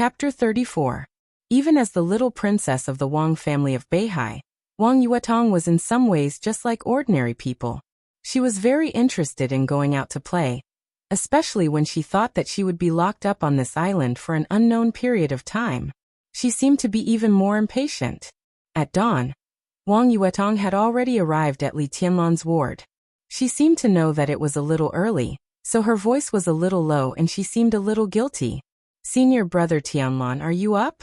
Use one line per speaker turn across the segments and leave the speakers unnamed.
Chapter 34. Even as the little princess of the Wang family of Beihai, Wang Yuetong was in some ways just like ordinary people. She was very interested in going out to play, especially when she thought that she would be locked up on this island for an unknown period of time. She seemed to be even more impatient. At dawn, Wang Yuetong had already arrived at Li Tianlan's ward. She seemed to know that it was a little early, so her voice was a little low and she seemed a little guilty. "Senior brother Tianlan, are you up?"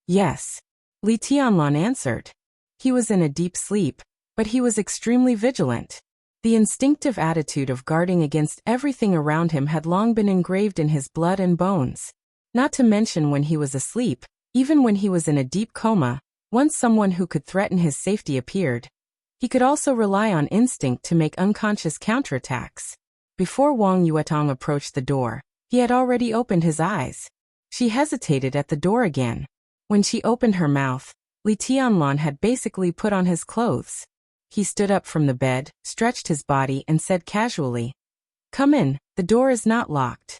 "Yes," Li Tianlan answered. He was in a deep sleep, but he was extremely vigilant. The instinctive attitude of guarding against everything around him had long been engraved in his blood and bones. Not to mention when he was asleep, even when he was in a deep coma, once someone who could threaten his safety appeared, he could also rely on instinct to make unconscious counterattacks. Before Wang Yuetong approached the door, he had already opened his eyes. She hesitated at the door again. When she opened her mouth, Li Tianlan had basically put on his clothes. He stood up from the bed, stretched his body and said casually, "Come in, the door is not locked."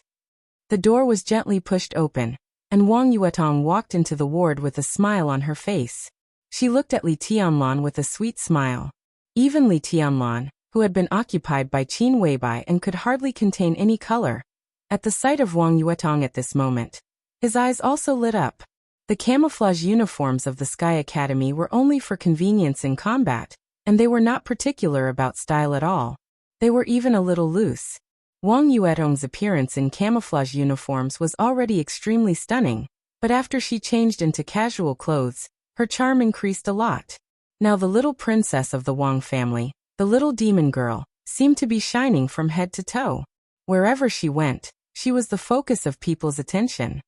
The door was gently pushed open, and Wang Yuetong walked into the ward with a smile on her face. She looked at Li Tianlan with a sweet smile. Even Li Tianlan, who had been occupied by Qin Weibai and could hardly contain any color, at the sight of Wang Yuetong at this moment, his eyes also lit up. The camouflage uniforms of the Sky Academy were only for convenience in combat, and they were not particular about style at all. They were even a little loose. Wang Yuetong's appearance in camouflage uniforms was already extremely stunning, but after she changed into casual clothes, her charm increased a lot. Now the little princess of the Wang family, the little demon girl, seemed to be shining from head to toe. Wherever she went, she was the focus of people's attention.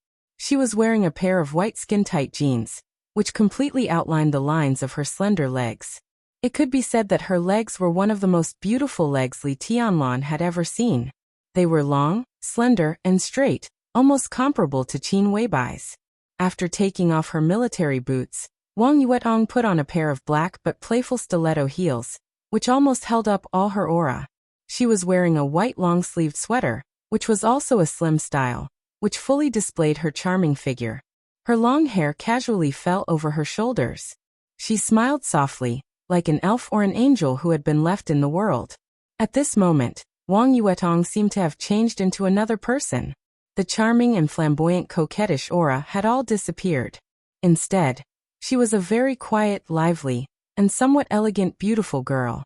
She was wearing a pair of white skin-tight jeans, which completely outlined the lines of her slender legs. It could be said that her legs were one of the most beautiful legs Li Tianlan had ever seen. They were long, slender, and straight, almost comparable to Qin Weibai's. After taking off her military boots, Wang Yuetong put on a pair of black but playful stiletto heels, which almost held up all her aura. She was wearing a white long-sleeved sweater, which was also a slim style, which fully displayed her charming figure. Her long hair casually fell over her shoulders. She smiled softly, like an elf or an angel who had been left in the world. At this moment, Wang Yuetong seemed to have changed into another person. The charming and flamboyant coquettish aura had all disappeared. Instead, she was a very quiet, lively, and somewhat elegant beautiful girl.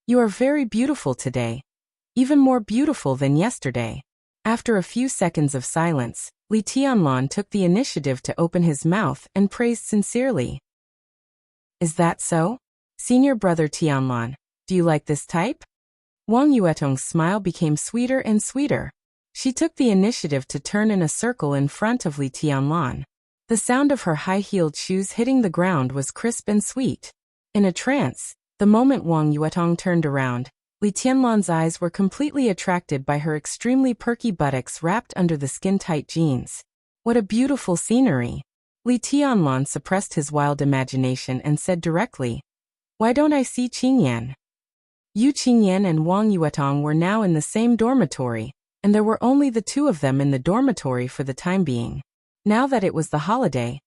"You are very beautiful today. Even more beautiful than yesterday." After a few seconds of silence, Li Tianlan took the initiative to open his mouth and praised sincerely. "Is that so? Senior brother Tianlan, do you like this type?" Wang Yuetong's smile became sweeter and sweeter. She took the initiative to turn in a circle in front of Li Tianlan. The sound of her high-heeled shoes hitting the ground was crisp and sweet. In a trance, the moment Wang Yuetong turned around, Li Tianlan's eyes were completely attracted by her extremely perky buttocks wrapped under the skin-tight jeans. What a beautiful scenery! Li Tianlan suppressed his wild imagination and said directly, "Why don't I see Qingyan?" Yu Qingyan and Wang Yuetong were now in the same dormitory, and there were only the two of them in the dormitory for the time being. Now that it was the holiday,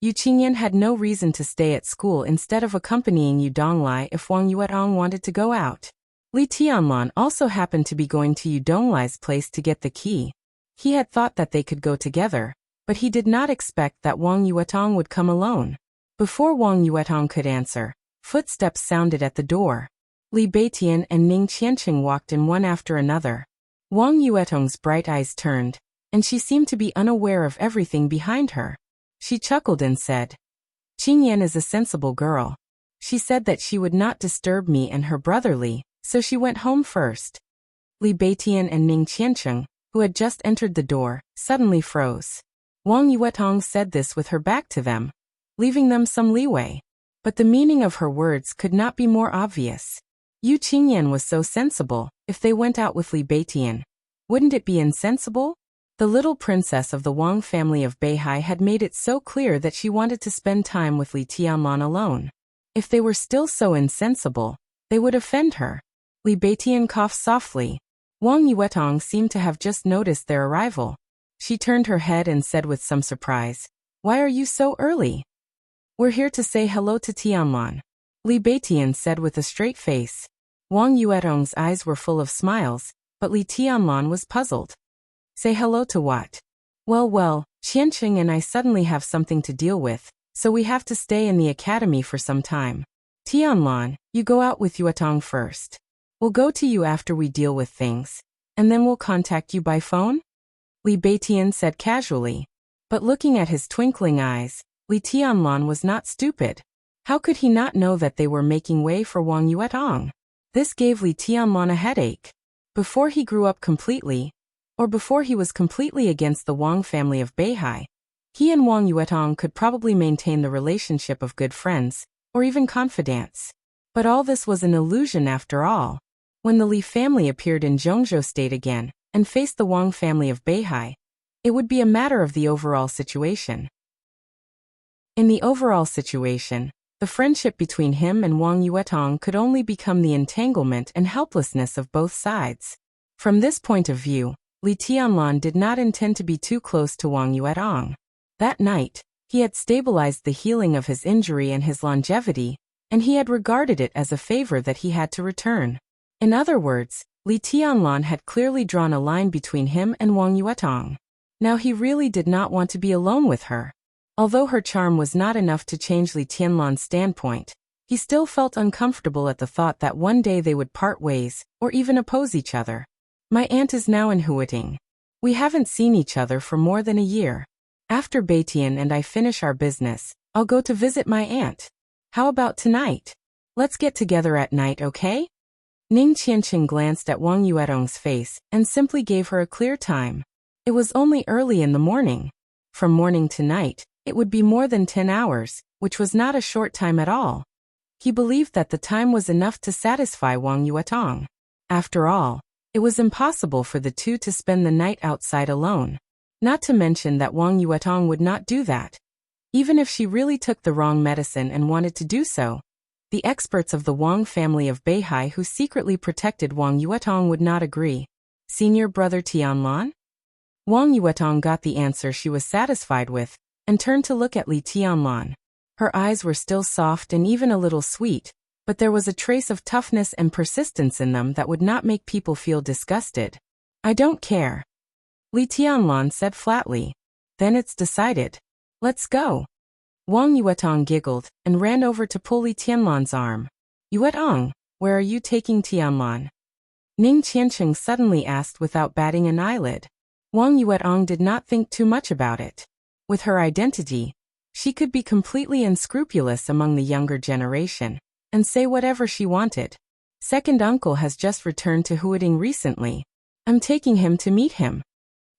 Yu Qingyan had no reason to stay at school instead of accompanying Yu Donglai if Wang Yuetong wanted to go out. Li Tianlan also happened to be going to Yu Donglai's place to get the key. He had thought that they could go together, but he did not expect that Wang Yuetong would come alone. Before Wang Yuetong could answer, footsteps sounded at the door. Li Beitian and Ning Qianqing walked in one after another. Wang Yuetong's bright eyes turned, and she seemed to be unaware of everything behind her. She chuckled and said, "Qingyan is a sensible girl. She said that she would not disturb me and her brother Li, so she went home first." Li Beitian and Ning Qianqing, who had just entered the door, suddenly froze. Wang Yuetong said this with her back to them, leaving them some leeway. But the meaning of her words could not be more obvious. Yu Qingyan was so sensible. If they went out with Li Beitian, wouldn't it be insensible? The little princess of the Wang family of Beihai had made it so clear that she wanted to spend time with Li Tianlan alone. If they were still so insensible, they would offend her. Li Beitian coughed softly. Wang Yuetong seemed to have just noticed their arrival. She turned her head and said with some surprise, "Why are you so early?" "We're here to say hello to Tianlan," Li Beitian said with a straight face. Wang Yuetong's eyes were full of smiles, but Li Tianlan was puzzled. "Say hello to what?" Well, Qianqing and I suddenly have something to deal with, so we have to stay in the academy for some time. Tianlan, you go out with Yuetong first. We'll go to you after we deal with things, and then we'll contact you by phone?" Li Beitian said casually. But looking at his twinkling eyes, Li Tianlan was not stupid. How could he not know that they were making way for Wang Yuetong? This gave Li Tianlan a headache. Before he grew up completely, or before he was completely against the Wang family of Beihai, he and Wang Yuetong could probably maintain the relationship of good friends, or even confidants. But all this was an illusion after all. When the Li family appeared in Zhongzhou State again, and faced the Wang family of Beihai, it would be a matter of the overall situation. In the overall situation, the friendship between him and Wang Yuetong could only become the entanglement and helplessness of both sides. From this point of view, Li Tianlan did not intend to be too close to Wang Yuetong. That night, he had stabilized the healing of his injury and his longevity, and he had regarded it as a favor that he had to return. In other words, Li Tianlan had clearly drawn a line between him and Wang Yuetong. Now he really did not want to be alone with her. Although her charm was not enough to change Li Tianlan's standpoint, he still felt uncomfortable at the thought that one day they would part ways, or even oppose each other. "My aunt is now in Huiting. We haven't seen each other for more than a year. After Beitian and I finish our business, I'll go to visit my aunt. How about tonight? Let's get together at night, okay?" Ning Qianqing glanced at Wang Yuetong's face and simply gave her a clear time. It was only early in the morning. From morning to night, it would be more than 10 hours, which was not a short time at all. He believed that the time was enough to satisfy Wang Yuetong. After all, it was impossible for the two to spend the night outside alone. Not to mention that Wang Yuetong would not do that. Even if she really took the wrong medicine and wanted to do so, the experts of the Wang family of Beihai who secretly protected Wang Yuetong would not agree. "Senior brother Tianlan?" Wang Yuetong got the answer she was satisfied with, and turned to look at Li Tianlan. Her eyes were still soft and even a little sweet, but there was a trace of toughness and persistence in them that would not make people feel disgusted. "I don't care," Li Tianlan said flatly. "Then it's decided. Let's go." Wang Yuetong giggled and ran over to pull Li Tianlan's arm. "Yuetong, where are you taking Tianlan?" Ning Qianqing suddenly asked without batting an eyelid. Wang Yuetong did not think too much about it. With her identity, she could be completely unscrupulous among the younger generation, and say whatever she wanted. "Second uncle has just returned to Huiting recently. I'm taking him to meet him."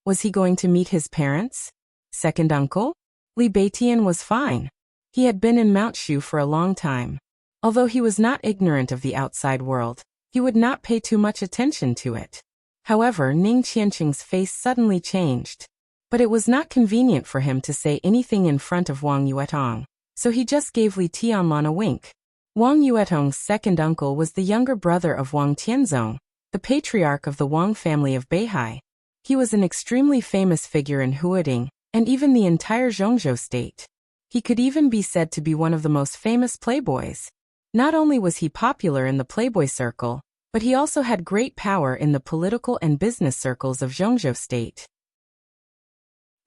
Was he going to meet his parents? Second uncle? Li Beitian was fine. He had been in Mount Shu for a long time. Although he was not ignorant of the outside world, he would not pay too much attention to it. However, Ning Qianqing's face suddenly changed. But it was not convenient for him to say anything in front of Wang Yuetong, so he just gave Li Tianlan a wink. Wang Yuetong's second uncle was the younger brother of Wang Tianzong, the patriarch of the Wang family of Beihai. He was an extremely famous figure in Huiting, and even the entire Zhongzhou state. He could even be said to be one of the most famous playboys. Not only was he popular in the playboy circle, but he also had great power in the political and business circles of Zhongzhou state.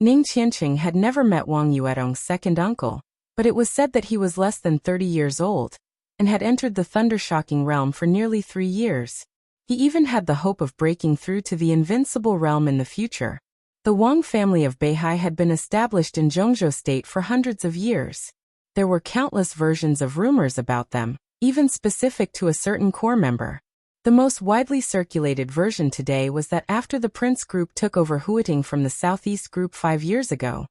Ning Qianqing had never met Wang Yuetong's second uncle, but it was said that he was less than 30 years old, and had entered the thundershocking realm for nearly 3 years. He even had the hope of breaking through to the invincible realm in the future. The Wang family of Beihai had been established in Zhongzhou state for hundreds of years. There were countless versions of rumors about them, even specific to a certain core member. The most widely circulated version today was that after the Prince Group took over Huiting from the Southeast Group 5 years ago,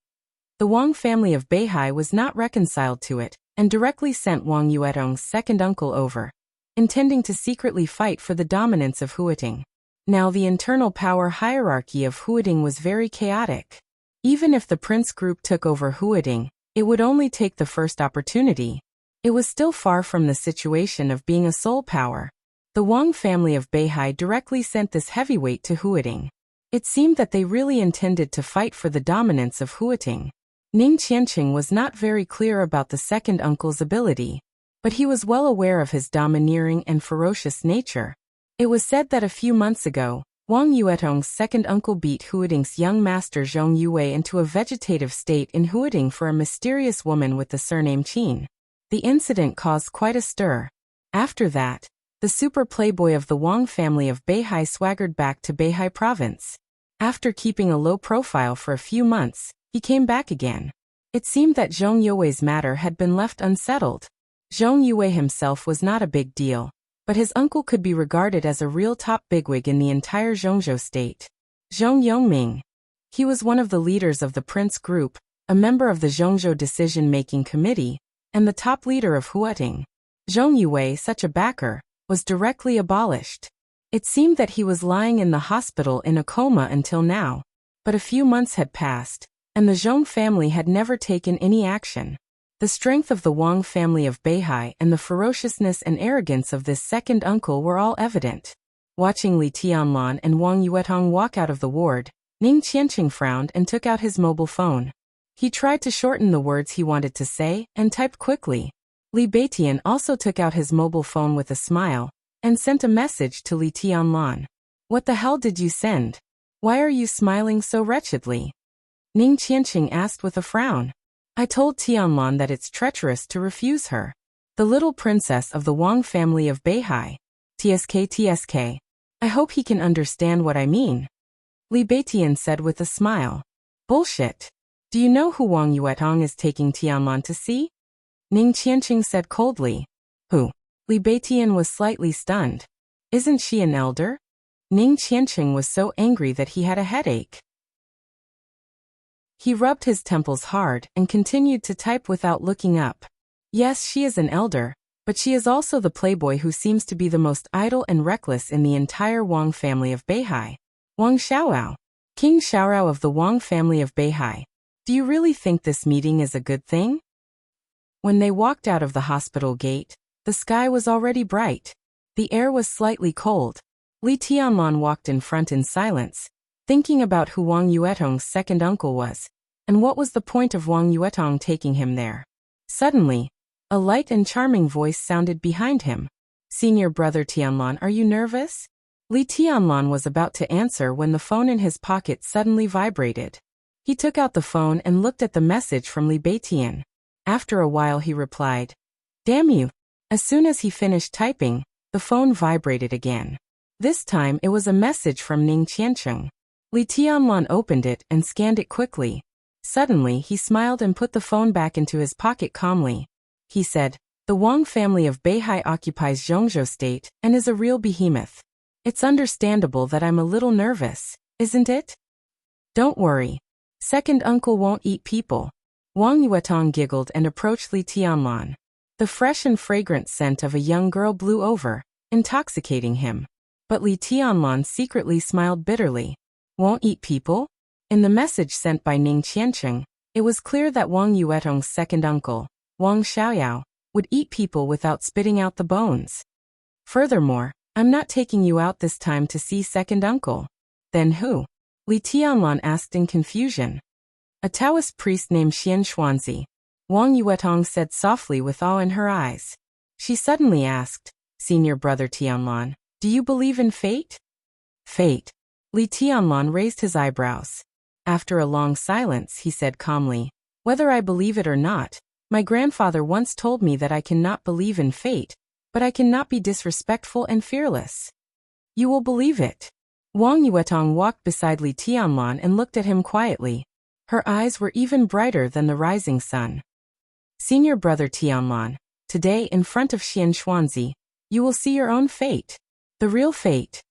the Wang family of Beihai was not reconciled to it, and directly sent Wang Yuetong's second uncle over, intending to secretly fight for the dominance of Huiting. Now the internal power hierarchy of Huiting was very chaotic. Even if the Prince Group took over Huiting, it would only take the first opportunity. It was still far from the situation of being a sole power. The Wang family of Beihai directly sent this heavyweight to Huiting. It seemed that they really intended to fight for the dominance of Huating. Ning Qianqing was not very clear about the second uncle's ability, but he was well aware of his domineering and ferocious nature. It was said that a few months ago, Wang Yuetong's second uncle beat Huating's young master Zhong Yue into a vegetative state in Huating for a mysterious woman with the surname Qin. The incident caused quite a stir. After that, the super playboy of the Wang family of Beihai swaggered back to Beihai province. After keeping a low profile for a few months, he came back again. It seemed that Zhong Yue's matter had been left unsettled. Zhong Yue himself was not a big deal, but his uncle could be regarded as a real top bigwig in the entire Zhongzhou state. Zhong Yongming. He was one of the leaders of the Prince Group, a member of the Zhongzhou Decision-Making Committee, and the top leader of Huating. Zhong Yue, such a backer, was directly abolished. It seemed that he was lying in the hospital in a coma until now, but a few months had passed, and the Zhong family had never taken any action. The strength of the Wang family of Beihai and the ferociousness and arrogance of this second uncle were all evident. Watching Li Tianlan and Wang Yuetong walk out of the ward, Ning Qianqing frowned and took out his mobile phone. He tried to shorten the words he wanted to say and typed quickly. Li Beitian also took out his mobile phone with a smile and sent a message to Li Tianlan. "What the hell did you send? Why are you smiling so wretchedly?" Ning Qianqing asked with a frown. "I told Tianlan that it's treacherous to refuse her. The little princess of the Wang family of Beihai. TSK. I hope he can understand what I mean." Li Beitian said with a smile. "Bullshit. Do you know who Wang Yuetong is taking Tianlan to see?" Ning Qianqing said coldly. "Who?" Li Beitian was slightly stunned. "Isn't she an elder?" Ning Qianqing was so angry that he had a headache. He rubbed his temples hard and continued to type without looking up. "Yes, she is an elder, but she is also the playboy who seems to be the most idle and reckless in the entire Wang family of Beihai. Wang Xiaorao, King Xiaorao of the Wang family of Beihai. Do you really think this meeting is a good thing?" When they walked out of the hospital gate, the sky was already bright. The air was slightly cold. Li Tianlan walked in front in silence, thinking about who Wang Yuetong's second uncle was, and what was the point of Wang Yuetong taking him there. Suddenly, a light and charming voice sounded behind him. "Senior brother Tianlan, are you nervous?" Li Tianlan was about to answer when the phone in his pocket suddenly vibrated. He took out the phone and looked at the message from Li Beitian. After a while he replied, "Damn you." As soon as he finished typing, the phone vibrated again. This time it was a message from Ning Qianqing. Li Tianlan opened it and scanned it quickly. Suddenly he smiled and put the phone back into his pocket calmly. He said, "The Wang family of Beihai occupies Zhongzhou state and is a real behemoth. It's understandable that I'm a little nervous, isn't it? Don't worry. Second uncle won't eat people." Wang Yuetong giggled and approached Li Tianlan. The fresh and fragrant scent of a young girl blew over, intoxicating him. But Li Tianlan secretly smiled bitterly. Won't eat people? In the message sent by Ning Qianqing, it was clear that Wang Yuetong's second uncle, Wang Xiaoyao, would eat people without spitting out the bones. Furthermore, "I'm not taking you out this time to see second uncle." "Then who?" Li Tianlan asked in confusion. "A Taoist priest named Xian Xuanzi," Wang Yuetong said softly with awe in her eyes. She suddenly asked, "Senior brother Tianlan, do you believe in fate?" "Fate?" Li Tianlan raised his eyebrows. After a long silence, he said calmly, "Whether I believe it or not, my grandfather once told me that I cannot believe in fate, but I cannot be disrespectful and fearless." "You will believe it." Wang Yuetong walked beside Li Tianlan and looked at him quietly. Her eyes were even brighter than the rising sun. "Senior brother Tianlan, today in front of Xian Xuanzi, you will see your own fate. The real fate."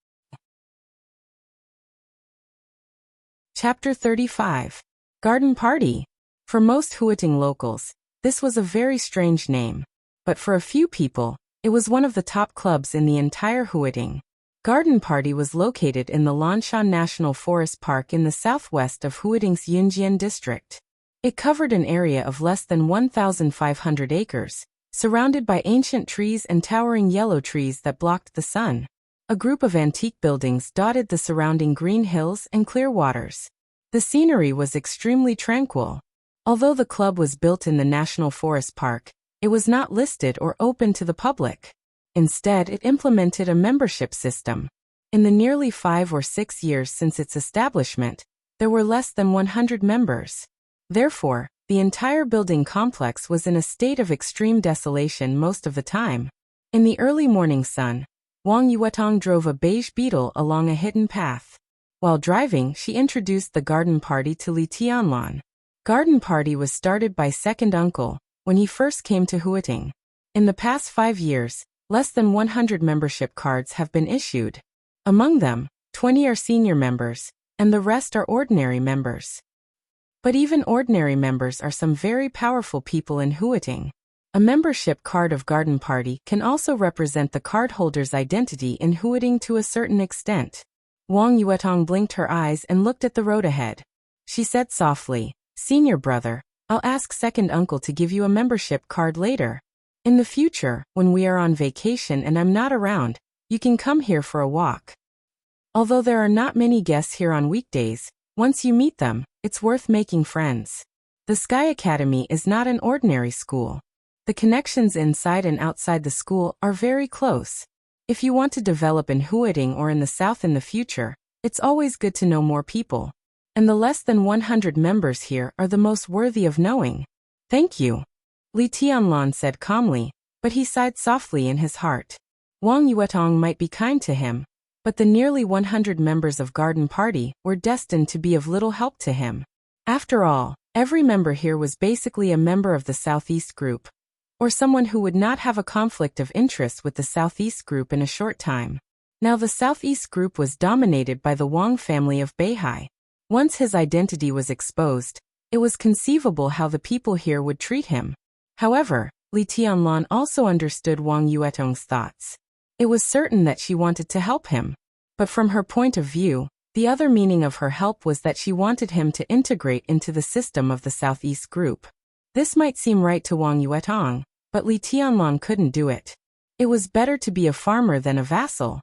Chapter 35. Garden Party. For most Huating locals, this was a very strange name, but for a few people, it was one of the top clubs in the entire Huating. Garden Party was located in the Lanshan National Forest Park in the southwest of Huating's Yunjian district. It covered an area of less than 1,500 acres, surrounded by ancient trees and towering yellow trees that blocked the sun. A group of antique buildings dotted the surrounding green hills and clear waters. The scenery was extremely tranquil. Although the club was built in the National Forest Park, it was not listed or open to the public. Instead, it implemented a membership system. In the nearly 5 or 6 years since its establishment, there were less than 100 members. Therefore, the entire building complex was in a state of extreme desolation most of the time. In the early morning sun, Wang Yuetong drove a beige beetle along a hidden path. While driving, she introduced the garden party to Li Tianlan. Garden party was started by second uncle when he first came to Huiting. In the past 5 years, less than 100 membership cards have been issued. Among them, 20 are senior members, and the rest are ordinary members. But even ordinary members are some very powerful people in Huiting. A membership card of Garden Party can also represent the cardholder's identity in Huiting to a certain extent. Wang Yuetong blinked her eyes and looked at the road ahead. She said softly, "Senior brother, I'll ask second uncle to give you a membership card later. In the future, when we are on vacation and I'm not around, you can come here for a walk. Although there are not many guests here on weekdays, once you meet them, it's worth making friends. The Sky Academy is not an ordinary school. The connections inside and outside the school are very close. If you want to develop in Huiting or in the south in the future, it's always good to know more people. And the less than 100 members here are the most worthy of knowing. Thank you." Li Tianlan said calmly, but he sighed softly in his heart. Wang Yuetong might be kind to him, but the nearly 100 members of Garden Party were destined to be of little help to him. After all, every member here was basically a member of the Southeast Group, or someone who would not have a conflict of interest with the Southeast Group in a short time. Now the Southeast Group was dominated by the Wang family of Beihai. Once his identity was exposed, it was conceivable how the people here would treat him. However, Li Tianlan also understood Wang Yuetong's thoughts. It was certain that she wanted to help him. But from her point of view, the other meaning of her help was that she wanted him to integrate into the system of the Southeast Group. This might seem right to Wang Yuetong, but Li Tianlan couldn't do it. It was better to be a farmer than a vassal.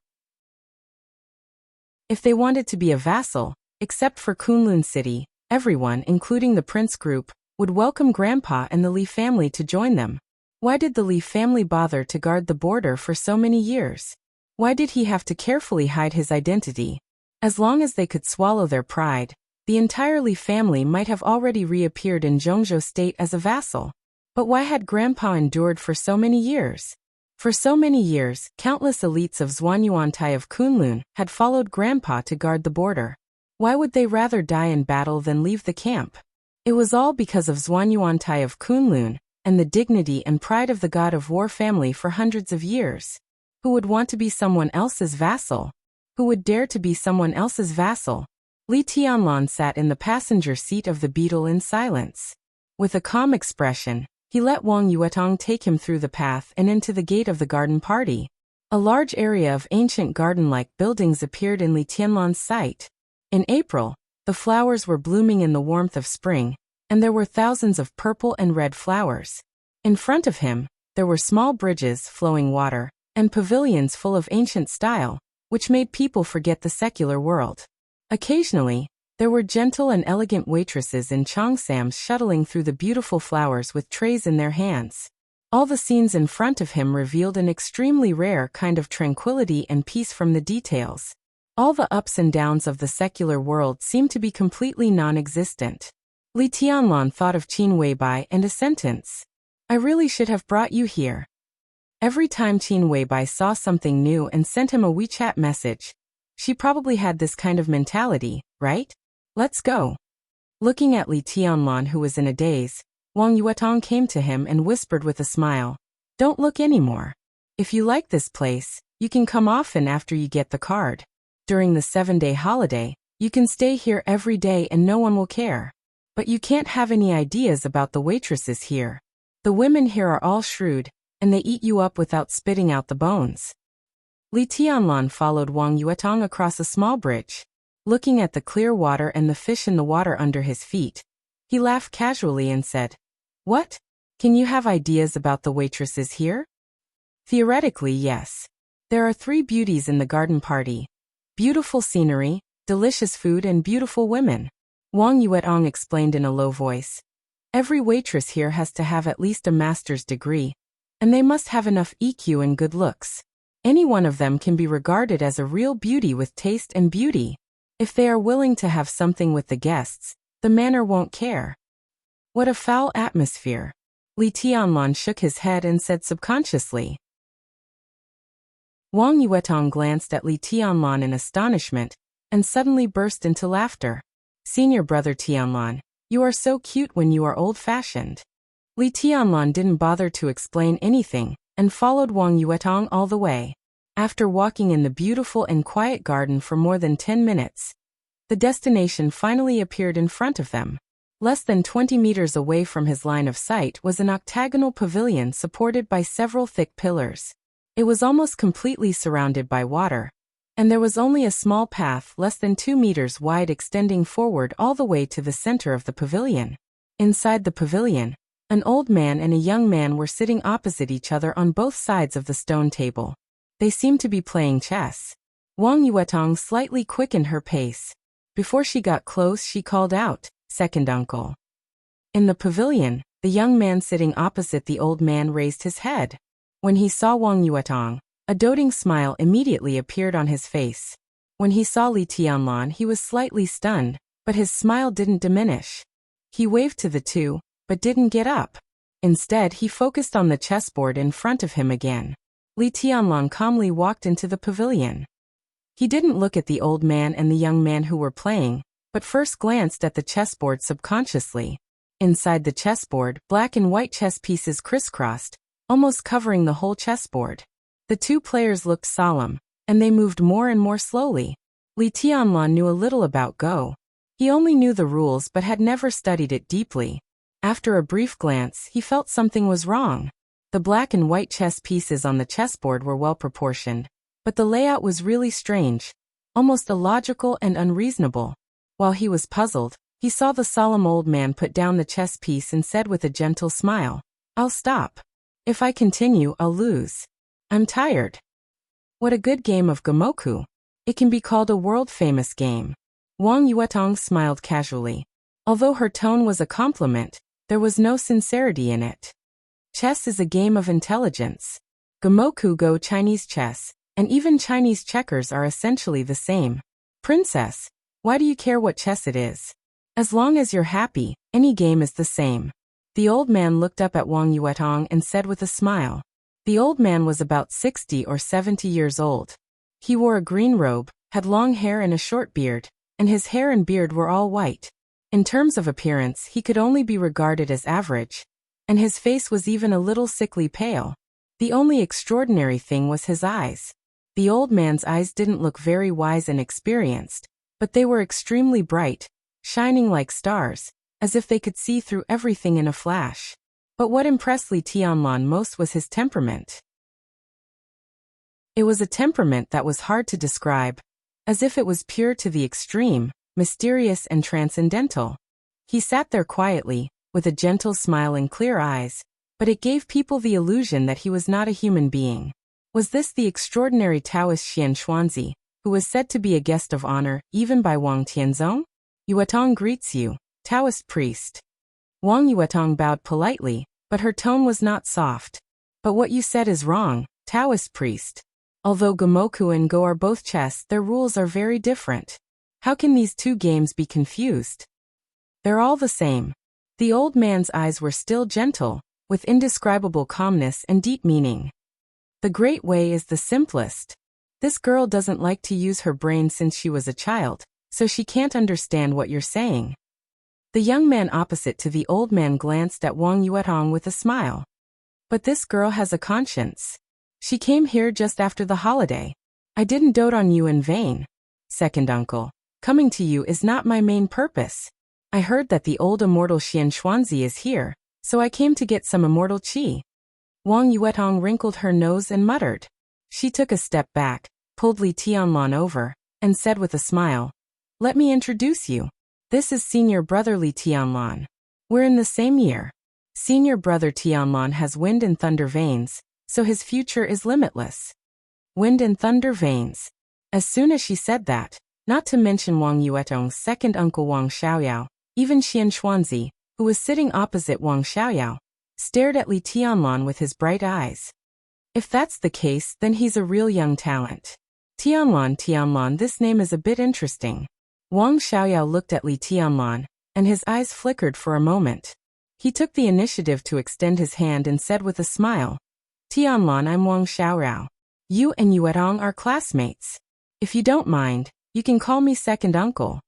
If they wanted to be a vassal, except for Kunlun City, everyone, including the Prince Group, would welcome Grandpa and the Li family to join them. Why did the Li family bother to guard the border for so many years? Why did he have to carefully hide his identity? As long as they could swallow their pride, the entire Li family might have already reappeared in Zhongzhou State as a vassal. But why had Grandpa endured for so many years? For so many years, countless elites of Zhuanyuantai of Kunlun had followed Grandpa to guard the border. Why would they rather die in battle than leave the camp? It was all because of Zhuanyuantai of Kunlun, and the dignity and pride of the god of war family for hundreds of years. Who would want to be someone else's vassal? Who would dare to be someone else's vassal? Li Tianlan sat in the passenger seat of the beetle in silence. With a calm expression, he let Wang Yuetong take him through the path and into the gate of the garden party. A large area of ancient garden-like buildings appeared in Li Tianlan's sight. In April, the flowers were blooming in the warmth of spring, and there were thousands of purple and red flowers. In front of him, there were small bridges, flowing water, and pavilions full of ancient style, which made people forget the secular world. Occasionally, there were gentle and elegant waitresses in cheongsams shuttling through the beautiful flowers with trays in their hands. All the scenes in front of him revealed an extremely rare kind of tranquility and peace from the details. All the ups and downs of the secular world seemed to be completely non-existent. Li Tianlan thought of Qin Weibai and a sentence. "I really should have brought you here." Every time Qin Weibai saw something new and sent him a WeChat message, she probably had this kind of mentality, right? "Let's go." Looking at Li Tianlan, who was in a daze, Wang Yuetong came to him and whispered with a smile, "Don't look anymore. If you like this place, you can come often after you get the card. During the 7-day holiday, you can stay here every day and no one will care. But you can't have any ideas about the waitresses here. The women here are all shrewd, and they eat you up without spitting out the bones." Li Tianlan followed Wang Yuetong across a small bridge. Looking at the clear water and the fish in the water under his feet, he laughed casually and said, "What? Can you have ideas about the waitresses here?" "Theoretically, yes. There are 3 beauties in the garden party. Beautiful scenery, delicious food and beautiful women. Wang Yuetong explained in a low voice. Every waitress here has to have at least a master's degree, and they must have enough EQ and good looks. Any one of them can be regarded as a real beauty with taste and beauty. If they are willing to have something with the guests, the manner won't care. What a foul atmosphere. Li Tianlan shook his head and said subconsciously. Wang Yuetong glanced at Li Tianlan in astonishment, and suddenly burst into laughter. Senior brother Tianlan, you are so cute when you are old-fashioned. Li Tianlan didn't bother to explain anything, and followed Wang Yuetong all the way. After walking in the beautiful and quiet garden for more than 10 minutes, the destination finally appeared in front of them. Less than 20 meters away from his line of sight was an octagonal pavilion supported by several thick pillars. It was almost completely surrounded by water, and there was only a small path less than 2 meters wide extending forward all the way to the center of the pavilion. Inside the pavilion, an old man and a young man were sitting opposite each other on both sides of the stone table. They seemed to be playing chess. Wang Yuetong slightly quickened her pace. Before she got close, she called out, "Second uncle." In the pavilion, the young man sitting opposite the old man raised his head. When he saw Wang Yuetong, a doting smile immediately appeared on his face. When he saw Li Tianlan, he was slightly stunned, but his smile didn't diminish. He waved to the two, but didn't get up. Instead, he focused on the chessboard in front of him again. Li Tianlan calmly walked into the pavilion. He didn't look at the old man and the young man who were playing, but first glanced at the chessboard subconsciously. Inside the chessboard, black and white chess pieces crisscrossed, almost covering the whole chessboard. The two players looked solemn, and they moved more and more slowly. Li Tianlan knew a little about Go. He only knew the rules but had never studied it deeply. After a brief glance, he felt something was wrong. The black and white chess pieces on the chessboard were well proportioned, but the layout was really strange, almost illogical and unreasonable. While he was puzzled, he saw the solemn old man put down the chess piece and said with a gentle smile, "I'll stop. If I continue, I'll lose. I'm tired." What a good game of Gomoku. It can be called a world-famous game. Wang Yuetong smiled casually. Although her tone was a compliment, there was no sincerity in it. Chess is a game of intelligence. Gomoku Go Chinese chess, and even Chinese checkers are essentially the same. Princess, why do you care what chess it is? As long as you're happy, any game is the same. The old man looked up at Wang Yuetong and said with a smile. The old man was about 60 or 70 years old. He wore a green robe, had long hair and a short beard, and his hair and beard were all white. In terms of appearance, he could only be regarded as average, and his face was even a little sickly pale. The only extraordinary thing was his eyes. The old man's eyes didn't look very wise and experienced, but they were extremely bright, shining like stars, as if they could see through everything in a flash. But what impressed Li Tianlan most was his temperament. It was a temperament that was hard to describe, as if it was pure to the extreme, mysterious and transcendental. He sat there quietly, with a gentle smile and clear eyes, but it gave people the illusion that he was not a human being. Was this the extraordinary Taoist Xian Xuanzi, who was said to be a guest of honor, even by Wang Tianzong? "Yuetong greets you, Taoist priest." Wang Yuetong bowed politely, but her tone was not soft. "But what you said is wrong, Taoist priest. Although Gomoku and Go are both chess, their rules are very different. How can these two games be confused? They're all the same." The old man's eyes were still gentle, with indescribable calmness and deep meaning. "The great way is the simplest. This girl doesn't like to use her brain since she was a child, so she can't understand what you're saying." The young man opposite to the old man glanced at Wang Yuetong with a smile. "But this girl has a conscience. She came here just after the holiday. I didn't dote on you in vain. Second uncle, coming to you is not my main purpose. I heard that the old immortal Xian Xuanzi is here, so I came to get some immortal qi." Wang Yuetong wrinkled her nose and muttered. She took a step back, pulled Li Tianlan over, and said with a smile, "Let me introduce you. This is senior brother Li Tianlan. We're in the same year. Senior brother Tianlan has wind and thunder veins, so his future is limitless." wind and thunder veins. As soon as she said that, not to mention Wang Yuetong's second uncle Wang Xiaoyao, even Xian Xuanzi, who was sitting opposite Wang Xiaoyao, stared at Li Tianlan with his bright eyes. If that's the case, then he's a real young talent. Tianlan, this name is a bit interesting. Wang Xiaoyao looked at Li Tianlan, and his eyes flickered for a moment. He took the initiative to extend his hand and said with a smile, Tianlan, I'm Wang Xiaoyao. You and Yuetong are classmates. If you don't mind, you can call me second uncle.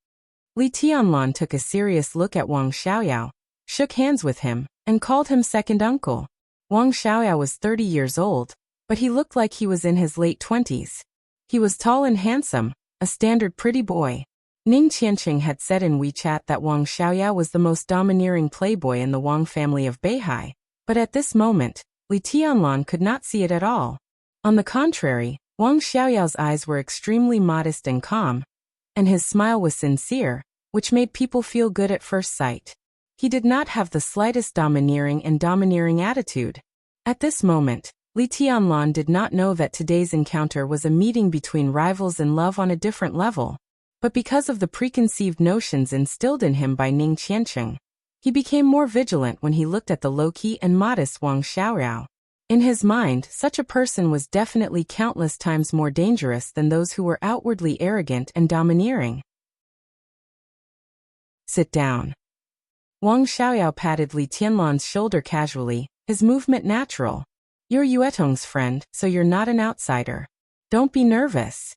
Li Tianlan took a serious look at Wang Xiaoyao, shook hands with him, and called him second uncle. Wang Xiaoyao was 30 years old, but he looked like he was in his late 20s. He was tall and handsome, a standard pretty boy. Ning Qianqing had said in WeChat that Wang Xiaoyao was the most domineering playboy in the Wang family of Beihai, but at this moment, Li Tianlan could not see it at all. On the contrary, Wang Xiaoyao's eyes were extremely modest and calm, and his smile was sincere, which made people feel good at first sight. He did not have the slightest domineering attitude. At this moment, Li Tianlan did not know that today's encounter was a meeting between rivals in love on a different level. But because of the preconceived notions instilled in him by Ning Qianqing, he became more vigilant when he looked at the low-key and modest Wang Xiaoyao. In his mind, such a person was definitely countless times more dangerous than those who were outwardly arrogant and domineering. Sit down. Wang Xiaoyao patted Li Tianlan's shoulder casually, his movement natural. You're Yuetong's friend, so you're not an outsider. Don't be nervous.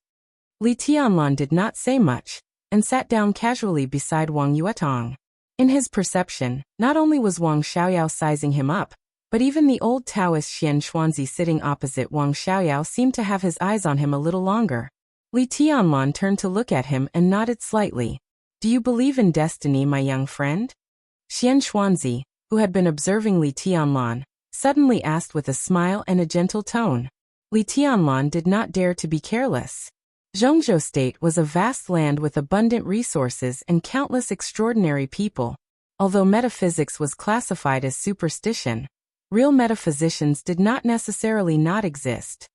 Li Tianlan did not say much, and sat down casually beside Wang Yuetong. In his perception, not only was Wang Xiaoyao sizing him up, but even the old Taoist Xian Xuanzi sitting opposite Wang Xiaoyao seemed to have his eyes on him a little longer. Li Tianlan turned to look at him and nodded slightly. Do you believe in destiny, my young friend? Xian Xuanzi, who had been observing Li Tianlan, suddenly asked with a smile and a gentle tone. Li Tianlan did not dare to be careless. Zhongzhou State was a vast land with abundant resources and countless extraordinary people. Although metaphysics was classified as superstition, real metaphysicians did not necessarily not exist.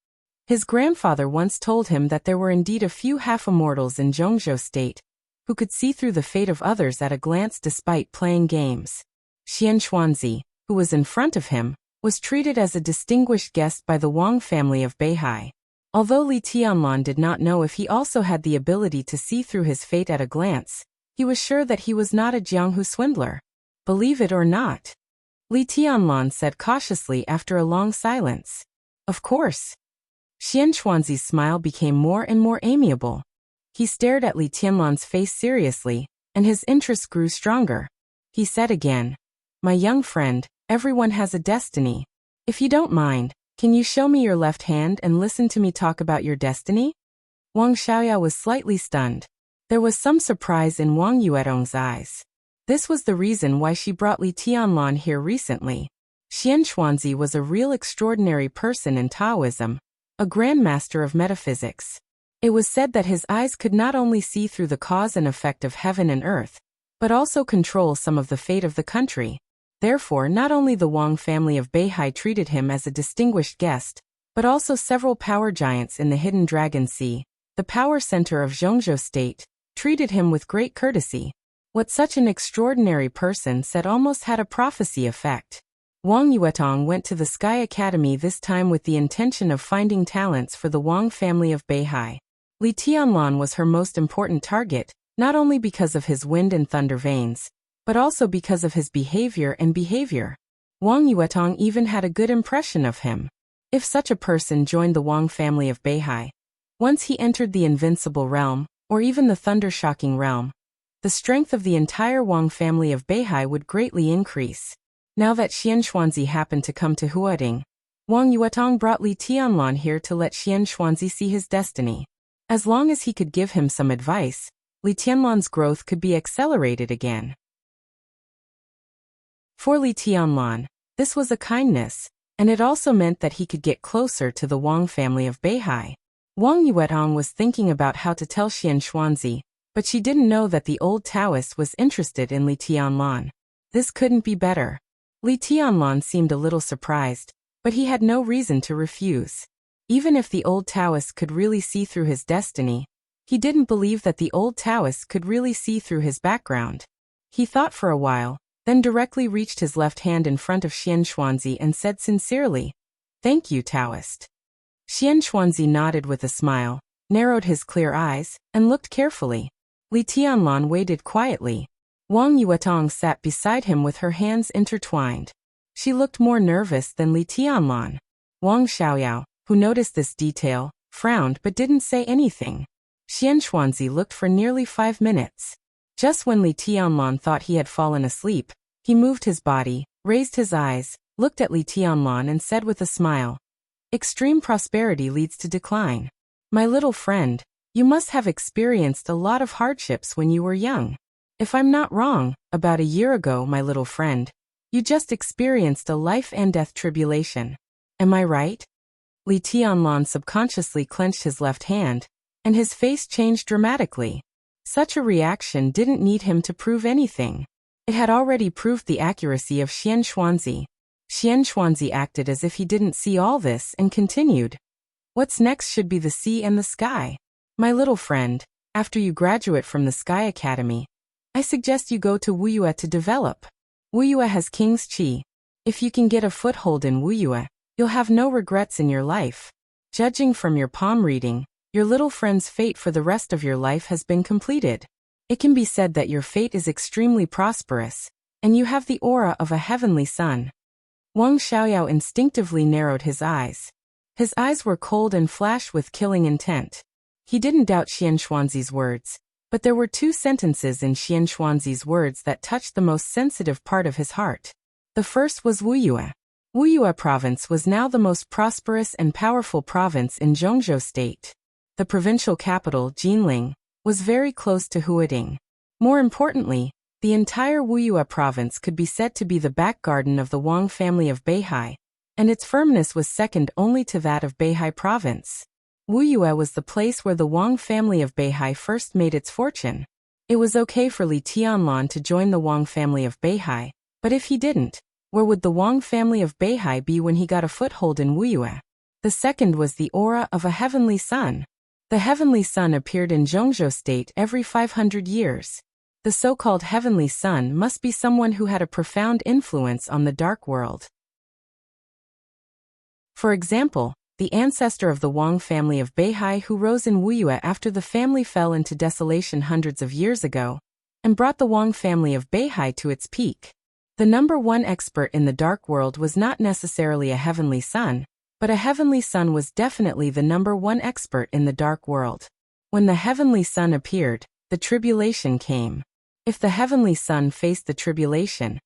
His grandfather once told him that there were indeed a few half-immortals in Zhongzhou State who could see through the fate of others at a glance despite playing games. Xian Xuanzi, who was in front of him, was treated as a distinguished guest by the Wang family of Beihai. Although Li Tianlan did not know if he also had the ability to see through his fate at a glance, he was sure that he was not a Jianghu swindler. Believe it or not, Li Tianlan said cautiously after a long silence. Of course. Xian Xuanzi's smile became more and more amiable. He stared at Li Tianlan's face seriously, and his interest grew stronger. He said again, My young friend, everyone has a destiny. If you don't mind, can you show me your left hand and listen to me talk about your destiny? Wang Xiaoyao was slightly stunned. There was some surprise in Wang Yuetong's eyes. This was the reason why she brought Li Tianlan here recently. Xian Xuanzi was a real extraordinary person in Taoism, a grandmaster of metaphysics. It was said that his eyes could not only see through the cause and effect of heaven and earth, but also control some of the fate of the country. Therefore, not only the Wang family of Beihai treated him as a distinguished guest, but also several power giants in the Hidden Dragon Sea, the power center of Zhongzhou State, treated him with great courtesy. What such an extraordinary person said almost had a prophecy effect. Wang Yuetong went to the Sky Academy this time with the intention of finding talents for the Wang family of Beihai. Li Tianlan was her most important target, not only because of his wind and thunder veins, but also because of his behavior. Wang Yuetong even had a good impression of him. If such a person joined the Wang family of Beihai, once he entered the invincible realm, or even the thunder-shocking realm, the strength of the entire Wang family of Beihai would greatly increase. Now that Xian Xuanzi happened to come to Huading, Wang Yuetong brought Li Tianlan here to let Xian Xuanzi see his destiny. As long as he could give him some advice, Li Tianlan's growth could be accelerated again. For Li Tianlan, this was a kindness, and it also meant that he could get closer to the Wang family of Beihai. Wang Yuetong was thinking about how to tell Xian Xuanzi, but she didn't know that the old Taoist was interested in Li Tianlan. This couldn't be better. Li Tianlan seemed a little surprised, but he had no reason to refuse. Even if the old Taoist could really see through his destiny, he didn't believe that the old Taoist could really see through his background. He thought for a while, then directly reached his left hand in front of Xian Xuanzi and said sincerely, "Thank you, Taoist." Xian Xuanzi nodded with a smile, narrowed his clear eyes, and looked carefully. Li Tianlan waited quietly. Wang Yuetong sat beside him with her hands intertwined. She looked more nervous than Li Tianlan. Wang Xiaoyao, who noticed this detail, frowned but didn't say anything. Xian Xuanzi looked for nearly 5 minutes. Just when Li Tianlan thought he had fallen asleep, he moved his body, raised his eyes, looked at Li Tianlan and said with a smile, "Extreme prosperity leads to decline. My little friend, you must have experienced a lot of hardships when you were young. If I'm not wrong, about a year ago, my little friend, you just experienced a life and death tribulation. Am I right?" Li Tianlan subconsciously clenched his left hand, and his face changed dramatically. Such a reaction didn't need him to prove anything. It had already proved the accuracy of Xian Xuanzi. Xian Xuanzi acted as if he didn't see all this and continued, "What's next should be the sea and the sky. My little friend, after you graduate from the Sky Academy, I suggest you go to Wuyue to develop. Wuyue has King's Qi. If you can get a foothold in Wuyue, you'll have no regrets in your life. Judging from your palm reading, your little friend's fate for the rest of your life has been completed. It can be said that your fate is extremely prosperous, and you have the aura of a heavenly sun." Wang Xiaoyao instinctively narrowed his eyes. His eyes were cold and flashed with killing intent. He didn't doubt Xian Xuanzi's words, but there were 2 sentences in Xian Xuanzi's words that touched the most sensitive part of his heart. The first was Wuyue. Wuyue province was now the most prosperous and powerful province in Zhongzhou state. The provincial capital, Jinling, was very close to Huading. More importantly, the entire Wuyue province could be said to be the back garden of the Wang family of Beihai, and its firmness was second only to that of Beihai province. Wuyue was the place where the Wang family of Beihai first made its fortune. It was okay for Li Tianlan to join the Wang family of Beihai, but if he didn't, where would the Wang family of Beihai be when he got a foothold in Wuyue? The second was the aura of a heavenly sun. The heavenly sun appeared in Zhongzhou state every 500 years. The so-called heavenly sun must be someone who had a profound influence on the dark world. For example, the ancestor of the Wang family of Beihai who rose in Wuyue after the family fell into desolation hundreds of years ago, and brought the Wang family of Beihai to its peak. The number 1 expert in the dark world was not necessarily a heavenly sun, but a heavenly sun was definitely the number 1 expert in the dark world. When the heavenly sun appeared, the tribulation came. If the heavenly sun faced the tribulation,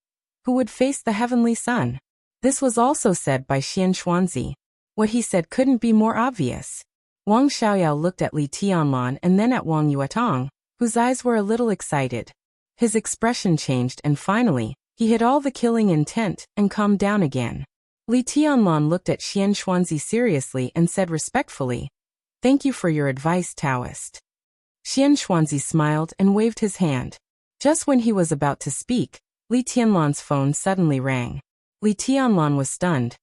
who would face the heavenly sun? This was also said by Xian Xuanzi. What he said couldn't be more obvious. Wang Xiaoyao looked at Li Tianlan and then at Wang Yuetong, whose eyes were a little excited. His expression changed and finally, he hid all the killing intent and calmed down again. Li Tianlan looked at Xian Xuanzi seriously and said respectfully, "Thank you for your advice, Taoist." Xian Xuanzi smiled and waved his hand. Just when he was about to speak, Li Tianlan's phone suddenly rang. Li Tianlan was stunned.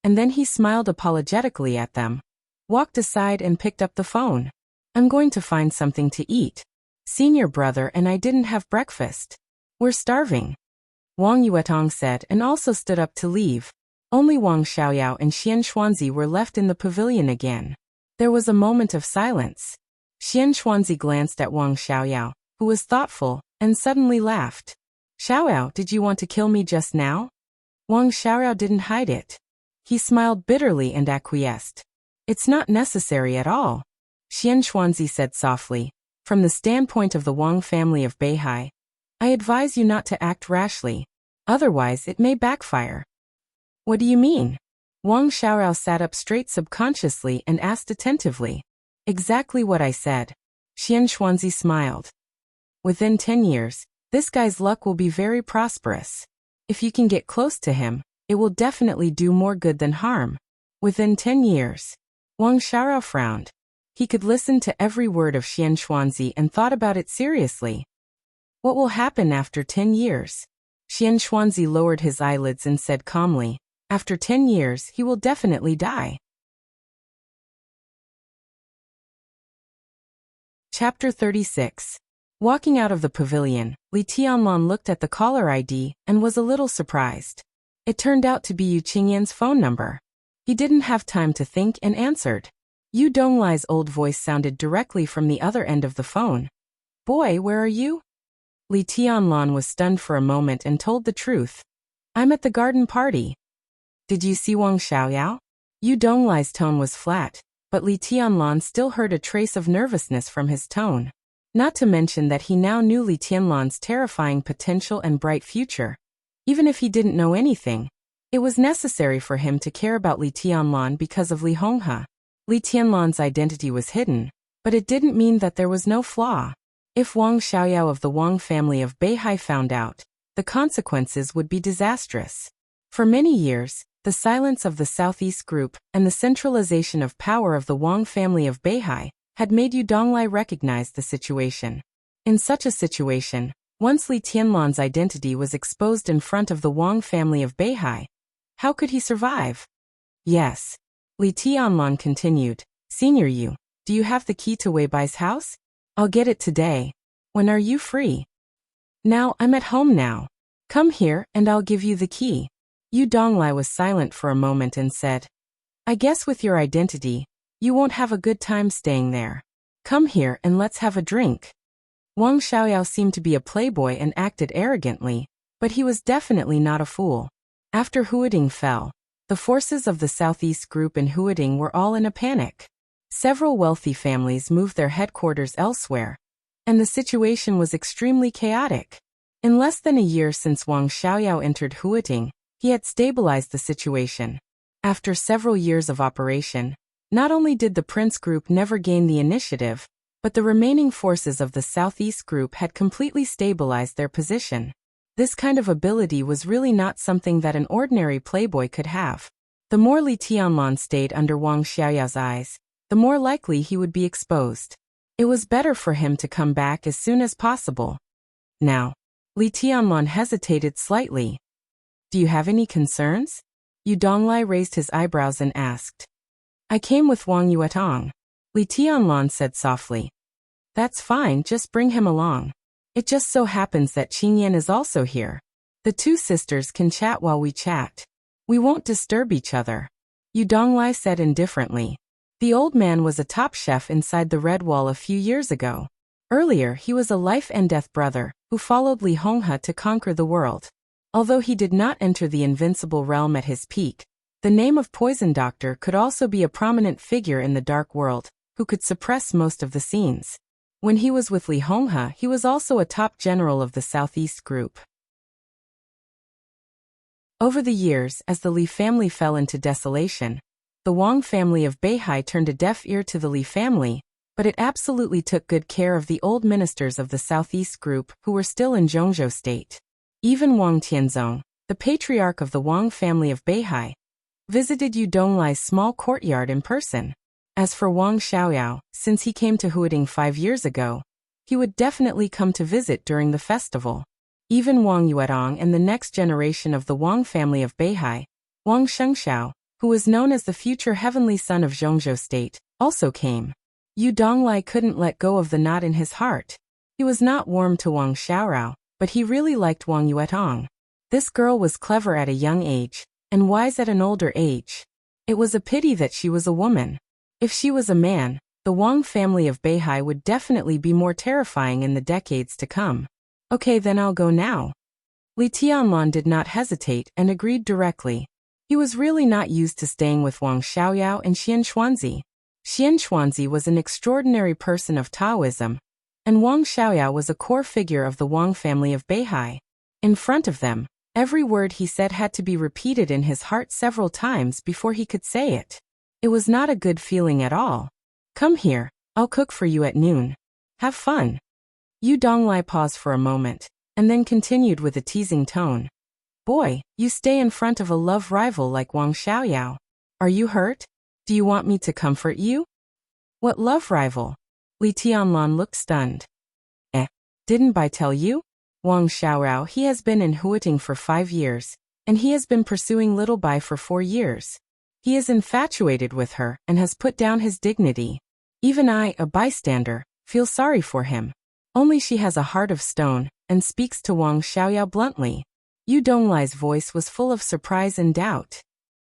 And then he smiled apologetically at them, walked aside and picked up the phone. "I'm going to find something to eat. Senior brother and I didn't have breakfast. We're starving," Wang Yuetong said and also stood up to leave. Only Wang Xiaoyao and Xian Xuanzi were left in the pavilion again. There was a moment of silence. Xian Xuanzi glanced at Wang Xiaoyao, who was thoughtful, and suddenly laughed. "Xiaoyao, did you want to kill me just now?" Wang Xiaoyao didn't hide it. He smiled bitterly and acquiesced. "It's not necessary at all," Xian Xuanzi said softly. "From the standpoint of the Wang family of Beihai, I advise you not to act rashly. Otherwise it may backfire." "What do you mean?" Wang Xiaoyao sat up straight subconsciously and asked attentively. "Exactly what I said." Xian Xuanzi smiled. "Within 10 years, this guy's luck will be very prosperous. If you can get close to him, it will definitely do more good than harm. Within 10 years. Wang Xiaoyao frowned. He could listen to every word of Xian Xuanzi and thought about it seriously. What will happen after 10 years? Xian Xuanzi lowered his eyelids and said calmly, "After 10 years, he will definitely die." Chapter 36. Walking out of the pavilion, Li Tianlan looked at the caller ID and was a little surprised. It turned out to be Yu Qingyan's phone number. He didn't have time to think and answered. Yu Donglai's old voice sounded directly from the other end of the phone. "Boy, where are you?" Li Tianlan was stunned for a moment and told the truth. "I'm at the garden party." "Did you see Wang Xiaoyao?" Yu Donglai's tone was flat, but Li Tianlan still heard a trace of nervousness from his tone. Not to mention that he now knew Li Tianlan's terrifying potential and bright future. Even if he didn't know anything, it was necessary for him to care about Li Tianlan because of Li Honghe. Li Tianlan's identity was hidden, but it didn't mean that there was no flaw. If Wang Xiaoyao of the Wang family of Beihai found out, the consequences would be disastrous. For many years, the silence of the Southeast Group and the centralization of power of the Wang family of Beihai had made Yu Donglai recognize the situation. In such a situation, once Li Tianlan's identity was exposed in front of the Wang family of Beihai, how could he survive? "Yes." Li Tianlan continued. "Senior Yu, do you have the key to Wei Bai's house? I'll get it today. When are you free?" "Now, I'm at home now. Come here and I'll give you the key." Yu Donglai was silent for a moment and said, "I guess with your identity, you won't have a good time staying there. Come here and let's have a drink." Wang Xiaoyao seemed to be a playboy and acted arrogantly, but he was definitely not a fool. After Huading fell, the forces of the Southeast Group in Huading were all in a panic. Several wealthy families moved their headquarters elsewhere, and the situation was extremely chaotic. In less than a year since Wang Xiaoyao entered Huading, he had stabilized the situation. After several years of operation, not only did the Prince Group never gain the initiative, but the remaining forces of the Southeast Group had completely stabilized their position. This kind of ability was really not something that an ordinary playboy could have. The more Li Tianlan stayed under Wang Xiaoyao's eyes, the more likely he would be exposed. It was better for him to come back as soon as possible. Now, Li Tianlan hesitated slightly. "Do you have any concerns?" Yu Donglai raised his eyebrows and asked. "I came with Wang Yuetong," Li Tianlan said softly. "That's fine, just bring him along. It just so happens that Qingyan is also here. The two sisters can chat while we chat. We won't disturb each other," Yu Donglai said indifferently. The old man was a top chef inside the Red Wall a few years ago. Earlier, he was a life-and-death brother who followed Li Honghe to conquer the world. Although he did not enter the invincible realm at his peak, the name of Poison Doctor could also be a prominent figure in the dark world, who could suppress most of the scenes. When he was with Li Honghe, he was also a top general of the Southeast Group. Over the years, as the Li family fell into desolation, the Wang family of Beihai turned a deaf ear to the Li family, but it absolutely took good care of the old ministers of the Southeast Group who were still in Zhongzhou state. Even Wang Tianzong, the patriarch of the Wang family of Beihai, visited Yu Donglai's small courtyard in person. As for Wang Xiaoyao, since he came to Huading 5 years ago, he would definitely come to visit during the festival. Even Wang Yuetong and the next generation of the Wang family of Beihai, Wang Shengxiao, who was known as the future heavenly son of Zhongzhou state, also came. Yu Donglai couldn't let go of the knot in his heart. He was not warm to Wang Xiaorao, but he really liked Wang Yuetong. This girl was clever at a young age, and wise at an older age. It was a pity that she was a woman. If she was a man, the Wang family of Beihai would definitely be more terrifying in the decades to come. "Okay, then I'll go now." Li Tianlan did not hesitate and agreed directly. He was really not used to staying with Wang Xiaoyao and Xian Xuanzi. Xian Xuanzi was an extraordinary person of Taoism, and Wang Xiaoyao was a core figure of the Wang family of Beihai. In front of them, every word he said had to be repeated in his heart several times before he could say it. It was not a good feeling at all. "Come here, I'll cook for you at noon. Have fun." Yu Donglai paused for a moment, and then continued with a teasing tone. "Boy, you stay in front of a love rival like Wang Xiaoyao. Are you hurt? Do you want me to comfort you?" "What love rival?" Li Tianlan looked stunned. Didn't I tell you? Wang Xiaorao, he has been in Huating for 5 years, and he has been pursuing Little Bai for 4 years. He is infatuated with her and has put down his dignity. Even I, a bystander, Feel sorry for him. Only she has a heart of stone, and speaks to Wang Xiaoyao bluntly. Yu Donglai's voice was full of surprise and doubt.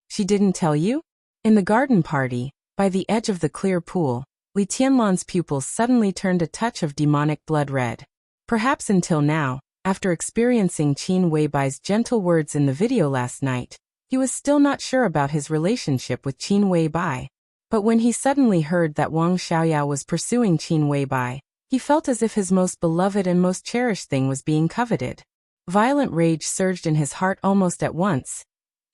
She didn't tell you? In the garden party, by the edge of the clear pool, Li Tianlan's pupils suddenly turned a touch of demonic blood red. Perhaps until now, after experiencing Qin Weibai's gentle words in the video last night, he was still not sure about his relationship with Qin Weibai. But when he suddenly heard that Wang Xiaoyao was pursuing Qin Weibai, he felt as if his most beloved and most cherished thing was being coveted. Violent rage surged in his heart almost at once,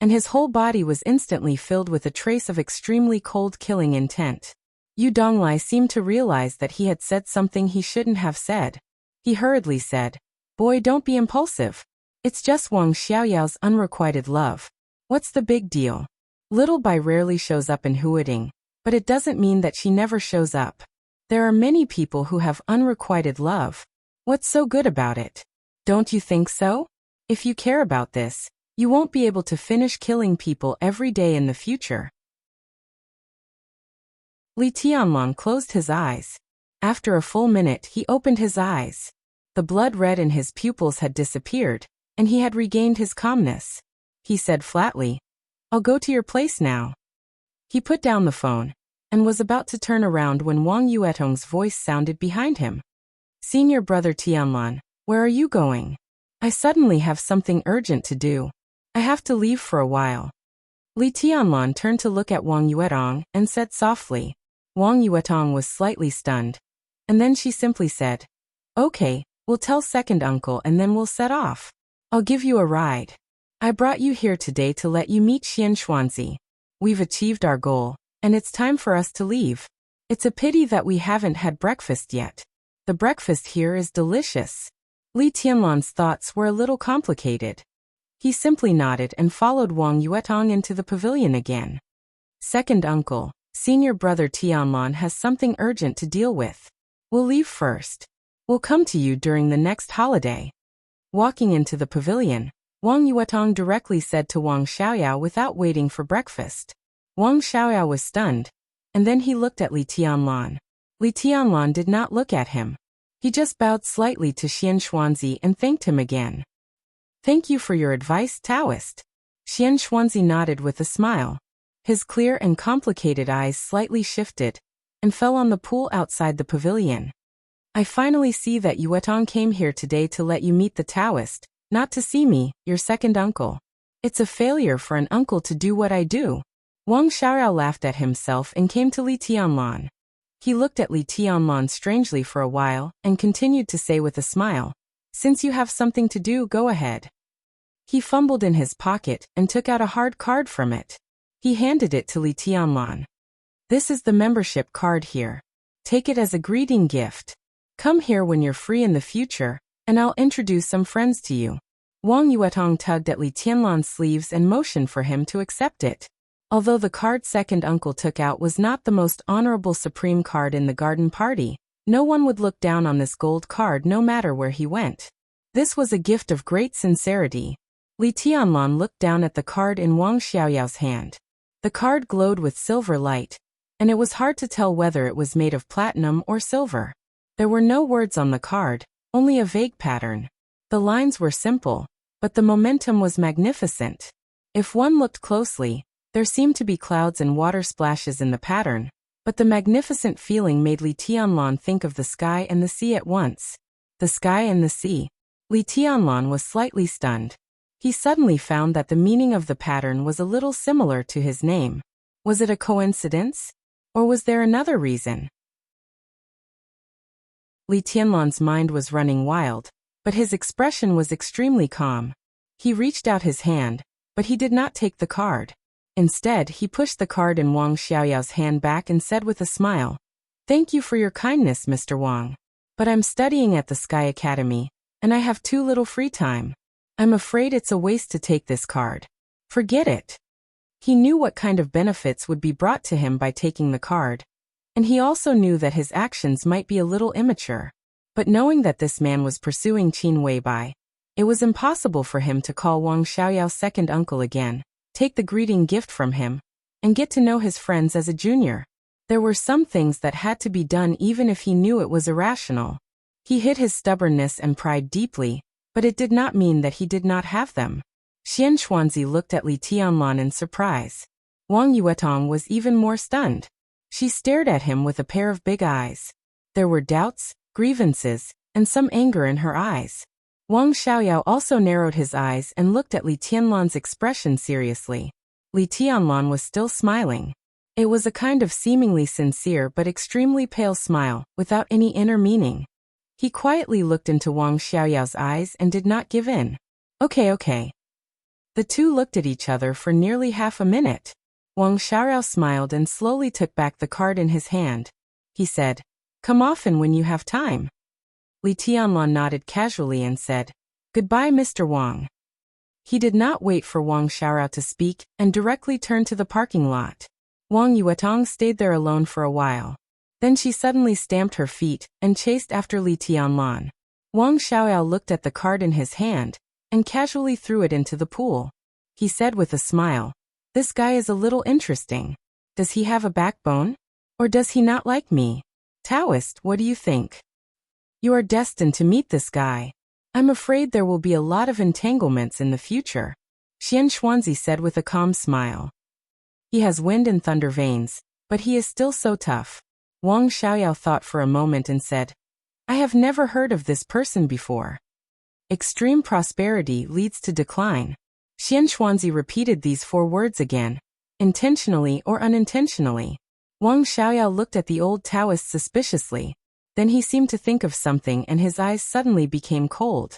and his whole body was instantly filled with a trace of extremely cold killing intent. Yu Donglai seemed to realize that he had said something he shouldn't have said. He hurriedly said, "Boy, don't be impulsive. It's just Wang Xiaoyao's unrequited love. What's the big deal? Little Bai rarely shows up in Huading, but it doesn't mean that she never shows up. There are many people who have unrequited love. What's so good about it? Don't you think so? If you care about this, you won't be able to finish killing people every day in the future." Li Tianlan closed his eyes. After a full minute he opened his eyes. The blood red in his pupils had disappeared, and he had regained his calmness. He said flatly, "I'll go to your place now." He put down the phone, and was about to turn around when Wang Yuetong's voice sounded behind him. "Senior brother Tianlan, where are you going? I suddenly have something urgent to do. I have to leave for a while." Li Tianlan turned to look at Wang Yuetong and said softly. Wang Yuetong was slightly stunned, and then she simply said, "Okay, we'll tell second uncle and then we'll set off. I'll give you a ride. I brought you here today to let you meet Xian Xuanzi. We've achieved our goal, and it's time for us to leave. It's a pity that we haven't had breakfast yet. The breakfast here is delicious." Li Tianlan's thoughts were a little complicated. He simply nodded and followed Wang Yuetong into the pavilion again. "Second uncle, senior brother Tianlan has something urgent to deal with. We'll leave first. We'll come to you during the next holiday." Walking into the pavilion, Wang Yuetong directly said to Wang Xiaoyao without waiting for breakfast. Wang Xiaoyao was stunned, and then he looked at Li Tianlan. Li Tianlan did not look at him. He just bowed slightly to Xian Xuanzi and thanked him again. "Thank you for your advice, Taoist." Xian Xuanzi nodded with a smile. His clear and complicated eyes slightly shifted, and fell on the pool outside the pavilion. "I finally see that Yuetong came here today to let you meet the Taoist, not to see me, your second uncle. It's a failure for an uncle to do what I do." Wang Xiaoyao laughed at himself and came to Li Tianlan. He looked at Li Tianlan strangely for a while and continued to say with a smile, "Since you have something to do, go ahead." He fumbled in his pocket and took out a hard card from it. He handed it to Li Tianlan. "This is the membership card here. Take it as a greeting gift. Come here when you're free in the future, and I'll introduce some friends to you." Wang Yuetong tugged at Li Tianlan's sleeves and motioned for him to accept it. Although the card second uncle took out was not the most honorable supreme card in the garden party, no one would look down on this gold card no matter where he went. This was a gift of great sincerity. Li Tianlan looked down at the card in Wang Xiaoyao's hand. The card glowed with silver light, and it was hard to tell whether it was made of platinum or silver. There were no words on the card, only a vague pattern. The lines were simple, but the momentum was magnificent. If one looked closely, there seemed to be clouds and water splashes in the pattern, but the magnificent feeling made Li Tianlan think of the sky and the sea at once. The sky and the sea. Li Tianlan was slightly stunned. He suddenly found that the meaning of the pattern was a little similar to his name. Was it a coincidence? Or was there another reason? Li Tianlan's mind was running wild, but his expression was extremely calm. He reached out his hand, but he did not take the card. Instead, he pushed the card in Wang Xiaoyao's hand back and said with a smile, "Thank you for your kindness, Mr. Wang. But I'm studying at the Sky Academy, and I have too little free time. I'm afraid it's a waste to take this card. Forget it." He knew what kind of benefits would be brought to him by taking the card, and he also knew that his actions might be a little immature. But knowing that this man was pursuing Qin Weibai, it was impossible for him to call Wang Xiaoyao's second uncle again, take the greeting gift from him, and get to know his friends as a junior. There were some things that had to be done even if he knew it was irrational. He hid his stubbornness and pride deeply, but it did not mean that he did not have them. Xian Xuanzi looked at Li Tianlan in surprise. Wang Yuetong was even more stunned. She stared at him with a pair of big eyes. There were doubts, grievances, and some anger in her eyes. Wang Xiaoyao also narrowed his eyes and looked at Li Tianlan's expression seriously. Li Tianlan was still smiling. It was a kind of seemingly sincere but extremely pale smile, without any inner meaning. He quietly looked into Wang Xiaoyao's eyes and did not give in. Okay. The two looked at each other for nearly half a minute. Wang Xiaoyao smiled and slowly took back the card in his hand. He said, "Come often when you have time." Li Tianlan nodded casually and said, "Goodbye, Mr. Wang." He did not wait for Wang Xiaoyao to speak and directly turned to the parking lot. Wang Yuetong stayed there alone for a while. Then she suddenly stamped her feet and chased after Li Tianlan. Wang Xiaoyao looked at the card in his hand and casually threw it into the pool. He said with a smile, "This guy is a little interesting. Does he have a backbone? Or does he not like me? Taoist, what do you think? You are destined to meet this guy. I'm afraid there will be a lot of entanglements in the future," Xian Xuanzi said with a calm smile. "He has wind and thunder veins, but he is still so tough." Wang Xiaoyao thought for a moment and said, "I have never heard of this person before." Extreme prosperity leads to decline. Xian Xuanzi repeated these 4 words again, intentionally or unintentionally. Wang Xiaoyao looked at the old Taoist suspiciously. Then he seemed to think of something and his eyes suddenly became cold.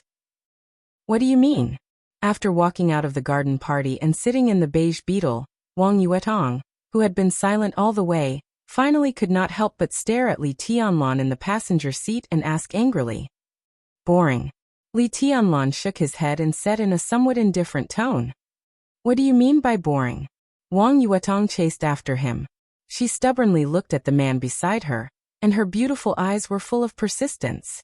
"What do you mean?" After walking out of the garden party and sitting in the beige beetle, Wang Yuetong, who had been silent all the way, finally could not help but stare at Li Tianlan in the passenger seat and ask angrily, "Boring." Li Tianlan shook his head and said in a somewhat indifferent tone, "What do you mean by boring?" Wang Yuetong chased after him. She stubbornly looked at the man beside her, and her beautiful eyes were full of persistence.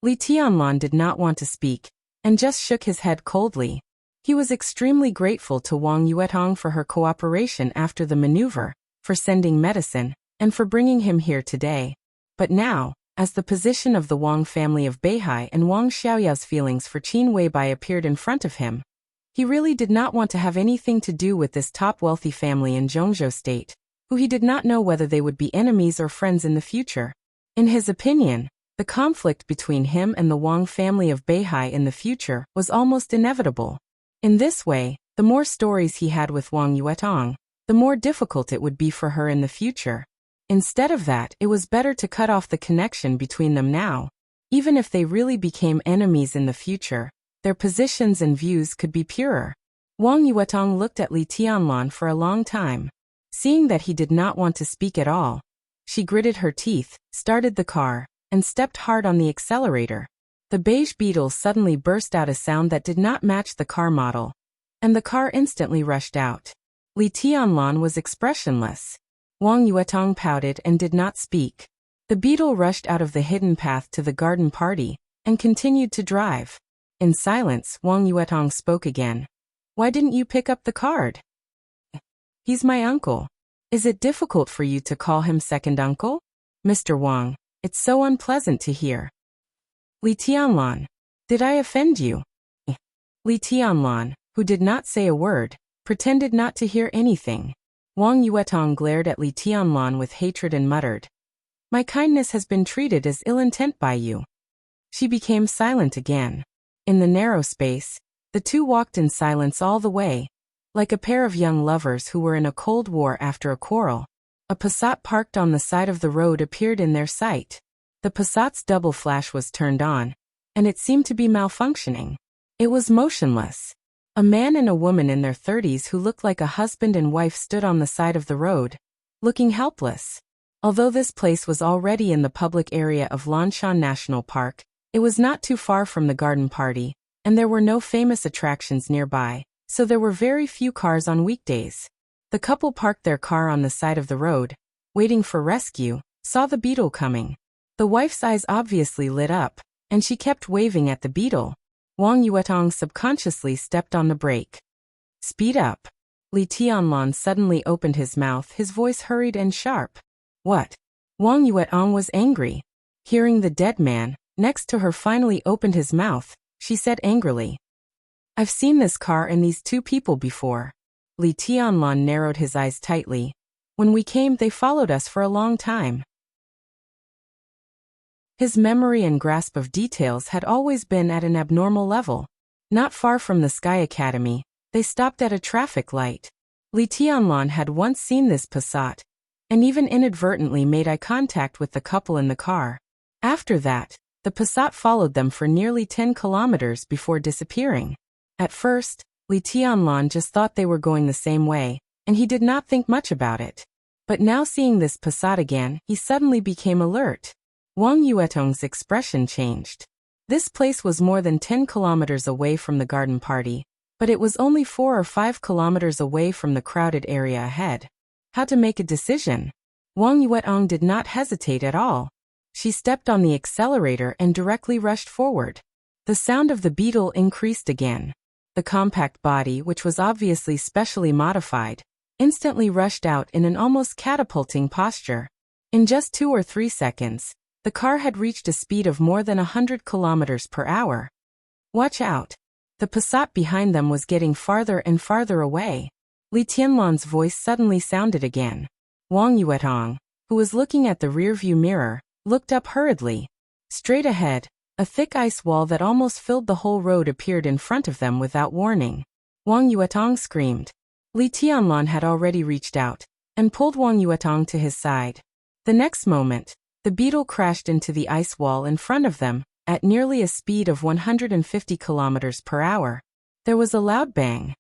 Li Tianlan did not want to speak, and just shook his head coldly. He was extremely grateful to Wang Yuetong for her cooperation after the maneuver, for sending medicine, and for bringing him here today. But now, as the position of the Wang family of Beihai and Wang Xiaoyao's feelings for Qin Weibai appeared in front of him, he really did not want to have anything to do with this top wealthy family in Zhongzhou State, who he did not know whether they would be enemies or friends in the future. In his opinion, the conflict between him and the Wang family of Beihai in the future was almost inevitable. In this way, the more stories he had with Wang Yuetong, the more difficult it would be for her in the future. Instead of that, it was better to cut off the connection between them now. Even if they really became enemies in the future, their positions and views could be purer. Wang Yuetong looked at Li Tianlan for a long time. Seeing that he did not want to speak at all, she gritted her teeth, started the car, and stepped hard on the accelerator. The beige beetle suddenly burst out a sound that did not match the car model, and the car instantly rushed out. Li Tianlan was expressionless. Wang Yuetong pouted and did not speak. The beetle rushed out of the hidden path to the garden party, and continued to drive. In silence, Wang Yuetong spoke again. "Why didn't you pick up the card?" "He's my uncle. Is it difficult for you to call him second uncle? Mr. Wang, it's so unpleasant to hear." "Li Tianlan, did I offend you?" Li Tianlan, who did not say a word, pretended not to hear anything. Wang Yuetong glared at Li Tianlan with hatred and muttered, "My kindness has been treated as ill intent by you." She became silent again. In the narrow space, the two walked in silence all the way, like a pair of young lovers who were in a cold war after a quarrel. A Passat parked on the side of the road appeared in their sight. The Passat's double flash was turned on, and it seemed to be malfunctioning. It was motionless. A man and a woman in their 30s who looked like a husband and wife stood on the side of the road, looking helpless. Although this place was already in the public area of Lanshan National Park, it was not too far from the garden party, and there were no famous attractions nearby, so there were very few cars on weekdays. The couple parked their car on the side of the road, waiting for rescue, saw the beetle coming. The wife's eyes obviously lit up, and she kept waving at the beetle. Wang Yuetong subconsciously stepped on the brake. "Speed up." Li Tianlan suddenly opened his mouth, his voice hurried and sharp. What? Wang Yuetong was angry. Hearing the dead man next to her finally opened his mouth, she said angrily, I've seen this car and these two people before. Li Tianlan narrowed his eyes tightly. When we came, they followed us for a long time. His memory and grasp of details had always been at an abnormal level. Not far from the Sky Academy, they stopped at a traffic light. Li Tianlan had once seen this Passat, and even inadvertently made eye contact with the couple in the car. After that, the Passat followed them for nearly 10 kilometers before disappearing. At first, Li Tianlan just thought they were going the same way, and he did not think much about it. But now seeing this Passat again, he suddenly became alert. Wang Yuetong's expression changed. This place was more than 10 kilometers away from the garden party, but it was only 4 or 5 kilometers away from the crowded area ahead. How to make a decision? Wang Yuetong did not hesitate at all. She stepped on the accelerator and directly rushed forward. The sound of the beetle increased again. The compact body, which was obviously specially modified, instantly rushed out in an almost catapulting posture. In just 2 or 3 seconds, the car had reached a speed of more than 100 kilometers per hour. Watch out! The Passat behind them was getting farther and farther away. Li Tianlan's voice suddenly sounded again. Wang Yuetong, who was looking at the rearview mirror, looked up hurriedly. Straight ahead, a thick ice wall that almost filled the whole road appeared in front of them without warning. Wang Yuetong screamed. Li Tianlan had already reached out and pulled Wang Yuetong to his side. The next moment, the beetle crashed into the ice wall in front of them at nearly a speed of 150 kilometers per hour. There was a loud bang.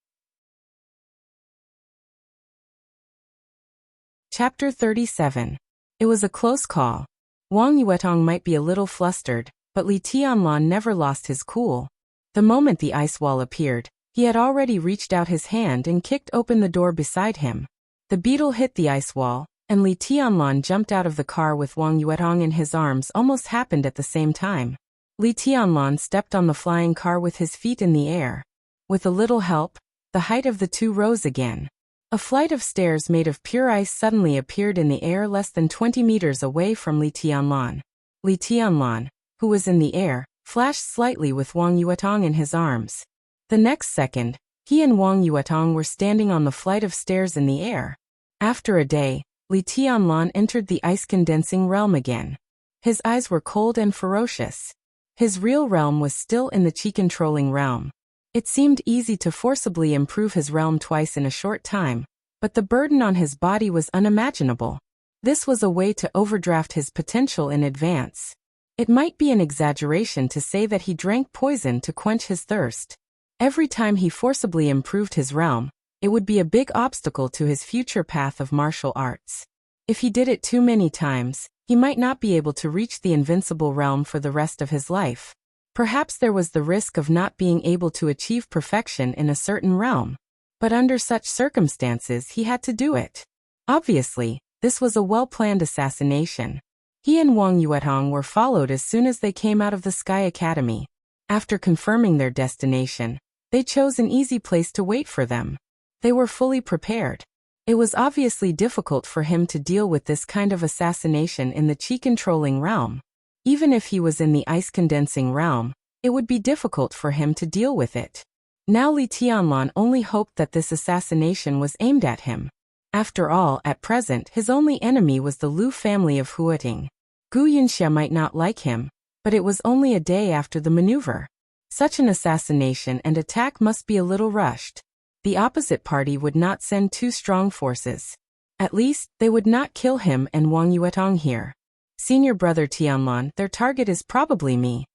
Chapter 37. It was a close call. Wang Yuetong might be a little flustered, but Li Tianlan never lost his cool. The moment the ice wall appeared, he had already reached out his hand and kicked open the door beside him. The beetle hit the ice wall, and Li Tianlan jumped out of the car with Wang Yuetong in his arms. Almost happened at the same time. Li Tianlan stepped on the flying car with his feet in the air. With a little help, the height of the two rose again. A flight of stairs made of pure ice suddenly appeared in the air less than 20 meters away from Li Tianlan. Li Tianlan, who was in the air, flashed slightly with Wang Yuetong in his arms. The next second, he and Wang Yuetong were standing on the flight of stairs in the air. After a day, Li Tianlan entered the ice-condensing realm again. His eyes were cold and ferocious. His real realm was still in the chi-controlling realm. It seemed easy to forcibly improve his realm twice in a short time, but the burden on his body was unimaginable. This was a way to overdraft his potential in advance. It might be an exaggeration to say that he drank poison to quench his thirst. Every time he forcibly improved his realm, it would be a big obstacle to his future path of martial arts. If he did it too many times, he might not be able to reach the invincible realm for the rest of his life. Perhaps there was the risk of not being able to achieve perfection in a certain realm. But under such circumstances he had to do it. Obviously, this was a well-planned assassination. He and Wang Yuetong were followed as soon as they came out of the Sky Academy. After confirming their destination, they chose an easy place to wait for them. They were fully prepared. It was obviously difficult for him to deal with this kind of assassination in the chi-controlling realm. Even if he was in the ice-condensing realm, it would be difficult for him to deal with it. Now Li Tianlan only hoped that this assassination was aimed at him. After all, at present his only enemy was the Liu family of Huating. Gu Yunxia might not like him, but it was only a day after the maneuver. Such an assassination and attack must be a little rushed. The opposite party would not send too strong forces. At least, they would not kill him and Wang Yuetong here. Senior brother Tianlan, their target is probably me.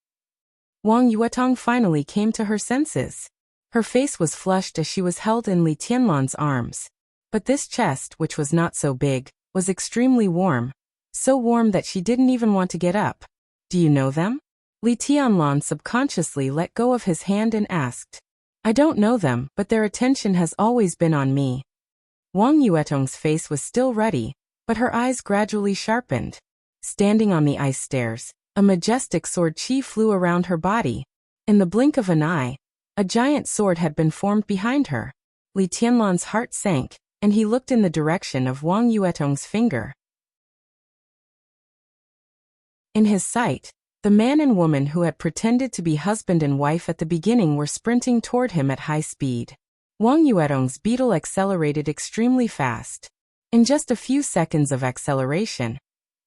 Wang Yuetong finally came to her senses. Her face was flushed as she was held in Li Tianlan's arms. But this chest, which was not so big, was extremely warm. So warm that she didn't even want to get up. Do you know them? Li Tianlan subconsciously let go of his hand and asked. I don't know them, but their attention has always been on me. Wang Yuetong's face was still ruddy, but her eyes gradually sharpened. Standing on the ice stairs, a majestic sword chi flew around her body. In the blink of an eye, a giant sword had been formed behind her. Li Tianlan's heart sank, and he looked in the direction of Wang Yuetong's finger. In his sight, the man and woman who had pretended to be husband and wife at the beginning were sprinting toward him at high speed. Wang Yuetong's beetle accelerated extremely fast. In just a few seconds of acceleration,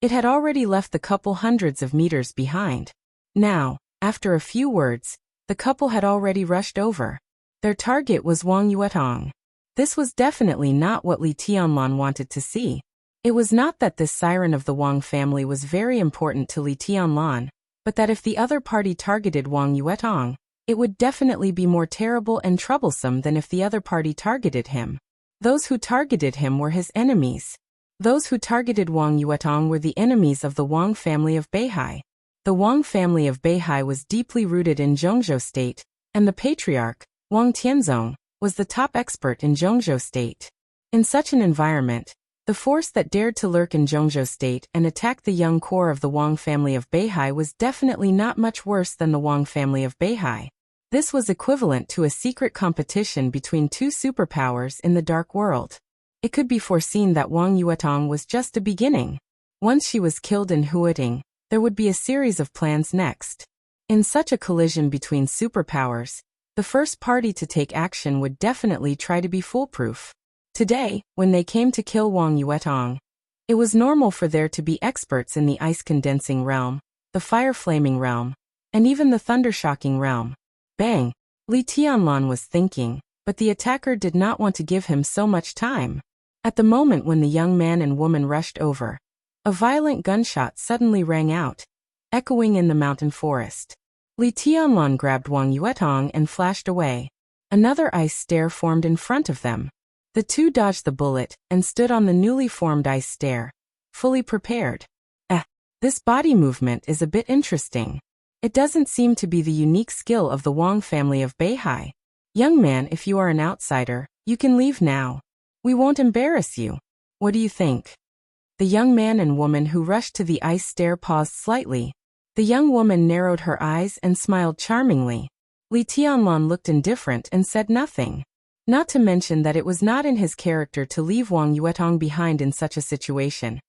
it had already left the couple hundreds of meters behind. Now, after a few words, the couple had already rushed over. Their target was Wang Yuetong. This was definitely not what Li Tianlan wanted to see. It was not that this siren of the Wang family was very important to Li Tianlan, but that if the other party targeted Wang Yuetong, it would definitely be more terrible and troublesome than if the other party targeted him. Those who targeted him were his enemies. Those who targeted Wang Yuetong were the enemies of the Wang family of Beihai. The Wang family of Beihai was deeply rooted in Zhongzhou State, and the patriarch, Wang Tianzong, was the top expert in Zhongzhou State. In such an environment, the force that dared to lurk in Zhongzhou State and attack the young core of the Wang family of Beihai was definitely not much worse than the Wang family of Beihai. This was equivalent to a secret competition between two superpowers in the dark world. It could be foreseen that Wang Yuetong was just a beginning. Once she was killed in Huiting, there would be a series of plans next. In such a collision between superpowers, the first party to take action would definitely try to be foolproof. Today, when they came to kill Wang Yuetong, it was normal for there to be experts in the ice-condensing realm, the fire-flaming realm, and even the thunder-shocking realm. Bang! Li Tianlan was thinking, but the attacker did not want to give him so much time. At the moment when the young man and woman rushed over, a violent gunshot suddenly rang out, echoing in the mountain forest. Li Tianlan grabbed Wang Yuetong and flashed away. Another ice stair formed in front of them. The two dodged the bullet and stood on the newly formed ice stair, fully prepared. This body movement is a bit interesting. It doesn't seem to be the unique skill of the Wang family of Beihai. Young man, if you are an outsider, you can leave now. We won't embarrass you. What do you think? The young man and woman who rushed to the ice stair paused slightly. The young woman narrowed her eyes and smiled charmingly. Li Tianlan looked indifferent and said nothing. Not to mention that it was not in his character to leave Wang Yuetong behind in such a situation.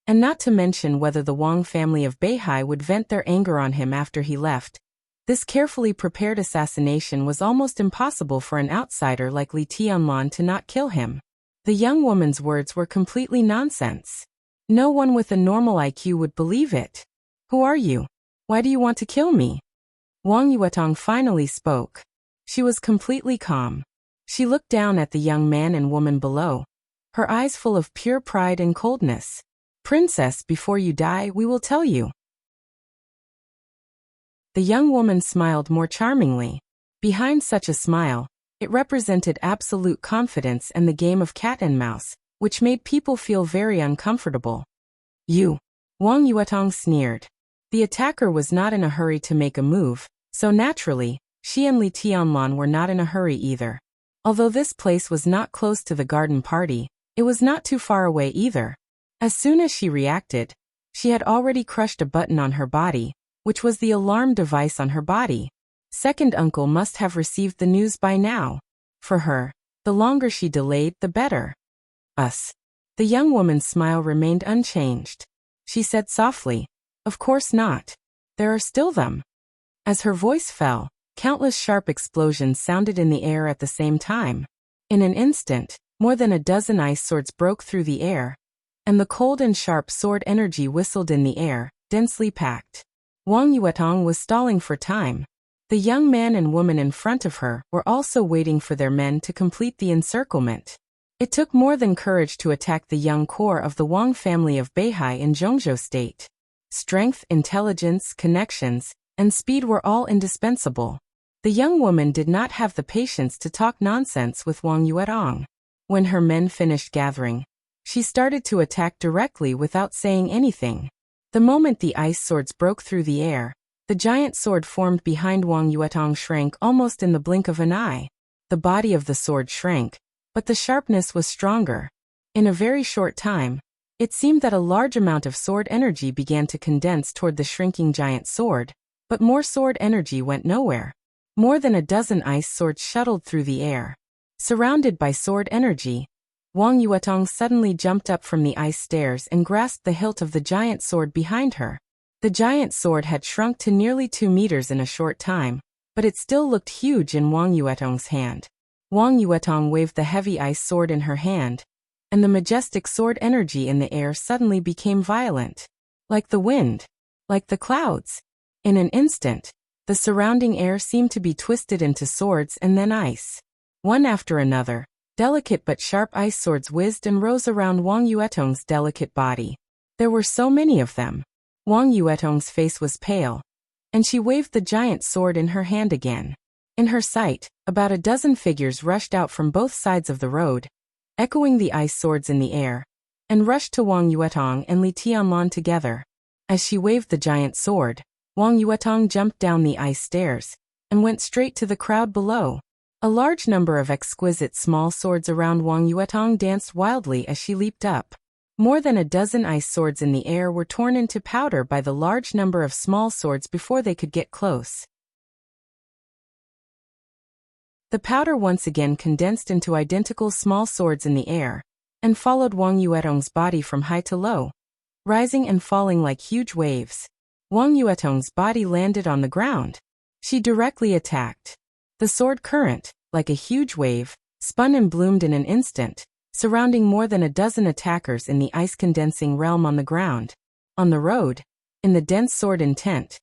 And not to mention whether the Wang family of Beihai would vent their anger on him after he left. This carefully prepared assassination was almost impossible for an outsider like Li Tianlan to not kill him. The young woman's words were completely nonsense. No one with a normal IQ would believe it. Who are you? Why do you want to kill me? Wang Yuetong finally spoke. She was completely calm. She looked down at the young man and woman below, her eyes full of pure pride and coldness. Princess, before you die, we will tell you. The young woman smiled more charmingly. Behind such a smile, it represented absolute confidence and the game of cat and mouse, which made people feel very uncomfortable. You. Wang Yuetong sneered. The attacker was not in a hurry to make a move, so naturally, she and Li Tianlan were not in a hurry either. Although this place was not close to the garden party, it was not too far away either. As soon as she reacted, she had already crushed a button on her body, which was the alarm device on her body. Second uncle must have received the news by now. For her, the longer she delayed, the better. Us. The young woman's smile remained unchanged. She said softly, "Of course not. There are still them." As her voice fell, countless sharp explosions sounded in the air at the same time. In an instant, more than a dozen ice swords broke through the air, and the cold and sharp sword energy whistled in the air, densely packed. Wang Yuetong was stalling for time. The young man and woman in front of her were also waiting for their men to complete the encirclement. It took more than courage to attack the young core of the Wang family of Beihai in Zhongzhou State. Strength, intelligence, connections, and speed were all indispensable. The young woman did not have the patience to talk nonsense with Wang Yuetong. When her men finished gathering, she started to attack directly without saying anything. The moment the ice swords broke through the air, the giant sword formed behind Wang Yuetong shrank almost in the blink of an eye. The body of the sword shrank, but the sharpness was stronger. In a very short time, it seemed that a large amount of sword energy began to condense toward the shrinking giant sword, but more sword energy went nowhere. More than a dozen ice swords shuttled through the air. Surrounded by sword energy, Wang Yuetong suddenly jumped up from the ice stairs and grasped the hilt of the giant sword behind her. The giant sword had shrunk to nearly 2 meters in a short time, but it still looked huge in Wang Yuetong's hand. Wang Yuetong waved the heavy ice sword in her hand, and the majestic sword energy in the air suddenly became violent. Like the wind, like the clouds. In an instant, the surrounding air seemed to be twisted into swords and then ice. One after another, delicate but sharp ice swords whizzed and rose around Wang Yuetong's delicate body. There were so many of them. Wang Yuetong's face was pale, and she waved the giant sword in her hand again. In her sight, about a dozen figures rushed out from both sides of the road, echoing the ice swords in the air, and rushed to Wang Yuetong and Li Tianlan together. As she waved the giant sword, Wang Yuetong jumped down the ice stairs and went straight to the crowd below. A large number of exquisite small swords around Wang Yuetong danced wildly as she leaped up. More than a dozen ice swords in the air were torn into powder by the large number of small swords before they could get close. The powder once again condensed into identical small swords in the air, and followed Wang Yuetong's body from high to low, rising and falling like huge waves. Wang Yuetong's body landed on the ground. She directly attacked. The sword current, like a huge wave, spun and bloomed in an instant, surrounding more than a dozen attackers in the ice-condensing realm on the ground. On the road, in the dense sword intent,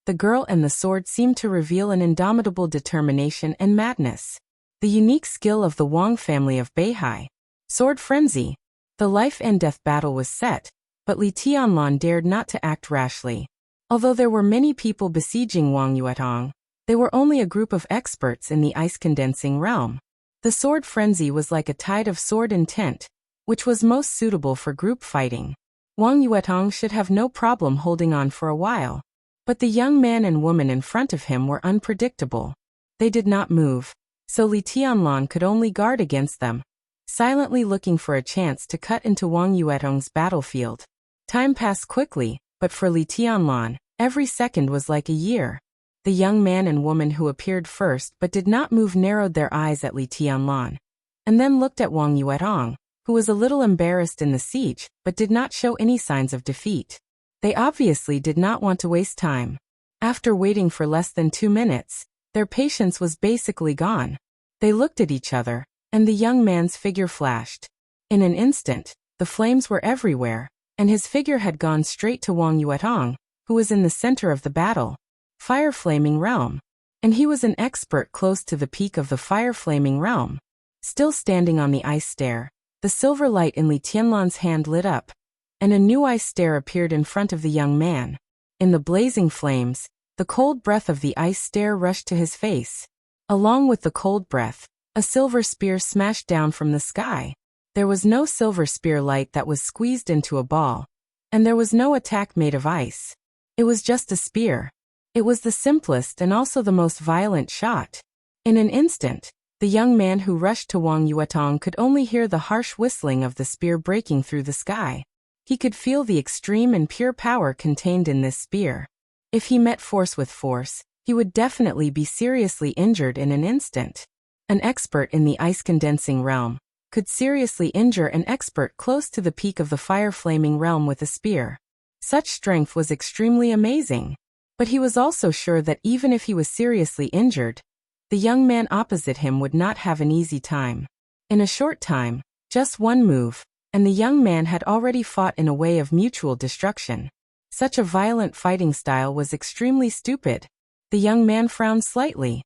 the girl and the sword seemed to reveal an indomitable determination and madness. The unique skill of the Wang family of Beihai. Sword frenzy. The life-and-death battle was set, but Li Tianlan dared not to act rashly. Although there were many people besieging Wang Yuetong, they were only a group of experts in the ice-condensing realm. The sword frenzy was like a tide of sword intent, which was most suitable for group fighting. Wang Yuetong should have no problem holding on for a while. But the young man and woman in front of him were unpredictable. They did not move, so Li Tianlan could only guard against them, silently looking for a chance to cut into Wang Yuetong's battlefield. Time passed quickly, but for Li Tianlan, every second was like a year. The young man and woman who appeared first but did not move narrowed their eyes at Li Tianlan, and then looked at Wang Yuetong, who was a little embarrassed in the siege but did not show any signs of defeat. They obviously did not want to waste time. After waiting for less than 2 minutes, their patience was basically gone. They looked at each other, and the young man's figure flashed. In an instant, the flames were everywhere, and his figure had gone straight to Wang Yuetong, who was in the center of the battle. Fire-flaming realm. And he was an expert close to the peak of the fire-flaming realm. Still standing on the ice stair, the silver light in Li Tianlan's hand lit up, and a new ice stair appeared in front of the young man. In the blazing flames, the cold breath of the ice stair rushed to his face. Along with the cold breath, a silver spear smashed down from the sky. There was no silver spear light that was squeezed into a ball, and there was no attack made of ice. It was just a spear. It was the simplest and also the most violent shot. In an instant, the young man who rushed to Wang Yuetong could only hear the harsh whistling of the spear breaking through the sky. He could feel the extreme and pure power contained in this spear. If he met force with force, he would definitely be seriously injured in an instant. An expert in the ice-condensing realm could seriously injure an expert close to the peak of the fire-flaming realm with a spear. Such strength was extremely amazing. But he was also sure that even if he was seriously injured, the young man opposite him would not have an easy time. In a short time, just one move, and the young man had already fought in a way of mutual destruction. Such a violent fighting style was extremely stupid. The young man frowned slightly.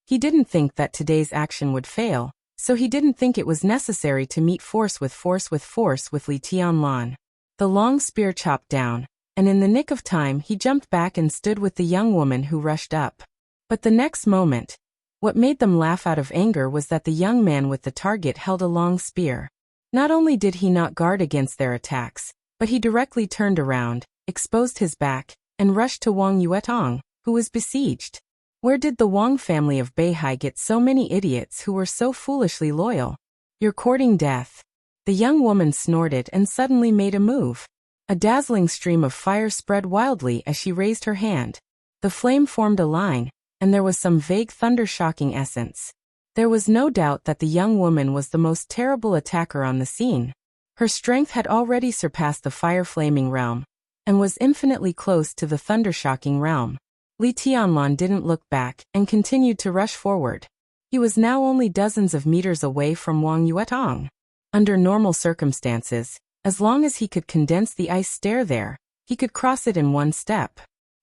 He didn't think that today's action would fail, so he didn't think it was necessary to meet force with Li Tianlan. The long spear chopped down, and in the nick of time he jumped back and stood with the young woman who rushed up. But the next moment, what made them laugh out of anger was that the young man with the target held a long spear. Not only did he not guard against their attacks, but he directly turned around, exposed his back, and rushed to Wang Yuetong, who was besieged. Where did the Wang family of Beihai get so many idiots who were so foolishly loyal? You're courting death. The young woman snorted and suddenly made a move. A dazzling stream of fire spread wildly as she raised her hand. The flame formed a line, and there was some vague thunder-shocking essence. There was no doubt that the young woman was the most terrible attacker on the scene. Her strength had already surpassed the fire-flaming realm, and was infinitely close to the thunder-shocking realm. Li Tianlan didn't look back, and continued to rush forward. He was now only dozens of meters away from Wang Yuetong. Under normal circumstances, as long as he could condense the ice stair there, he could cross it in one step.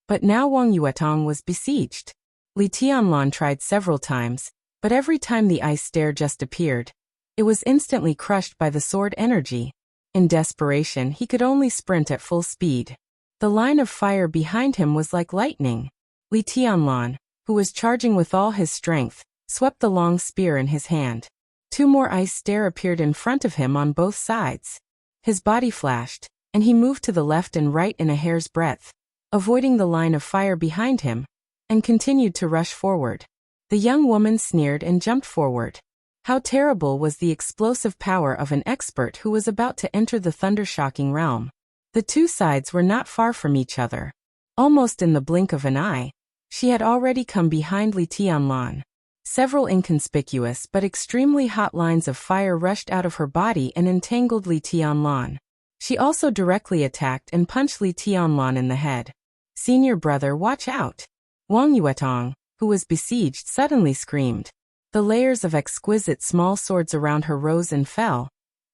But now Wang Yuetong was besieged. Li Tianlan tried several times, but every time the ice stair just appeared, it was instantly crushed by the sword energy. In desperation, he could only sprint at full speed. The line of fire behind him was like lightning. Li Tianlan, who was charging with all his strength, swept the long spear in his hand. Two more ice stair appeared in front of him on both sides. His body flashed, and he moved to the left and right in a hair's breadth, avoiding the line of fire behind him, and continued to rush forward. The young woman sneered and jumped forward. How terrible was the explosive power of an expert who was about to enter the thunder-shocking realm. The two sides were not far from each other. Almost in the blink of an eye, she had already come behind Li Tianlan. Several inconspicuous but extremely hot lines of fire rushed out of her body and entangled Li Tianlan. She also directly attacked and punched Li Tianlan in the head. "Senior brother, watch out!" Wang Yuetong, who was besieged, suddenly screamed. The layers of exquisite small swords around her rose and fell,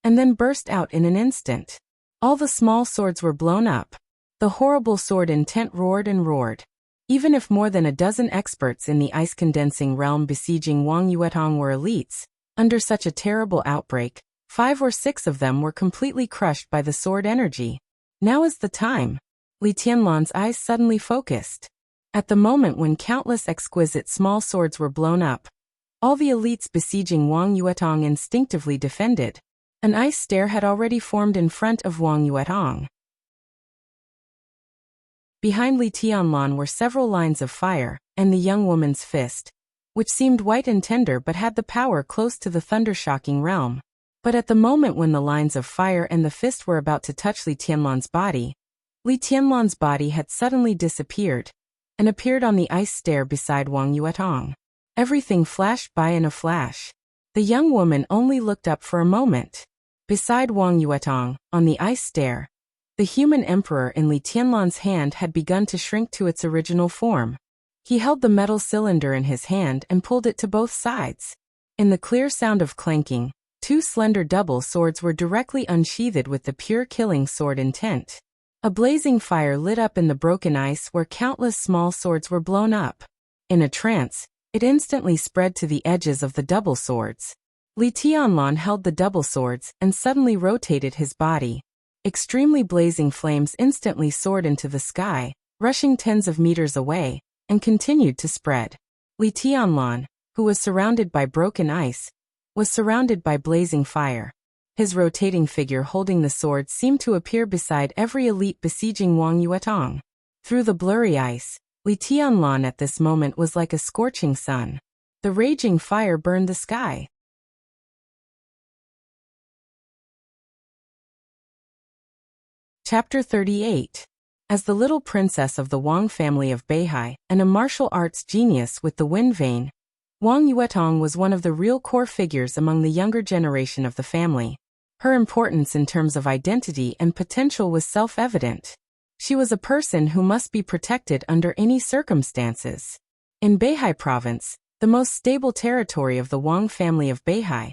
and then burst out in an instant. All the small swords were blown up. The horrible sword intent roared and roared. Even if more than a dozen experts in the ice-condensing realm besieging Wang Yuetong were elites, under such a terrible outbreak, 5 or 6 of them were completely crushed by the sword energy. Now is the time. Li Tianlan's eyes suddenly focused. At the moment when countless exquisite small swords were blown up, all the elites besieging Wang Yuetong instinctively defended. An ice stair had already formed in front of Wang Yuetong. Behind Li Tianlan were several lines of fire, and the young woman's fist, which seemed white and tender but had the power close to the thunder-shocking realm. But at the moment when the lines of fire and the fist were about to touch Li Tianlan's body had suddenly disappeared, and appeared on the ice stair beside Wang Yuetong. Everything flashed by in a flash. The young woman only looked up for a moment. Beside Wang Yuetong, on the ice stair, the human emperor in Li Tianlan's hand had begun to shrink to its original form. He held the metal cylinder in his hand and pulled it to both sides. In the clear sound of clanking, 2 slender double swords were directly unsheathed with the pure killing sword intent. A blazing fire lit up in the broken ice where countless small swords were blown up. In a trance, it instantly spread to the edges of the double swords. Li Tianlan held the double swords and suddenly rotated his body. Extremely blazing flames instantly soared into the sky, rushing tens of meters away, and continued to spread. Li Tianlan, who was surrounded by broken ice, was surrounded by blazing fire. His rotating figure holding the sword seemed to appear beside every elite besieging Wang Yuetong. Through the blurry ice, Li Tianlan at this moment was like a scorching sun. The raging fire burned the sky. Chapter 38. As the little princess of the Wang family of Beihai and a martial arts genius with the wind vein, Wang Yuetong was one of the real core figures among the younger generation of the family. Her importance in terms of identity and potential was self-evident. She was a person who must be protected under any circumstances. In Beihai province, the most stable territory of the Wang family of Beihai,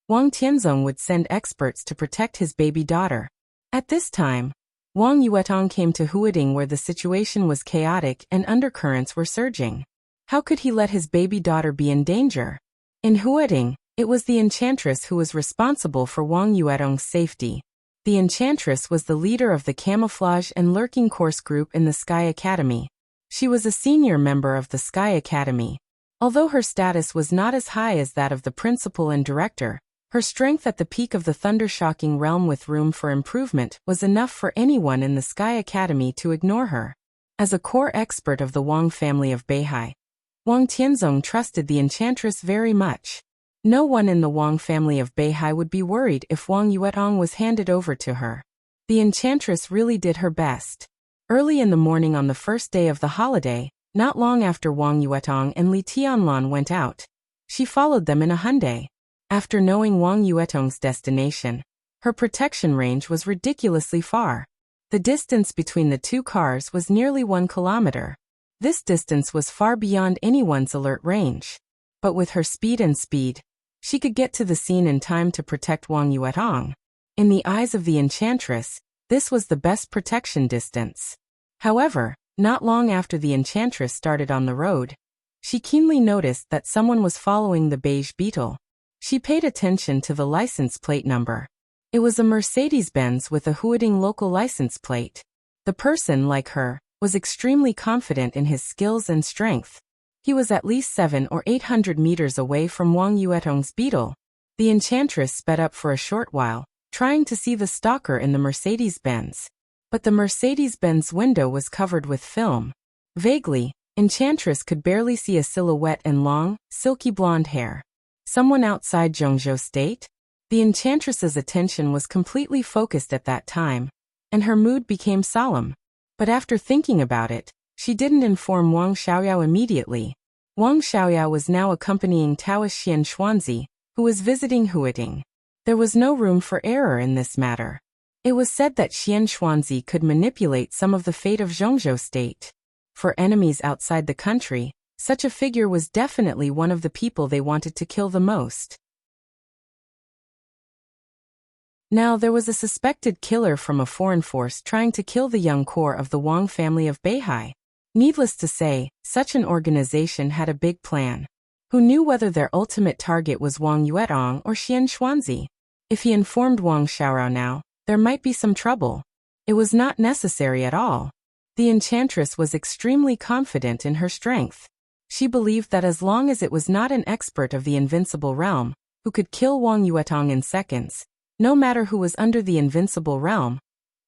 Wang Tianzong would send experts to protect his baby daughter. At this time, Wang Yuetong came to Huading where the situation was chaotic and undercurrents were surging. How could he let his baby daughter be in danger? In Huading, it was the enchantress who was responsible for Wang Yuetong's safety. The enchantress was the leader of the camouflage and lurking course group in the Sky Academy. She was a senior member of the Sky Academy. Although her status was not as high as that of the principal and director, her strength at the peak of the thunder-shocking realm with room for improvement was enough for anyone in the Sky Academy to ignore her. As a core expert of the Wang family of Beihai, Wang Tianzong trusted the enchantress very much. No one in the Wang family of Beihai would be worried if Wang Yuetong was handed over to her. The enchantress really did her best. Early in the morning on the first day of the holiday, Not long after Wang Yuetong and Li Tianlan went out, she followed them in a Hyundai. After knowing Wang Yuetong's destination, her protection range was ridiculously far. The distance between the two cars was nearly 1 kilometer. This distance was far beyond anyone's alert range. But with her speed, she could get to the scene in time to protect Wang Yuetong. In the eyes of the enchantress, this was the best protection distance. However, not long after the enchantress started on the road, she keenly noticed that someone was following the beige Beetle. She paid attention to the license plate number. It was a Mercedes-Benz with a Huading local license plate. The person, like her, was extremely confident in his skills and strength. He was at least 700 or 800 meters away from Wang Yuetong's Beetle. The enchantress sped up for a short while, trying to see the stalker in the Mercedes-Benz. But the Mercedes-Benz window was covered with film. Vaguely, enchantress could barely see a silhouette and long, silky blonde hair. Someone outside Zhongzhou State? The enchantress's attention was completely focused at that time, and her mood became solemn. But after thinking about it, she didn't inform Wang Xiaoyao immediately. Wang Xiaoyao was now accompanying Taoist Xian Xuanzi, who was visiting Huading. There was no room for error in this matter. It was said that Xian Xuanzi could manipulate some of the fate of Zhongzhou State. For enemies outside the country, such a figure was definitely one of the people they wanted to kill the most. Now there was a suspected killer from a foreign force trying to kill the young core of the Wang family of Beihai. Needless to say, such an organization had a big plan. Who knew whether their ultimate target was Wang Yuetong or Xian Xuanzi? If he informed Wang Xiaorao now, there might be some trouble. It was not necessary at all. The enchantress was extremely confident in her strength. She believed that as long as it was not an expert of the invincible realm, who could kill Wang Yuetong in seconds, no matter who was under the invincible realm,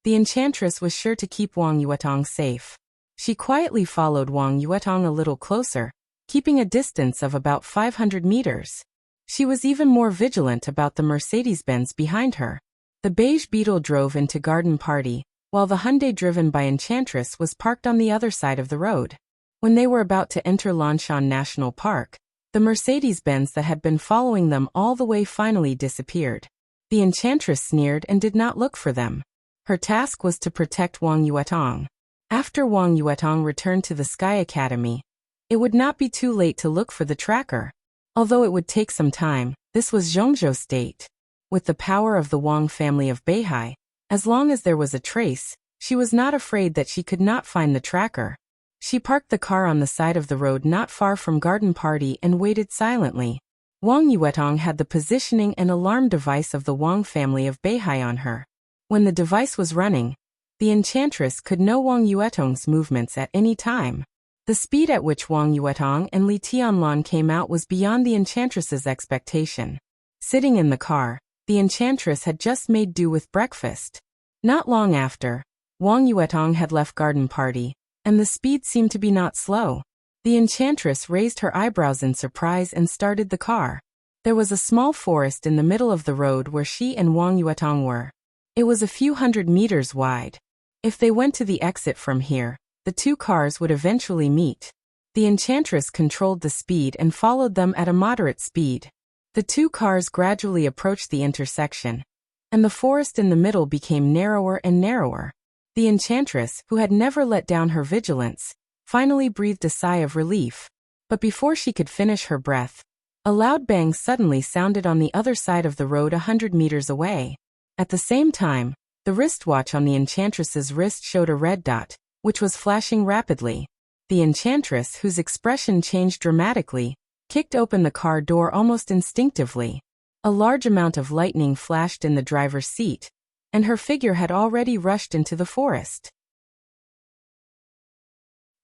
the enchantress was sure to keep Wang Yuetong safe. She quietly followed Wang Yuetong a little closer, keeping a distance of about 500 meters. She was even more vigilant about the Mercedes-Benz behind her. The beige Beetle drove into Garden Party, while the Hyundai driven by Enchantress was parked on the other side of the road. When they were about to enter Lanshan National Park, the Mercedes-Benz that had been following them all the way finally disappeared. The Enchantress sneered and did not look for them. Her task was to protect Wang Yuetong. After Wang Yuetong returned to the Sky Academy, it would not be too late to look for the tracker. Although it would take some time, this was Zhongzhou State. With the power of the Wang family of Beihai, as long as there was a trace, she was not afraid that she could not find the tracker. She parked the car on the side of the road not far from Garden Party and waited silently. Wang Yuetong had the positioning and alarm device of the Wang family of Beihai on her. When the device was running, the enchantress could know Wang Yuetong's movements at any time. The speed at which Wang Yuetong and Li Tianlan came out was beyond the enchantress's expectation. Sitting in the car, the enchantress had just made do with breakfast. Not long after, Wang Yuetong had left Garden Party, and the speed seemed to be not slow. The enchantress raised her eyebrows in surprise and started the car. There was a small forest in the middle of the road where she and Wang Yuetong were. It was a few hundred meters wide. If they went to the exit from here, the two cars would eventually meet. The enchantress controlled the speed and followed them at a moderate speed. The two cars gradually approached the intersection, and the forest in the middle became narrower and narrower. The enchantress, who had never let down her vigilance, finally breathed a sigh of relief. But before she could finish her breath, a loud bang suddenly sounded on the other side of the road 100 meters away. At the same time, the wristwatch on the enchantress's wrist showed a red dot, which was flashing rapidly. The enchantress, whose expression changed dramatically, kicked open the car door almost instinctively. A large amount of lightning flashed in the driver's seat, and her figure had already rushed into the forest.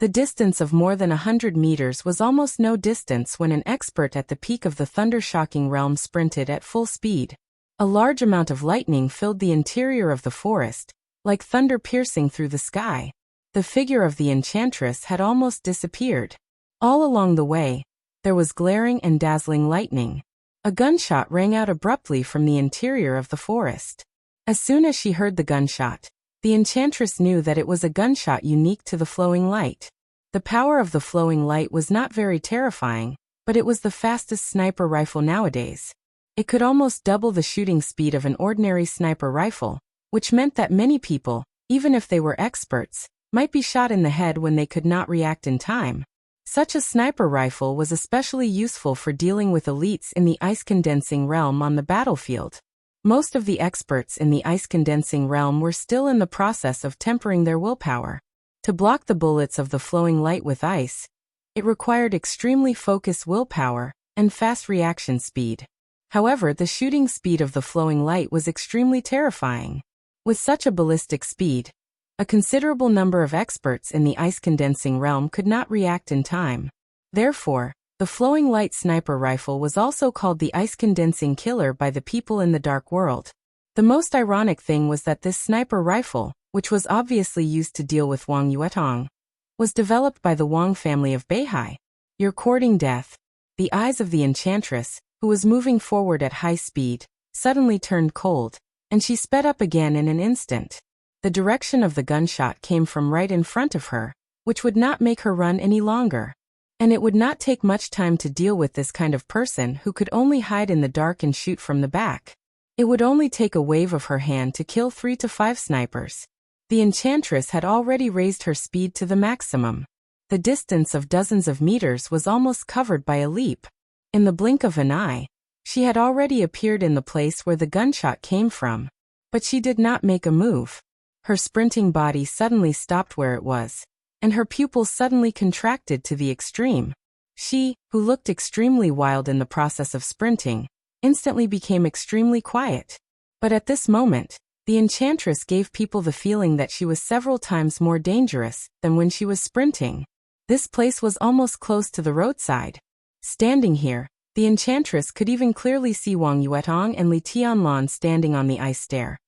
The distance of more than 100 meters was almost no distance when an expert at the peak of the thunder-shocking realm sprinted at full speed. A large amount of lightning filled the interior of the forest, like thunder piercing through the sky. The figure of the enchantress had almost disappeared. All along the way, there was glaring and dazzling lightning. A gunshot rang out abruptly from the interior of the forest. As soon as she heard the gunshot, the enchantress knew that it was a gunshot unique to the flowing light. The power of the flowing light was not very terrifying, but it was the fastest sniper rifle nowadays. It could almost double the shooting speed of an ordinary sniper rifle, which meant that many people, even if they were experts, might be shot in the head when they could not react in time. Such a sniper rifle was especially useful for dealing with elites in the ice-condensing realm on the battlefield. Most of the experts in the ice-condensing realm were still in the process of tempering their willpower. To block the bullets of the flowing light with ice, it required extremely focused willpower and fast reaction speed. However, the shooting speed of the flowing light was extremely terrifying. With such a ballistic speed, a considerable number of experts in the ice-condensing realm could not react in time. Therefore, the flowing light sniper rifle was also called the ice-condensing killer by the people in the dark world. The most ironic thing was that this sniper rifle, which was obviously used to deal with Wang Yuetong, was developed by the Wang family of Beihai. You're courting death. The eyes of the enchantress, who was moving forward at high speed, suddenly turned cold, and she sped up again in an instant. The direction of the gunshot came from right in front of her, which would not make her run any longer. And it would not take much time to deal with this kind of person who could only hide in the dark and shoot from the back. It would only take a wave of her hand to kill 3 to 5 snipers. The enchantress had already raised her speed to the maximum. The distance of dozens of meters was almost covered by a leap. In the blink of an eye, she had already appeared in the place where the gunshot came from. But she did not make a move. Her sprinting body suddenly stopped where it was, and her pupils suddenly contracted to the extreme. She, who looked extremely wild in the process of sprinting, instantly became extremely quiet. But at this moment, the enchantress gave people the feeling that she was several times more dangerous than when she was sprinting. This place was almost close to the roadside. Standing here, the enchantress could even clearly see Wang Yuetong and Li Tianlan standing on the ice stair,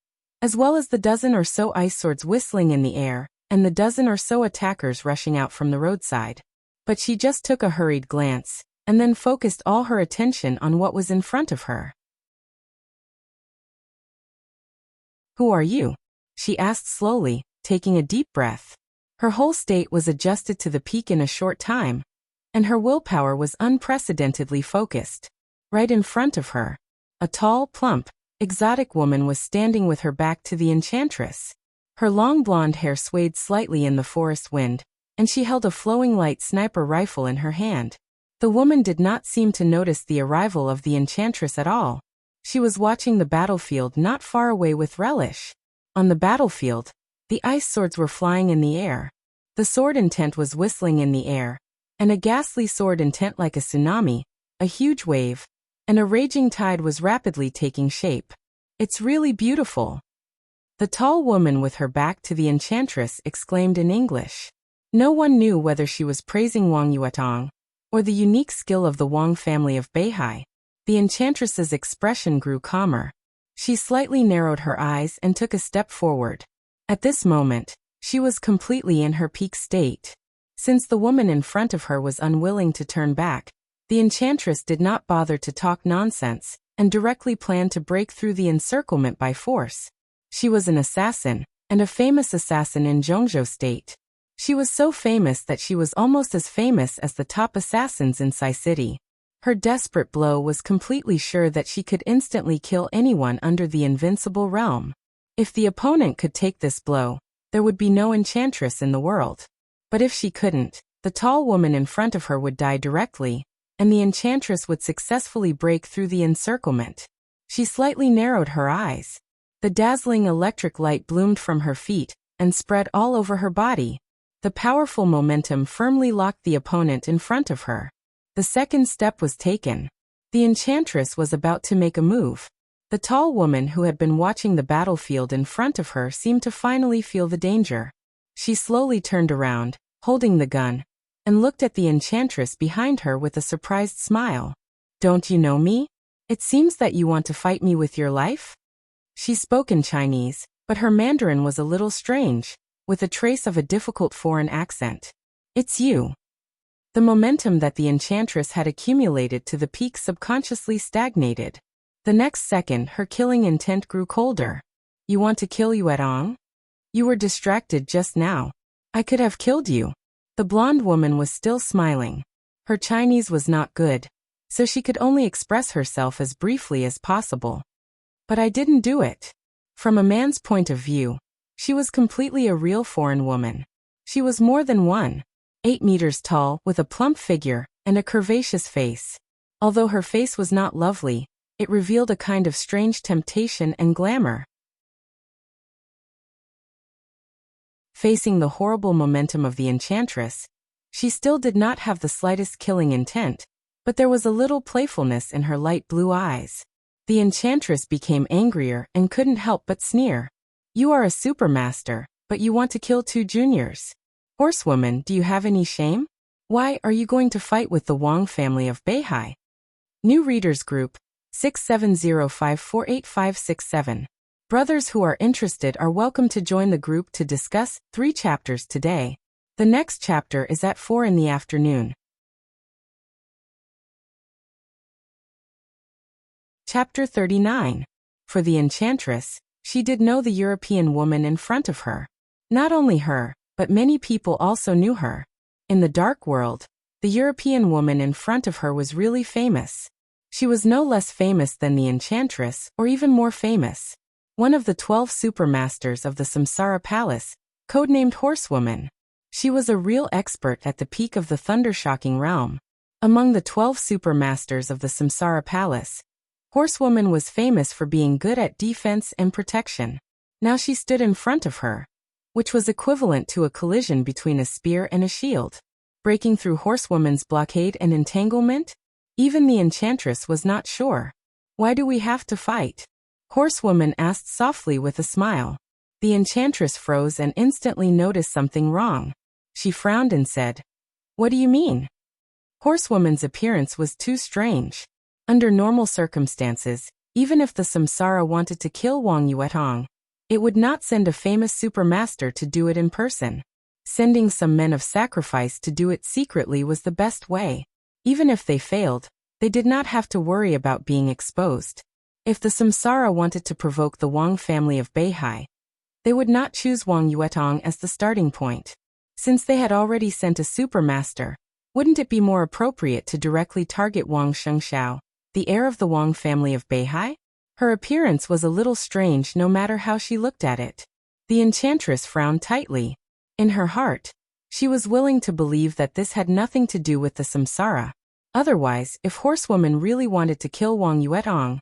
as well as the dozen or so ice swords whistling in the air, and the dozen or so attackers rushing out from the roadside. But she just took a hurried glance, and then focused all her attention on what was in front of her. "Who are you?" she asked slowly, taking a deep breath. Her whole state was adjusted to the peak in a short time, and her willpower was unprecedentedly focused. Right in front of her, a tall, plump, exotic woman was standing with her back to the enchantress. Her long blonde hair swayed slightly in the forest wind, and she held a flowing light sniper rifle in her hand. The woman did not seem to notice the arrival of the enchantress at all. She was watching the battlefield not far away with relish. On the battlefield, the ice swords were flying in the air. The sword intent was whistling in the air, and a ghastly sword intent like a tsunami, a huge wave, and a raging tide was rapidly taking shape. "It's really beautiful," the tall woman with her back to the enchantress exclaimed in English. No one knew whether she was praising Wang Yuetong, or the unique skill of the Wang family of Beihai. The enchantress's expression grew calmer. She slightly narrowed her eyes and took a step forward. At this moment, she was completely in her peak state. Since the woman in front of her was unwilling to turn back, the enchantress did not bother to talk nonsense, and directly planned to break through the encirclement by force. She was an assassin, and a famous assassin in Zhongzhou State. She was so famous that she was almost as famous as the top assassins in Sai City. Her desperate blow was completely sure that she could instantly kill anyone under the invincible realm. If the opponent could take this blow, there would be no enchantress in the world. But if she couldn't, the tall woman in front of her would die directly, and the enchantress would successfully break through the encirclement. She slightly narrowed her eyes. The dazzling electric light bloomed from her feet and spread all over her body. The powerful momentum firmly locked the opponent in front of her. The second step was taken. The enchantress was about to make a move. The tall woman who had been watching the battlefield in front of her seemed to finally feel the danger. She slowly turned around, holding the gun, and looked at the enchantress behind her with a surprised smile. "Don't you know me? It seems that you want to fight me with your life?" She spoke in Chinese, but her Mandarin was a little strange, with a trace of a difficult foreign accent. "It's you." The momentum that the enchantress had accumulated to the peak subconsciously stagnated. The next second, her killing intent grew colder. "You want to kill Yuetong? You were distracted just now. I could have killed you." The blonde woman was still smiling. Her Chinese was not good, so she could only express herself as briefly as possible. But I didn't do it. From a man's point of view, she was completely a real foreign woman. She was more than 8 meters tall, with a plump figure and a curvaceous face. Although her face was not lovely, it revealed a kind of strange temptation and glamour. Facing the horrible momentum of the enchantress, she still did not have the slightest killing intent, but there was a little playfulness in her light blue eyes. The enchantress became angrier and couldn't help but sneer. You are a supermaster, but you want to kill 2 juniors. Horsewoman, do you have any shame? Why are you going to fight with the Wang family of Beihai? New Readers Group, 6705485567. Brothers who are interested are welcome to join the group to discuss 3 chapters today. The next chapter is at 4 in the afternoon. Chapter 39. For the enchantress, she did know the European woman in front of her. Not only her, but many people also knew her. In the dark world, the European woman in front of her was really famous. She was no less famous than the enchantress, or even more famous. One of the 12 supermasters of the Samsara Palace, codenamed Horsewoman. She was a real expert at the peak of the thunder-shocking realm. Among the 12 supermasters of the Samsara Palace, Horsewoman was famous for being good at defense and protection. Now she stood in front of her, which was equivalent to a collision between a spear and a shield. Breaking through Horsewoman's blockade and entanglement? Even the enchantress was not sure. Why do we have to fight? Horsewoman asked softly with a smile. The enchantress froze and instantly noticed something wrong. She frowned and said, "What do you mean?" Horsewoman's appearance was too strange. Under normal circumstances, even if the Samsara wanted to kill Wang Yuetong, it would not send a famous supermaster to do it in person. Sending some men of sacrifice to do it secretly was the best way. Even if they failed, they did not have to worry about being exposed. If the Samsara wanted to provoke the Wang family of Beihai, they would not choose Wang Yuetong as the starting point. Since they had already sent a supermaster, wouldn't it be more appropriate to directly target Wang Shengxiao, the heir of the Wang family of Beihai? Her appearance was a little strange no matter how she looked at it. The enchantress frowned tightly. In her heart, she was willing to believe that this had nothing to do with the Samsara. Otherwise, if Horsewoman really wanted to kill Wang Yuetong,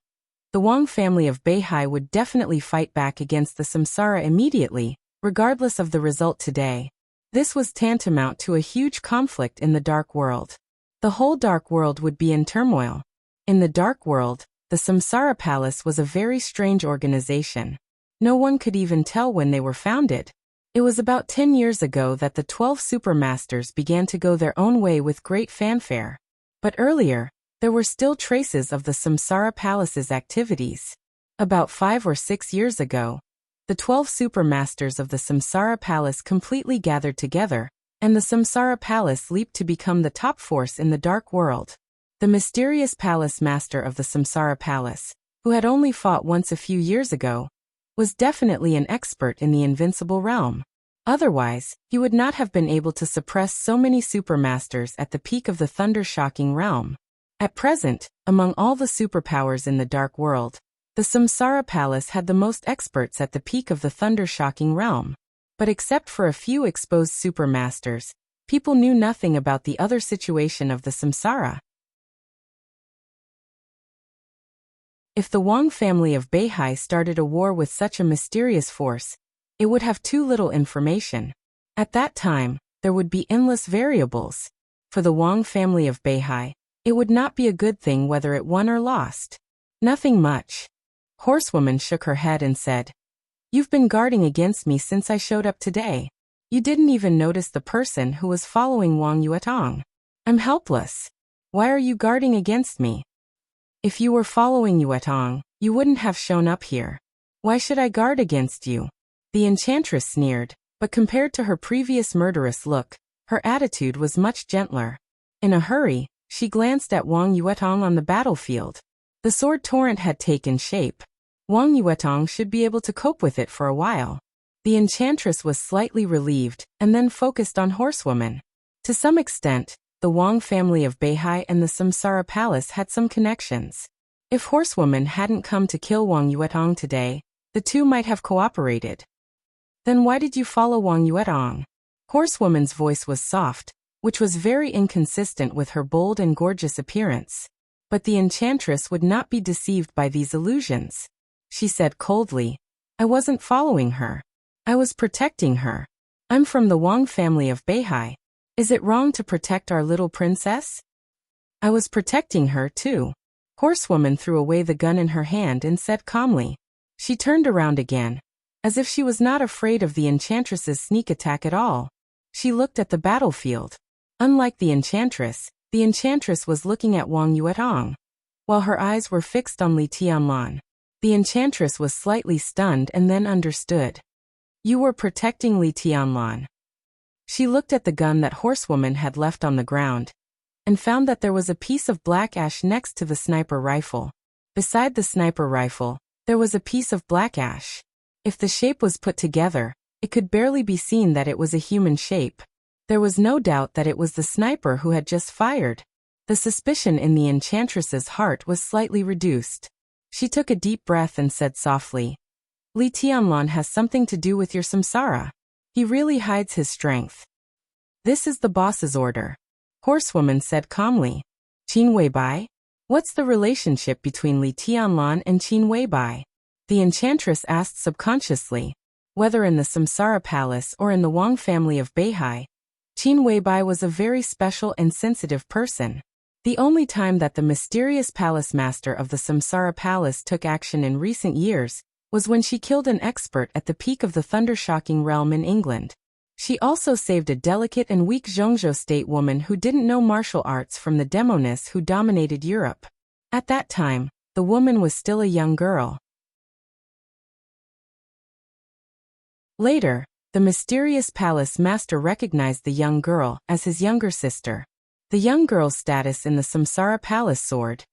the Wang family of Beihai would definitely fight back against the Samsara immediately, regardless of the result today. This was tantamount to a huge conflict in the dark world. The whole dark world would be in turmoil. In the dark world, the Samsara Palace was a very strange organization. No one could even tell when they were founded. It was about 10 years ago that the 12 supermasters began to go their own way with great fanfare. But earlier, there were still traces of the Samsara Palace's activities. About 5 or 6 years ago, the 12 supermasters of the Samsara Palace completely gathered together, and the Samsara Palace leaped to become the top force in the dark world. The mysterious palace master of the Samsara Palace, who had only fought once a few years ago, was definitely an expert in the invincible realm. Otherwise, he would not have been able to suppress so many supermasters at the peak of the thunder-shocking realm. At present, among all the superpowers in the dark world, the Samsara Palace had the most experts at the peak of the thunder-shocking realm. But except for a few exposed supermasters, people knew nothing about the other situation of the Samsara. If the Wang family of Beihai started a war with such a mysterious force, it would have too little information. At that time, there would be endless variables. For the Wang family of Beihai, it would not be a good thing whether it won or lost. Nothing much. Horsewoman shook her head and said, "You've been guarding against me since I showed up today. You didn't even notice the person who was following Wang Yuetong. I'm helpless. Why are you guarding against me? If you were following Yuetong, you wouldn't have shown up here. Why should I guard against you?" The enchantress sneered, but compared to her previous murderous look, her attitude was much gentler. In a hurry, she glanced at Wang Yuetong on the battlefield. The sword torrent had taken shape. Wang Yuetong should be able to cope with it for a while. The enchantress was slightly relieved, and then focused on Horsewoman. To some extent, the Wang family of Beihai and the Samsara Palace had some connections. If Horsewoman hadn't come to kill Wang Yuetong today, the two might have cooperated. Then why did you follow Wang Yuetong? Horsewoman's voice was soft, which was very inconsistent with her bold and gorgeous appearance. But the enchantress would not be deceived by these illusions. She said coldly, I wasn't following her. I was protecting her. I'm from the Wang family of Beihai. Is it wrong to protect our little princess? I was protecting her too. Horsewoman threw away the gun in her hand and said calmly. She turned around again, as if she was not afraid of the enchantress's sneak attack at all. She looked at the battlefield. Unlike the enchantress was looking at Wang Yuetong, while her eyes were fixed on Li Tianlan. The enchantress was slightly stunned and then understood. You were protecting Li Tianlan. She looked at the gun that Horsewoman had left on the ground, and found that there was a piece of black ash next to the sniper rifle. Beside the sniper rifle, there was a piece of black ash. If the shape was put together, it could barely be seen that it was a human shape. There was no doubt that it was the sniper who had just fired. The suspicion in the enchantress's heart was slightly reduced. She took a deep breath and said softly, Li Tianlan has something to do with your samsara. He really hides his strength. This is the boss's order. Horsewoman said calmly. Qin Weibai? What's the relationship between Li Tianlan and Qin Weibai? The enchantress asked subconsciously. Whether in the Samsara Palace or in the Wang family of Beihai, Qin Weibai was a very special and sensitive person. The only time that the mysterious palace master of the Samsara Palace took action in recent years was when she killed an expert at the peak of the thunder-shocking realm in England. She also saved a delicate and weak Zhongzhou state woman who didn't know martial arts from the demonists who dominated Europe. At that time, the woman was still a young girl. Later, the mysterious palace master recognized the young girl as his younger sister. The young girl's status in the Samsara Palace soared,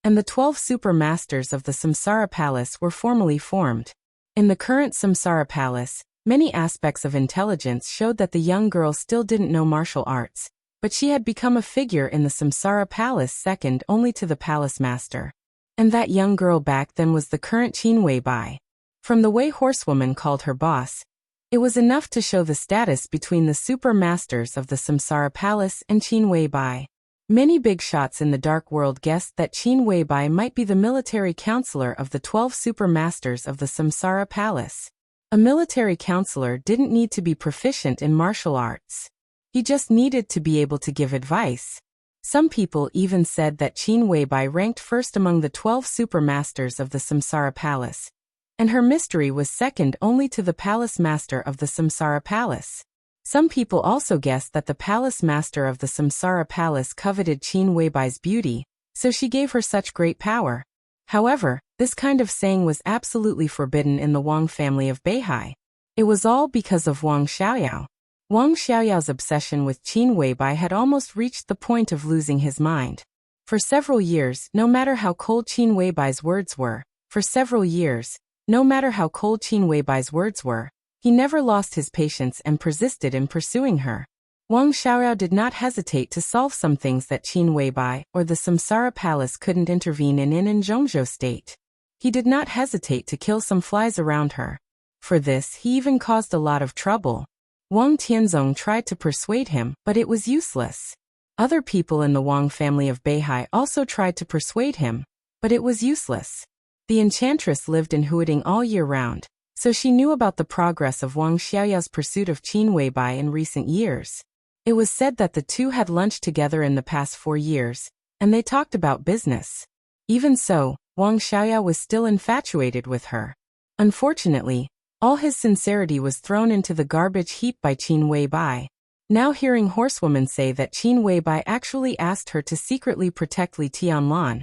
and the 12 super masters of the Samsara Palace were formally formed. In the current Samsara Palace, many aspects of intelligence showed that the young girl still didn't know martial arts, but she had become a figure in the Samsara Palace second only to the palace master. And that young girl back then was the current Qin Weibai. From the way Horsewoman called her boss, it was enough to show the status between the super masters of the Samsara Palace and Qin Weibai. Many big shots in the dark world guessed that Qin Weibai might be the military counselor of the 12 super masters of the Samsara Palace. A military counselor didn't need to be proficient in martial arts. He just needed to be able to give advice. Some people even said that Qin Weibai ranked first among the 12 super masters of the Samsara Palace, and her mystery was second only to the palace master of the Samsara Palace. Some people also guessed that the palace master of the Samsara Palace coveted Qin Weibai's beauty, so she gave her such great power. However, this kind of saying was absolutely forbidden in the Wang family of Beihai. It was all because of Wang Xiaoyao. Wang Xiaoyao's obsession with Qin Weibai had almost reached the point of losing his mind. For several years, no matter how cold Qin Weibai's words were, he never lost his patience and persisted in pursuing her. Wang Xiaoyao did not hesitate to solve some things that Qin Weibai or the Samsara Palace couldn't intervene in Zhongzhou state. He did not hesitate to kill some flies around her. For this, he even caused a lot of trouble. Wang Tianzong tried to persuade him, but it was useless. Other people in the Wang family of Beihai also tried to persuade him, but it was useless. The enchantress lived in Huading all year round, so she knew about the progress of Wang Xiaoyao's pursuit of Qin Weibai in recent years. It was said that the two had lunched together in the past 4 years, and they talked about business. Even so, Wang Xiaoyao was still infatuated with her. Unfortunately, all his sincerity was thrown into the garbage heap by Qin Weibai. Now hearing Horsewoman say that Qin Weibai actually asked her to secretly protect Li Tianlan,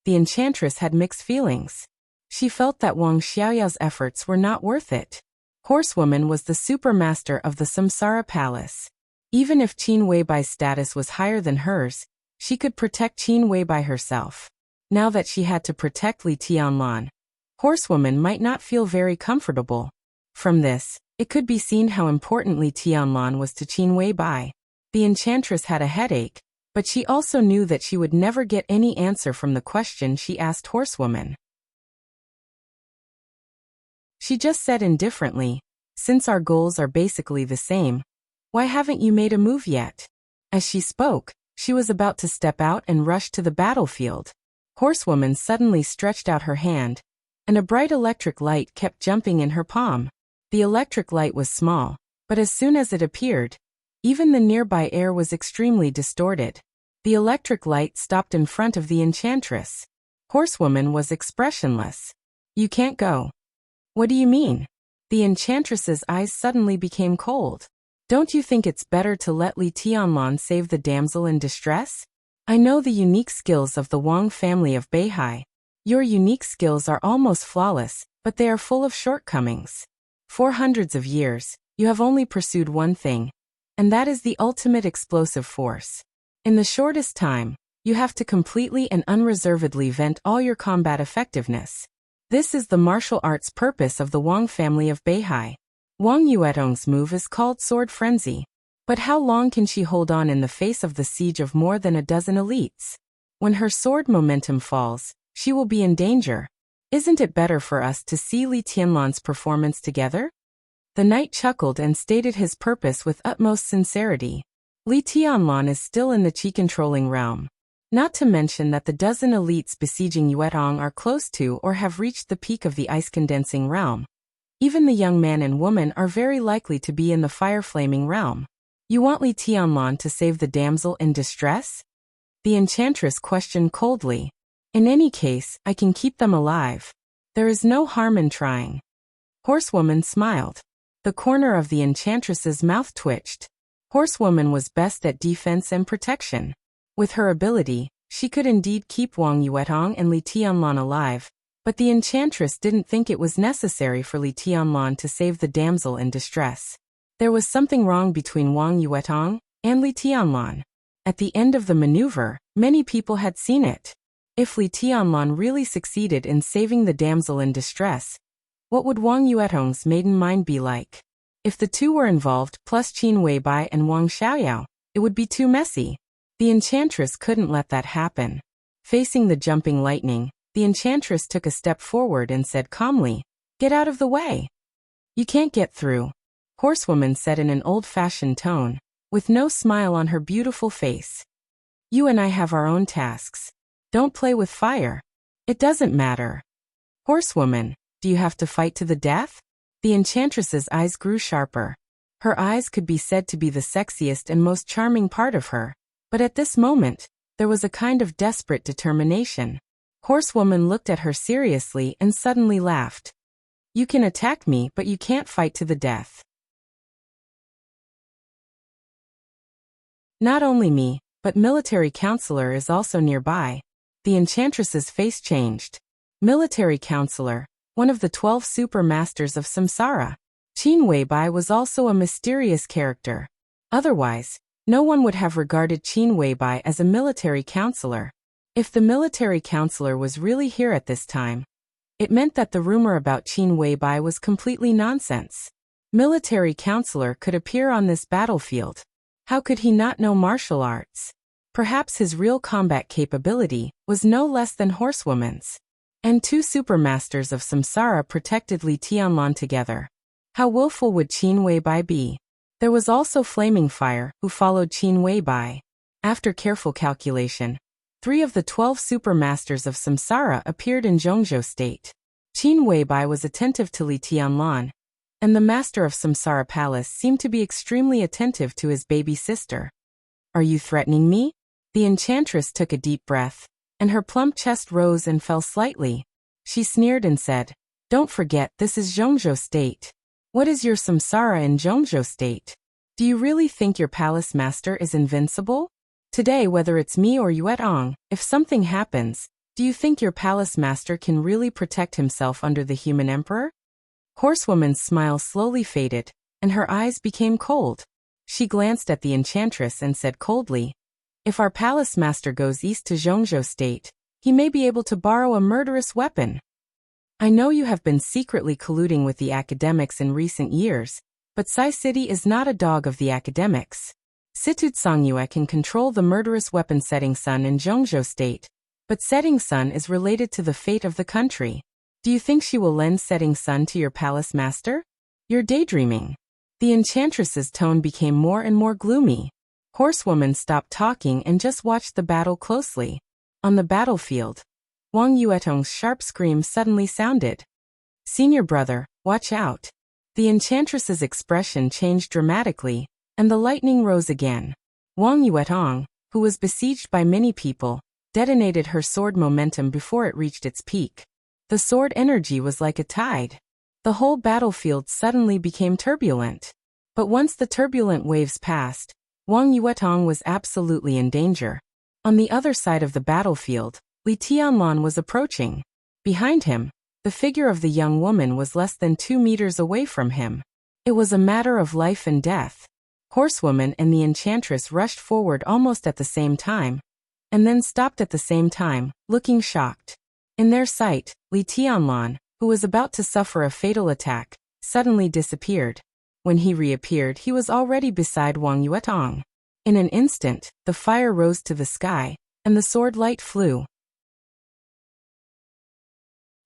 the enchantress had mixed feelings. She felt that Wang Xiaoyao's efforts were not worth it. Horsewoman was the supermaster of the Samsara Palace. Even if Qin Weibai's status was higher than hers, she could protect Qin Weibai herself. Now that she had to protect Li Tianlan, Horsewoman might not feel very comfortable. From this, it could be seen how important Li Tianlan was to Qin Weibai. The enchantress had a headache, but she also knew that she would never get any answer from the question she asked Horsewoman. She just said indifferently, "Since our goals are basically the same, why haven't you made a move yet?" As she spoke, she was about to step out and rush to the battlefield. Horsewoman suddenly stretched out her hand, and a bright electric light kept jumping in her palm. The electric light was small, but as soon as it appeared, even the nearby air was extremely distorted. The electric light stopped in front of the enchantress. Horsewoman was expressionless. "You can't go." "What do you mean?" The enchantress's eyes suddenly became cold. "Don't you think it's better to let Li Tianlan save the damsel in distress? I know the unique skills of the Wang family of Beihai. Your unique skills are almost flawless, but they are full of shortcomings. For hundreds of years, you have only pursued one thing, and that is the ultimate explosive force. In the shortest time, you have to completely and unreservedly vent all your combat effectiveness. This is the martial arts purpose of the Wang family of Beihai. Wang Yuetong's move is called Sword Frenzy. But how long can she hold on in the face of the siege of more than a dozen elites? When her sword momentum falls, she will be in danger. Isn't it better for us to see Li Tianlan's performance together?" The knight chuckled and stated his purpose with utmost sincerity. Li Tianlan is still in the chi-controlling realm. Not to mention that the dozen elites besieging Yuetong are close to or have reached the peak of the ice-condensing realm. Even the young man and woman are very likely to be in the fire-flaming realm. "You want Li Tianlan to save the damsel in distress?" The enchantress questioned coldly. "In any case, I can keep them alive. There is no harm in trying." Horsewoman smiled. The corner of the enchantress's mouth twitched. Horsewoman was best at defense and protection. With her ability, she could indeed keep Wang Yuetong and Li Tianlan alive, but the enchantress didn't think it was necessary for Li Tianlan to save the damsel in distress. There was something wrong between Wang Yuetong and Li Tianlan. At the end of the maneuver, many people had seen it. If Li Tianlan really succeeded in saving the damsel in distress, what would Wang Yuetong's maiden mind be like? If the two were involved, plus Qin Weibai and Wang Xiaoyao, it would be too messy. The enchantress couldn't let that happen. Facing the jumping lightning, the enchantress took a step forward and said calmly, "Get out of the way. You can't get through." Horsewoman said in an old-fashioned tone, with no smile on her beautiful face. "You and I have our own tasks. Don't play with fire. It doesn't matter." "Horsewoman, do you have to fight to the death?" The enchantress's eyes grew sharper. Her eyes could be said to be the sexiest and most charming part of her, but at this moment, there was a kind of desperate determination. Horsewoman looked at her seriously and suddenly laughed. "You can attack me, but you can't fight to the death." "Not only me, but military counselor is also nearby." The enchantress's face changed. Military counselor, one of the 12 super masters of samsara. Qin Weibai was also a mysterious character. Otherwise, no one would have regarded Qin Weibai as a military counselor. If the military counselor was really here at this time, it meant that the rumor about Qin Weibai was completely nonsense. Military counselor could appear on this battlefield. How could he not know martial arts? Perhaps his real combat capability was no less than Horsewoman's. And two supermasters of samsara protected Li Tianlan together. How willful would Qin Weibai be? There was also Flaming Fire, who followed Qin Weibai. After careful calculation, 3 of the 12 supermasters of samsara appeared in Zhongzhou state. Qin Weibai was attentive to Li Tianlan, and the master of Samsara Palace seemed to be extremely attentive to his baby sister. "Are you threatening me?" The enchantress took a deep breath, and her plump chest rose and fell slightly. She sneered and said, "Don't forget, this is Zhongzhou state. What is your samsara in Zhongzhou state? Do you really think your palace master is invincible? Today, whether it's me or Yuetong, if something happens, do you think your palace master can really protect himself under the human emperor?" Horsewoman's smile slowly faded, and her eyes became cold. She glanced at the enchantress and said coldly, "If our palace master goes east to Zhongzhou state, he may be able to borrow a murderous weapon. I know you have been secretly colluding with the academics in recent years, but Sai City is not a dog of the academics. Situt Songyue can control the murderous weapon Setting Sun in Zhongzhou State, but Setting Sun is related to the fate of the country. Do you think she will lend Setting Sun to your palace master? You're daydreaming. The enchantress's tone became more and more gloomy. Horsewoman stopped talking and just watched the battle closely. On the battlefield, Wang Yuetong's sharp scream suddenly sounded. Senior brother, watch out. The enchantress's expression changed dramatically, and the lightning rose again. Wang Yuetong, who was besieged by many people, detonated her sword momentum before it reached its peak. The sword energy was like a tide. The whole battlefield suddenly became turbulent. But once the turbulent waves passed, Wang Yuetong was absolutely in danger. On the other side of the battlefield, Li Tianlan was approaching. Behind him, the figure of the young woman was less than 2 meters away from him. It was a matter of life and death. Horsewoman and the enchantress rushed forward almost at the same time, and then stopped at the same time, looking shocked. In their sight, Li Tianlan, who was about to suffer a fatal attack, suddenly disappeared. When he reappeared, he was already beside Wang Yuetong. In an instant, the fire rose to the sky, and the sword light flew.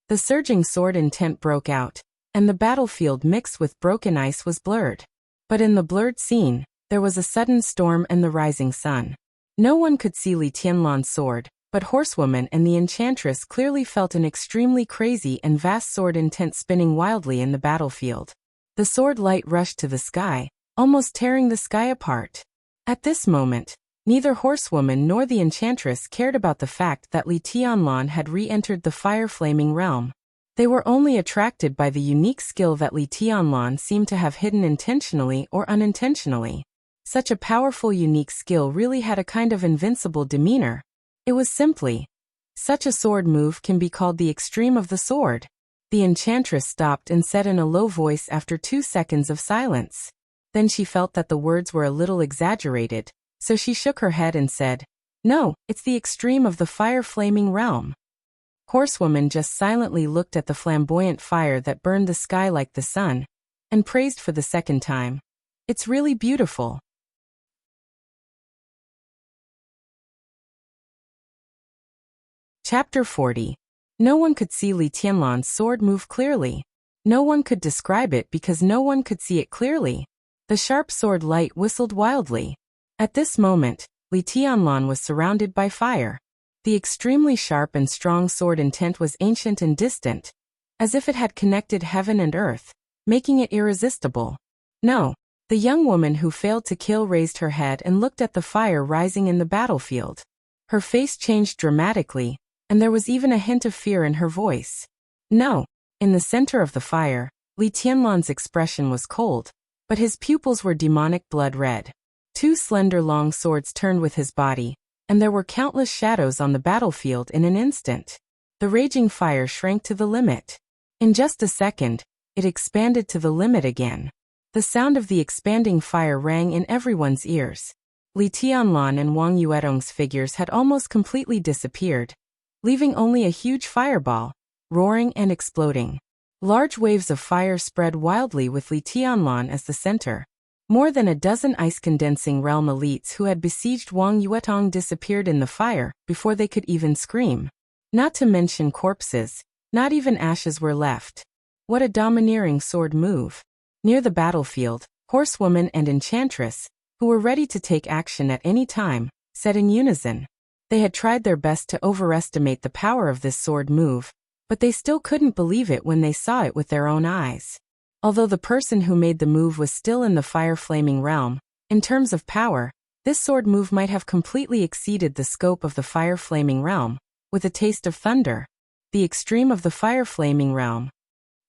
The surging sword intent broke out, and the battlefield mixed with broken ice was blurred. But in the blurred scene, there was a sudden storm and the rising sun. No one could see Li Tianlan's sword, but Horsewoman and the enchantress clearly felt an extremely crazy and vast sword intent spinning wildly in the battlefield. The sword light rushed to the sky, almost tearing the sky apart. At this moment, neither Horsewoman nor the enchantress cared about the fact that Li Tianlan had re-entered the fire-flaming realm. They were only attracted by the unique skill that Li Tianlan seemed to have hidden intentionally or unintentionally. Such a powerful unique skill really had a kind of invincible demeanor. It was simply, such a sword move can be called the extreme of the sword. The enchantress stopped and said in a low voice after 2 seconds of silence. Then she felt that the words were a little exaggerated, so she shook her head and said, "No, it's the extreme of the fire-flaming realm." Horsewoman just silently looked at the flamboyant fire that burned the sky like the sun, and praised for the second time. "It's really beautiful." Chapter 40. No one could see Li Tianlan's sword move clearly. No one could describe it because no one could see it clearly. The sharp sword light whistled wildly. At this moment, Li Tianlan was surrounded by fire. The extremely sharp and strong sword intent was ancient and distant, as if it had connected heaven and earth, making it irresistible. No, the young woman who failed to kill raised her head and looked at the fire rising in the battlefield. Her face changed dramatically, and there was even a hint of fear in her voice. No, in the center of the fire, Li Tianlan's expression was cold, but his pupils were demonic blood red. 2 slender long swords turned with his body, and there were countless shadows on the battlefield in an instant. The raging fire shrank to the limit. In just a second, it expanded to the limit again. The sound of the expanding fire rang in everyone's ears. Li Tianlan and Wang Yuetong's figures had almost completely disappeared, leaving only a huge fireball, roaring and exploding. Large waves of fire spread wildly with Li Tianlan as the center. More than a dozen ice-condensing realm elites who had besieged Wang Yuetong disappeared in the fire before they could even scream. Not to mention corpses, not even ashes were left. What a domineering sword move. Near the battlefield, Horsewoman and Enchantress, who were ready to take action at any time, said in unison. They had tried their best to overestimate the power of this sword move, but they still couldn't believe it when they saw it with their own eyes. Although the person who made the move was still in the fire-flaming realm, in terms of power, this sword move might have completely exceeded the scope of the fire-flaming realm, with a taste of thunder. The extreme of the fire-flaming realm.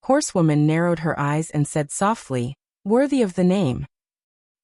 Horsewoman narrowed her eyes and said softly, "Worthy of the name."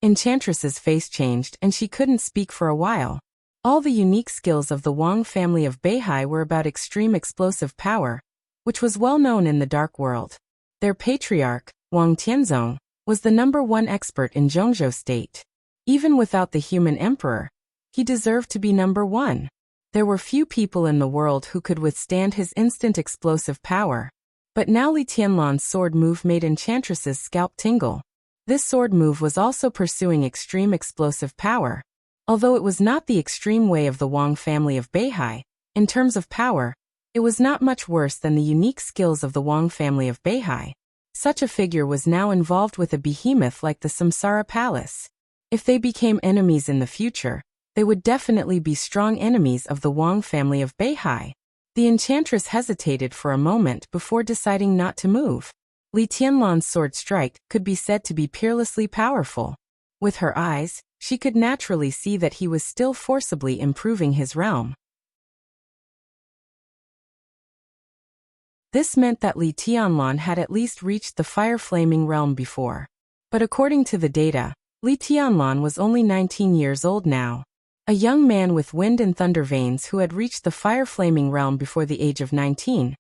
Enchantress's face changed and she couldn't speak for a while. All the unique skills of the Wang family of Beihai were about extreme explosive power, which was well known in the dark world. Their patriarch, Wang Tianzong, was the #1 expert in Zhongzhou State. Even without the human emperor, he deserved to be #1. There were few people in the world who could withstand his instant explosive power. But now Li Tianlan's sword move made Enchantress's scalp tingle. This sword move was also pursuing extreme explosive power. Although it was not the extreme way of the Wang family of Beihai, in terms of power, it was not much worse than the unique skills of the Wang family of Beihai. Such a figure was now involved with a behemoth like the Samsara Palace. If they became enemies in the future, they would definitely be strong enemies of the Wang family of Beihai. The enchantress hesitated for a moment before deciding not to move. Li Tianlan's sword strike could be said to be peerlessly powerful. With her eyes, she could naturally see that he was still forcibly improving his realm. This meant that Li Tianlan had at least reached the fire-flaming realm before. But according to the data, Li Tianlan was only 19 years old now. A young man with wind and thunder veins who had reached the fire-flaming realm before the age of 19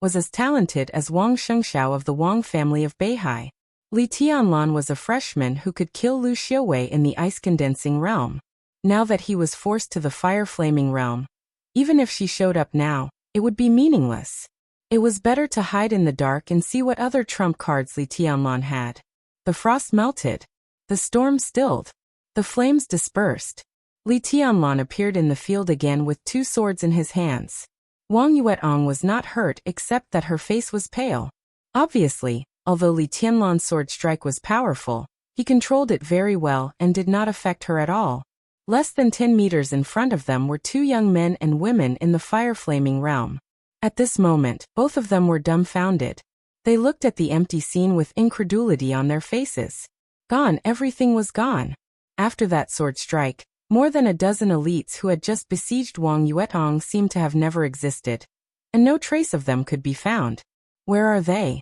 was as talented as Wang Shengxiao of the Wang family of Beihai. Li Tianlan was a freshman who could kill Lu Xiuwei in the ice-condensing realm. Now that he was forced to the fire-flaming realm, even if she showed up now, it would be meaningless. It was better to hide in the dark and see what other trump cards Li Tianlan had. The frost melted. The storm stilled. The flames dispersed. Li Tianlan appeared in the field again with two swords in his hands. Wang Yuetong was not hurt except that her face was pale. Obviously, although Li Tianlan's sword strike was powerful, he controlled it very well and did not affect her at all. Less than 10 meters in front of them were two young men and women in the fire-flaming realm. At this moment, both of them were dumbfounded. They looked at the empty scene with incredulity on their faces. Gone, everything was gone. After that sword strike, more than a dozen elites who had just besieged Wang Yuetong seemed to have never existed, and no trace of them could be found. Where are they?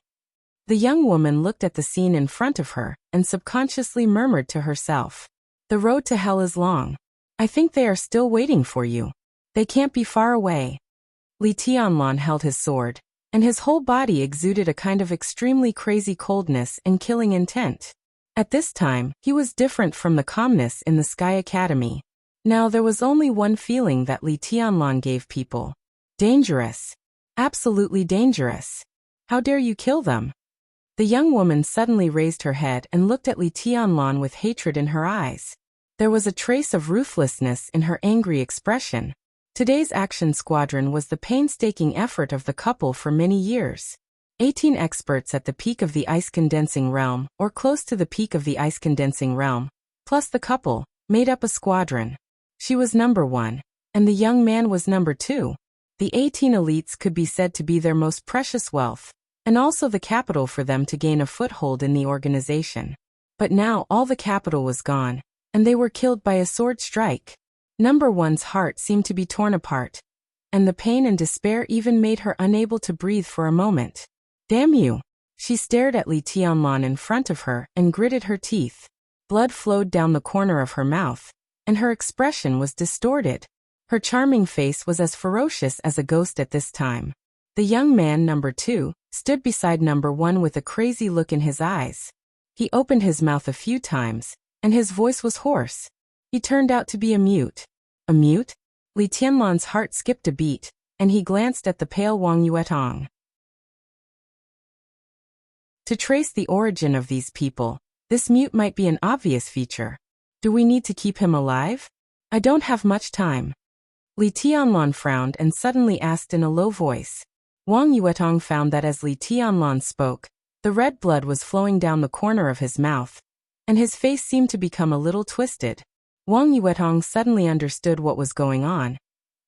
The young woman looked at the scene in front of her and subconsciously murmured to herself, "The road to hell is long. I think they are still waiting for you. They can't be far away." Li Tianlan held his sword, and his whole body exuded a kind of extremely crazy coldness and killing intent. At this time, he was different from the calmness in the Sky Academy. Now there was only one feeling that Li Tianlan gave people. Dangerous. Absolutely dangerous. How dare you kill them? The young woman suddenly raised her head and looked at Li Tianlan with hatred in her eyes. There was a trace of ruthlessness in her angry expression. Today's action squadron was the painstaking effort of the couple for many years. 18 experts at the peak of the ice-condensing realm, or close to the peak of the ice-condensing realm, plus the couple, made up a squadron. She was number 1, and the young man was number 2. The 18 elites could be said to be their most precious wealth, and also the capital for them to gain a foothold in the organization. But now all the capital was gone, and they were killed by a sword strike. Number 1's heart seemed to be torn apart, and the pain and despair even made her unable to breathe for a moment. Damn you! She stared at Li Tianlan in front of her and gritted her teeth. Blood flowed down the corner of her mouth, and her expression was distorted. Her charming face was as ferocious as a ghost at this time. The young man, number 2, stood beside number 1 with a crazy look in his eyes. He opened his mouth a few times, and his voice was hoarse. He turned out to be a mute. A mute? Li Tianlan's heart skipped a beat, and he glanced at the pale Wang Yuetong. To trace the origin of these people, this mute might be an obvious feature. Do we need to keep him alive? I don't have much time. Li Tianlan frowned and suddenly asked in a low voice. Wang Yuetong found that as Li Tianlan spoke, the red blood was flowing down the corner of his mouth, and his face seemed to become a little twisted. Wang Yuetong suddenly understood what was going on,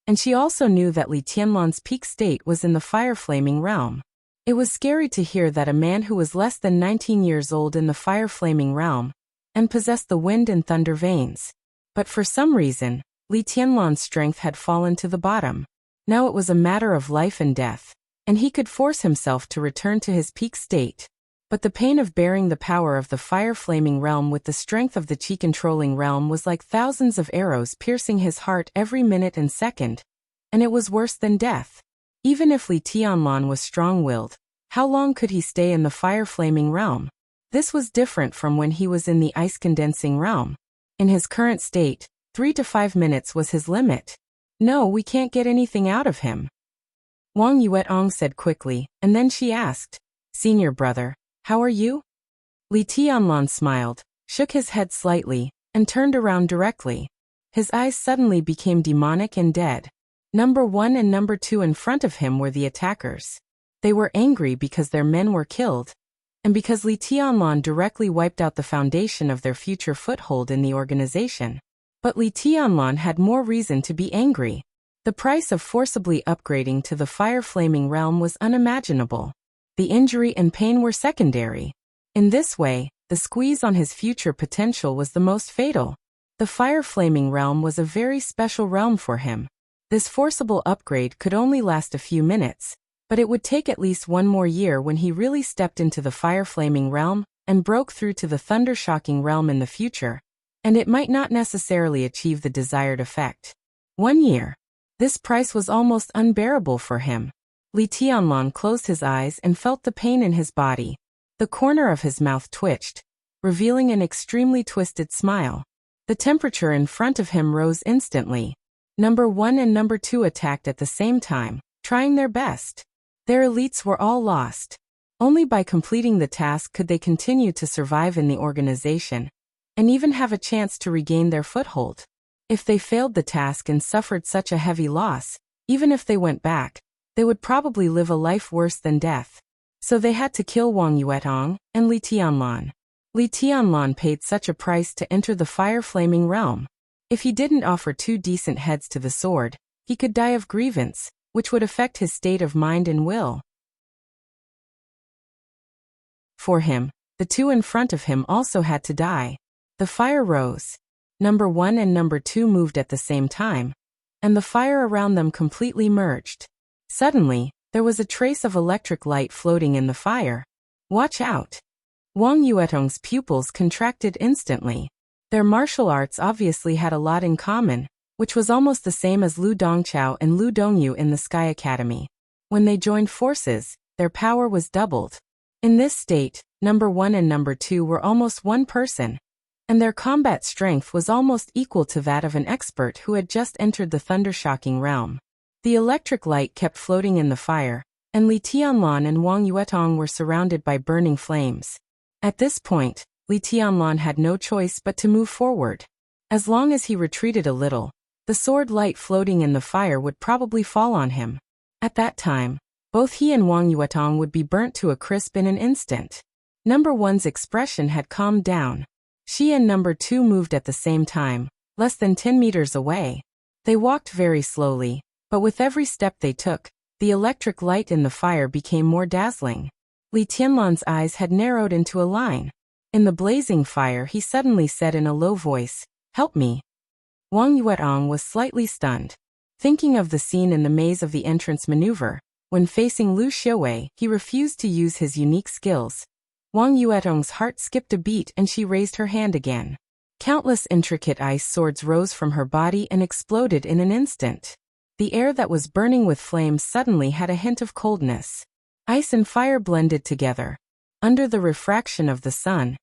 and she also knew that Li Tianlan's peak state was in the fire-flaming realm. It was scary to hear that a man who was less than 19 years old in the fire-flaming realm, and possessed the wind and thunder veins. But for some reason, Li Tianlan's strength had fallen to the bottom. Now it was a matter of life and death, and he could force himself to return to his peak state. But the pain of bearing the power of the fire-flaming realm with the strength of the chi-controlling realm was like thousands of arrows piercing his heart every minute and second, and it was worse than death. Even if Li Tianlan was strong-willed, how long could he stay in the fire-flaming realm? This was different from when he was in the ice-condensing realm. In his current state, 3 to 5 minutes was his limit. No, we can't get anything out of him. Wang Yuetong said quickly, and then she asked, "Senior brother, how are you?" Li Tianlan smiled, shook his head slightly, and turned around directly. His eyes suddenly became demonic and dead. Number 1 and number 2 in front of him were the attackers. They were angry because their men were killed, and because Li Tianlan directly wiped out the foundation of their future foothold in the organization. But Li Tianlan had more reason to be angry. The price of forcibly upgrading to the fire-flaming realm was unimaginable. The injury and pain were secondary. In this way, the squeeze on his future potential was the most fatal. The fire-flaming realm was a very special realm for him. This forcible upgrade could only last a few minutes, but it would take at least one more year when he really stepped into the fire-flaming realm and broke through to the thunder-shocking realm in the future, and it might not necessarily achieve the desired effect. 1 year. This price was almost unbearable for him. Li Tianlan closed his eyes and felt the pain in his body. The corner of his mouth twitched, revealing an extremely twisted smile. The temperature in front of him rose instantly. Number 1 and number 2 attacked at the same time, trying their best. Their elites were all lost. Only by completing the task could they continue to survive in the organization, and even have a chance to regain their foothold. If they failed the task and suffered such a heavy loss, even if they went back, they would probably live a life worse than death. So they had to kill Wang Yuetong and Li Tianlan. Li Tianlan paid such a price to enter the fire-flaming realm. If he didn't offer 2 decent heads to the sword, he could die of grievance, which would affect his state of mind and will. For him, the 2 in front of him also had to die. The fire rose. Number 1 and number 2 moved at the same time, and the fire around them completely merged. Suddenly, there was a trace of electric light floating in the fire. Watch out! Wang Yuetong's pupils contracted instantly. Their martial arts obviously had a lot in common, which was almost the same as Lu Dongchao and Lu Dongyu in the Sky Academy. When they joined forces, their power was doubled. In this state, number 1 and number 2 were almost one person, and their combat strength was almost equal to that of an expert who had just entered the thunder-shocking realm. The electric light kept floating in the fire, and Li Tianlan and Wang Yuetong were surrounded by burning flames. At this point, Li Tianlan had no choice but to move forward. As long as he retreated a little, the sword light floating in the fire would probably fall on him. At that time, both he and Wang Yuetong would be burnt to a crisp in an instant. Number 1's expression had calmed down. She and number 2 moved at the same time, less than 10 meters away. They walked very slowly, but with every step they took, the electric light in the fire became more dazzling. Li Tianlan's eyes had narrowed into a line. In the blazing fire, he suddenly said in a low voice, "Help me." Wang Yuetong was slightly stunned. Thinking of the scene in the maze of the entrance maneuver, when facing Lu Xiuwei, he refused to use his unique skills. Wang Yuetong's heart skipped a beat and she raised her hand again. Countless intricate ice swords rose from her body and exploded in an instant. The air that was burning with flames suddenly had a hint of coldness. Ice and fire blended together. Under the refraction of the sun,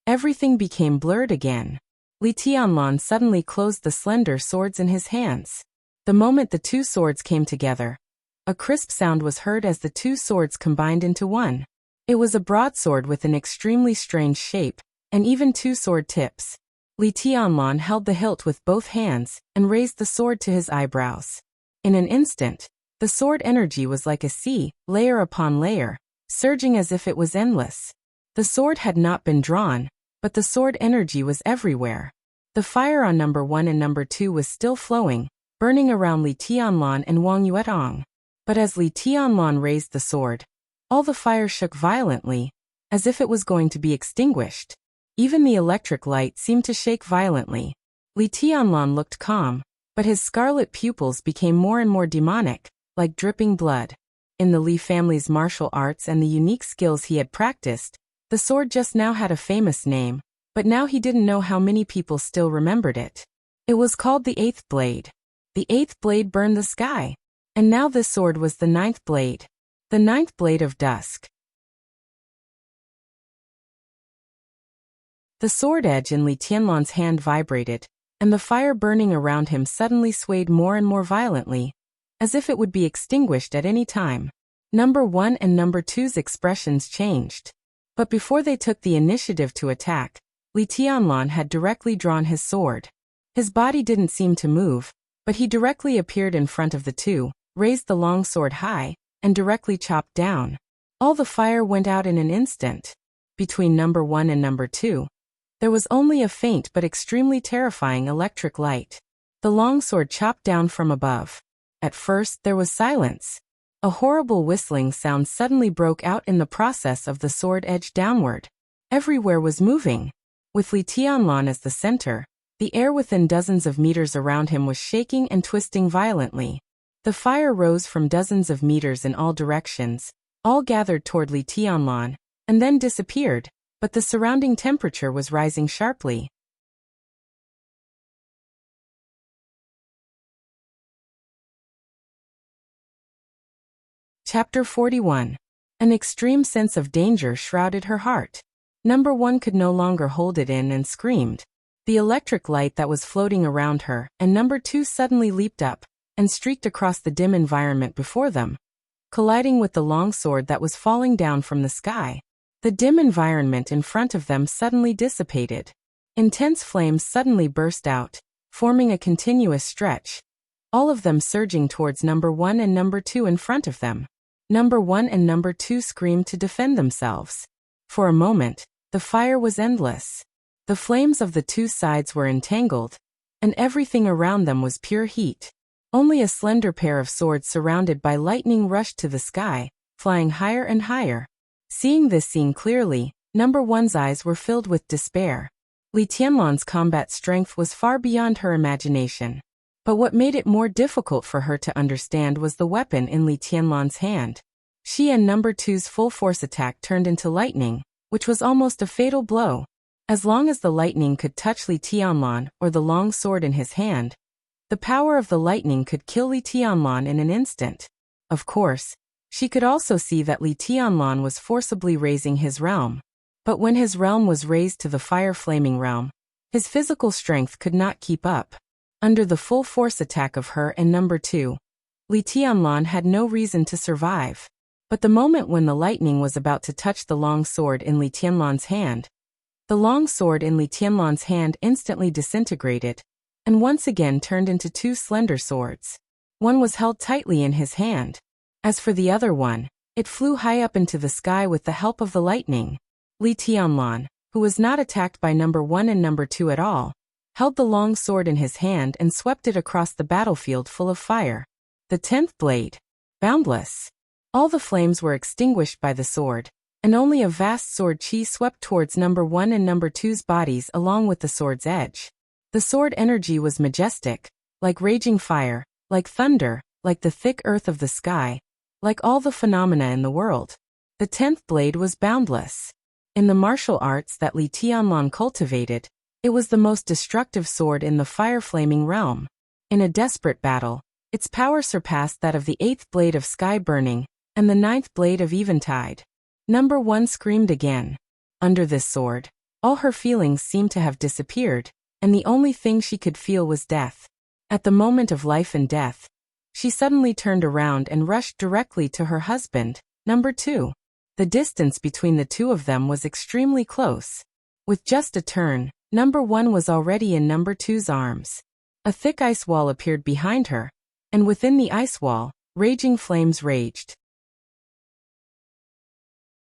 everything became blurred again. Li Tianlan suddenly closed the slender swords in his hands. The moment the 2 swords came together, a crisp sound was heard as the 2 swords combined into one. It was a broadsword with an extremely strange shape, and even 2 sword tips. Li Tianlan held the hilt with both hands and raised the sword to his eyebrows. In an instant, the sword energy was like a sea, layer upon layer, surging as if it was endless. The sword had not been drawn, but the sword energy was everywhere. The fire on number 1 and number 2 was still flowing, burning around Li Tianlan and Wang Yuetong. But as Li Tianlan raised the sword, all the fire shook violently, as if it was going to be extinguished. Even the electric light seemed to shake violently. Li Tianlan looked calm, but his scarlet pupils became more and more demonic, like dripping blood. In the Li family's martial arts and the unique skills he had practiced, the sword just now had a famous name, but now he didn't know how many people still remembered it. It was called the 8th blade. The 8th blade burned the sky, and now this sword was the 9th blade. The 9th blade of dusk. The sword edge in Li Tianlan's hand vibrated, and the fire burning around him suddenly swayed more and more violently, as if it would be extinguished at any time. Number 1 and number 2's expressions changed. But before they took the initiative to attack, Li Tianlan had directly drawn his sword. His body didn't seem to move, but he directly appeared in front of the two, raised the long sword high, and directly chopped down. All the fire went out in an instant. Between number 1 and number 2, there was only a faint but extremely terrifying electric light. The long sword chopped down from above. At first, there was silence. A horrible whistling sound suddenly broke out in the process of the sword edge downward. Everywhere was moving. With Li Tianlan as the center, the air within dozens of meters around him was shaking and twisting violently. The fire rose from dozens of meters in all directions, all gathered toward Li Tianlan, and then disappeared, but the surrounding temperature was rising sharply. Chapter 41. An extreme sense of danger shrouded her heart. Number 1 could no longer hold it in and screamed. The electric light that was floating around her, and number 2 suddenly leaped up and streaked across the dim environment before them, colliding with the long sword that was falling down from the sky. The dim environment in front of them suddenly dissipated. Intense flames suddenly burst out, forming a continuous stretch, all of them surging towards number 1 and number 2 in front of them. Number 1 and number 2 screamed to defend themselves. For a moment, the fire was endless. The flames of the two sides were entangled, and everything around them was pure heat. Only a slender pair of swords surrounded by lightning rushed to the sky, flying higher and higher. Seeing this scene clearly, number 1's eyes were filled with despair. Li Tianlan's combat strength was far beyond her imagination. But what made it more difficult for her to understand was the weapon in Li Tianlan's hand. She and number 2's full force attack turned into lightning, which was almost a fatal blow. As long as the lightning could touch Li Tianlan or the long sword in his hand, the power of the lightning could kill Li Tianlan in an instant. Of course, she could also see that Li Tianlan was forcibly raising his realm. But when his realm was raised to the fire-flaming realm, his physical strength could not keep up. Under the full force attack of her and number 2, Li Tianlan had no reason to survive. But the moment when the lightning was about to touch the long sword in Li Tianlan's hand, the long sword in Li Tianlan's hand instantly disintegrated, and once again turned into two slender swords. One was held tightly in his hand. As for the other one, it flew high up into the sky with the help of the lightning. Li Tianlan, who was not attacked by number 1 and number 2 at all, held the long sword in his hand and swept it across the battlefield full of fire. The 10th blade. Boundless. All the flames were extinguished by the sword, and only a vast sword chi swept towards number 1 and number 2's bodies along with the sword's edge. The sword energy was majestic, like raging fire, like thunder, like the thick earth of the sky, like all the phenomena in the world. The 10th blade was boundless. In the martial arts that Li Tianlan cultivated, it was the most destructive sword in the fire-flaming realm. In a desperate battle, its power surpassed that of the 8th blade of sky burning and the 9th blade of eventide. Number 1 screamed again. Under this sword, all her feelings seemed to have disappeared, and the only thing she could feel was death. At the moment of life and death, she suddenly turned around and rushed directly to her husband, number 2. The distance between the two of them was extremely close. With just a turn, number 1 was already in number 2's arms. A thick ice wall appeared behind her, and within the ice wall, raging flames raged.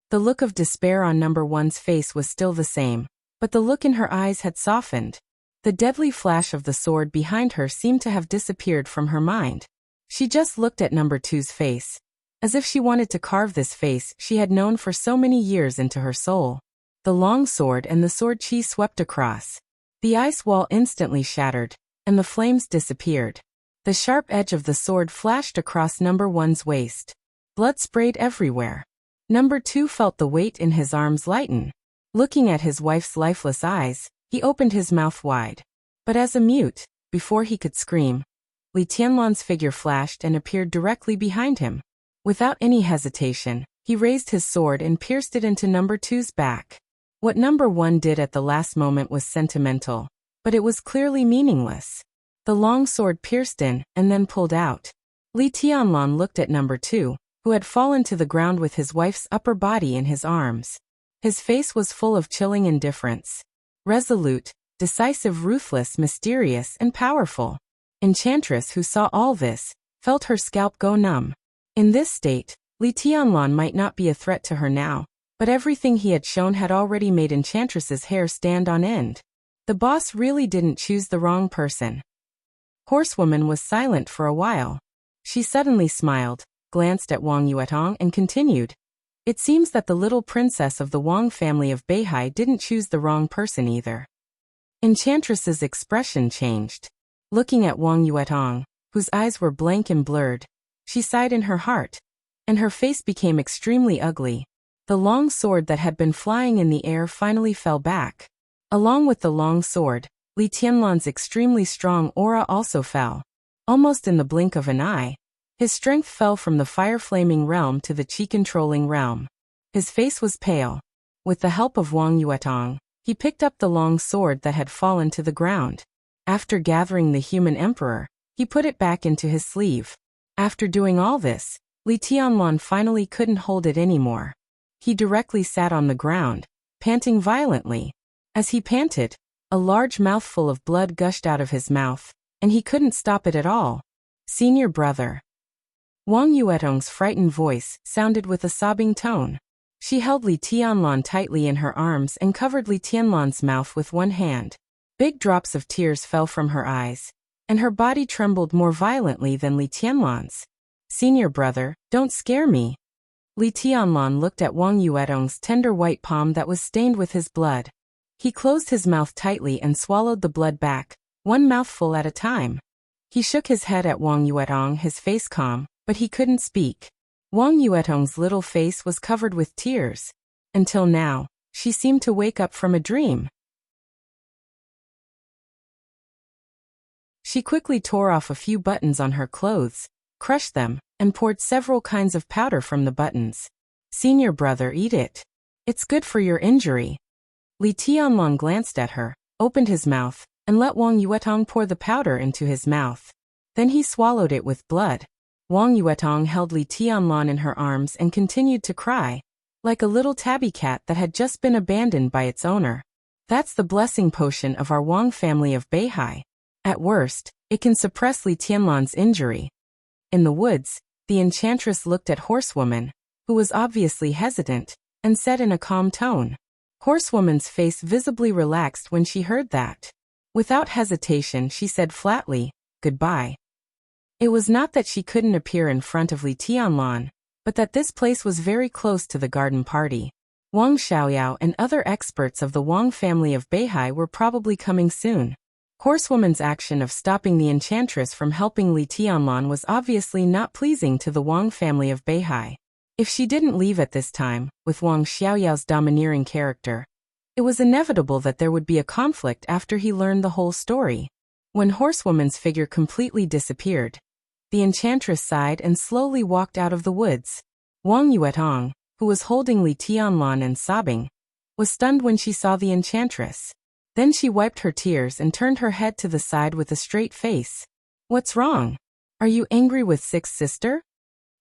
The look of despair on number 1's face was still the same, but the look in her eyes had softened. The deadly flash of the sword behind her seemed to have disappeared from her mind. She just looked at number 2's face, as if she wanted to carve this face she had known for so many years into her soul. The long sword and the sword chi swept across. The ice wall instantly shattered, and the flames disappeared. The sharp edge of the sword flashed across number 1's waist. Blood sprayed everywhere. Number 2 felt the weight in his arms lighten. Looking at his wife's lifeless eyes, he opened his mouth wide. But as a mute, before he could scream, Li Tianlan's figure flashed and appeared directly behind him. Without any hesitation, he raised his sword and pierced it into number 2's back. What number 1 did at the last moment was sentimental, but it was clearly meaningless. The long sword pierced in and then pulled out. Li Tianlan looked at number 2, who had fallen to the ground with his wife's upper body in his arms. His face was full of chilling indifference. Resolute, decisive, ruthless, mysterious, and powerful. Enchantress, who saw all this, felt her scalp go numb. In this state, Li Tianlan might not be a threat to her now, but everything he had shown had already made Enchantress's hair stand on end. The boss really didn't choose the wrong person. Horsewoman was silent for a while. She suddenly smiled, glanced at Wang Yuetong and continued. It seems that the little princess of the Wang family of Beihai didn't choose the wrong person either. Enchantress's expression changed. Looking at Wang Yuetong, whose eyes were blank and blurred, she sighed in her heart, and her face became extremely ugly. The long sword that had been flying in the air finally fell back. Along with the long sword, Li Tianlan's extremely strong aura also fell. Almost in the blink of an eye, his strength fell from the fire-flaming realm to the chi-controlling realm. His face was pale. With the help of Wang Yuetong, he picked up the long sword that had fallen to the ground. After gathering the human emperor, he put it back into his sleeve. After doing all this, Li Tianlan finally couldn't hold it anymore. He directly sat on the ground, panting violently. As he panted, a large mouthful of blood gushed out of his mouth, and he couldn't stop it at all. Senior brother. Wang Yuetong's frightened voice sounded with a sobbing tone. She held Li Tianlan tightly in her arms and covered Li Tianlan's mouth with one hand. Big drops of tears fell from her eyes, and her body trembled more violently than Li Tianlan's. Senior brother, don't scare me. Li Tianlan looked at Wang Yuetong's tender white palm that was stained with his blood. He closed his mouth tightly and swallowed the blood back, one mouthful at a time. He shook his head at Wang Yuetong, his face calm, but he couldn't speak. Wang Yuetong's little face was covered with tears. Until now, she seemed to wake up from a dream. She quickly tore off a few buttons on her clothes, crushed them, and poured several kinds of powder from the buttons. Senior brother, eat it. It's good for your injury. Li Tianlan glanced at her, opened his mouth, and let Wang Yuetong pour the powder into his mouth. Then he swallowed it with blood. Wang Yuetong held Li Tianlan in her arms and continued to cry, like a little tabby cat that had just been abandoned by its owner. That's the blessing potion of our Wang family of Beihai. At worst, it can suppress Li Tianlan's injury. In the woods, the enchantress looked at Horsewoman, who was obviously hesitant, and said in a calm tone. Horsewoman's face visibly relaxed when she heard that. Without hesitation, she said flatly, "Goodbye." It was not that she couldn't appear in front of Li Tianlan, but that this place was very close to the garden party. Wang Xiaoyao and other experts of the Wang family of Beihai were probably coming soon. Horsewoman's action of stopping the enchantress from helping Li Tianlan was obviously not pleasing to the Wang family of Beihai. If she didn't leave at this time, with Wang Xiaoyao's domineering character, it was inevitable that there would be a conflict after he learned the whole story. When Horsewoman's figure completely disappeared, the enchantress sighed and slowly walked out of the woods. Wang Yuetong, who was holding Li Tianlan and sobbing, was stunned when she saw the enchantress. Then she wiped her tears and turned her head to the side with a straight face. What's wrong? Are you angry with Sixth Sister?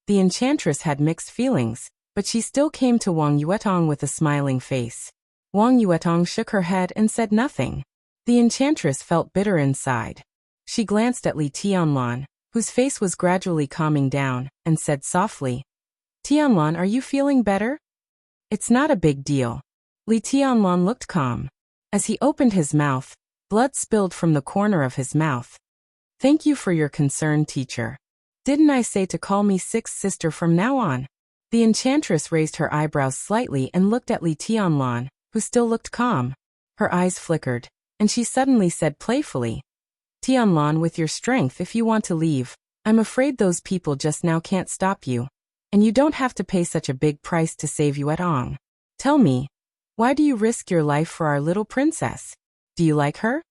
The enchantress had mixed feelings, but she still came to Wang Yuetong with a smiling face. Wang Yuetong shook her head and said nothing. The enchantress felt bitter inside. She glanced at Li Tianlan, whose face was gradually calming down, and said softly, Tianlan, are you feeling better? It's not a big deal. Li Tianlan looked calm. As he opened his mouth, blood spilled from the corner of his mouth. Thank you for your concern, teacher. Didn't I say to call me Sixth Sister from now on? The enchantress raised her eyebrows slightly and looked at Li Tianlan, who still looked calm. Her eyes flickered, and she suddenly said playfully, Tianlan, with your strength, if you want to leave, I'm afraid those people just now can't stop you. And you don't have to pay such a big price to save Yuetong. Tell me, why do you risk your life for our little princess? Do you like her?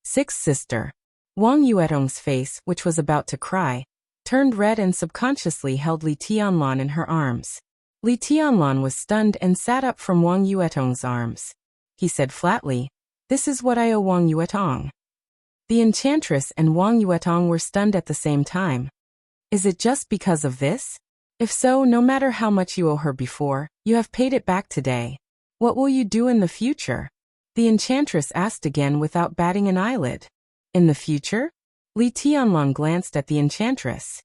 Sixth Sister. Wang Yuetong's face, which was about to cry, turned red and subconsciously held Li Tianlan in her arms. Li Tianlan was stunned and sat up from Wang Yuetong's arms. He said flatly, This is what I owe Wang Yuetong. The enchantress and Wang Yuetong were stunned at the same time. Is it just because of this? If so, no matter how much you owe her before, you have paid it back today. What will you do in the future? The enchantress asked again without batting an eyelid. In the future? Li Tianlan glanced at the enchantress.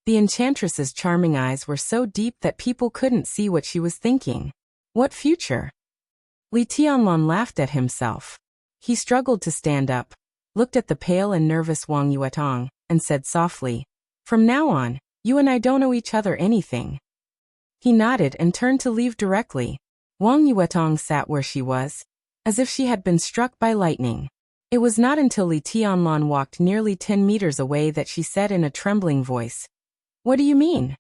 The enchantress's charming eyes were so deep that people couldn't see what she was thinking. What future? Li Tianlan laughed at himself. He struggled to stand up, looked at the pale and nervous Wang Yuetong, and said softly, "From now on, you and I don't owe each other anything." He nodded and turned to leave directly. Wang Yuetong sat where she was, as if she had been struck by lightning. It was not until Li Tianlan walked nearly 10 meters away that she said in a trembling voice, "What do you mean?"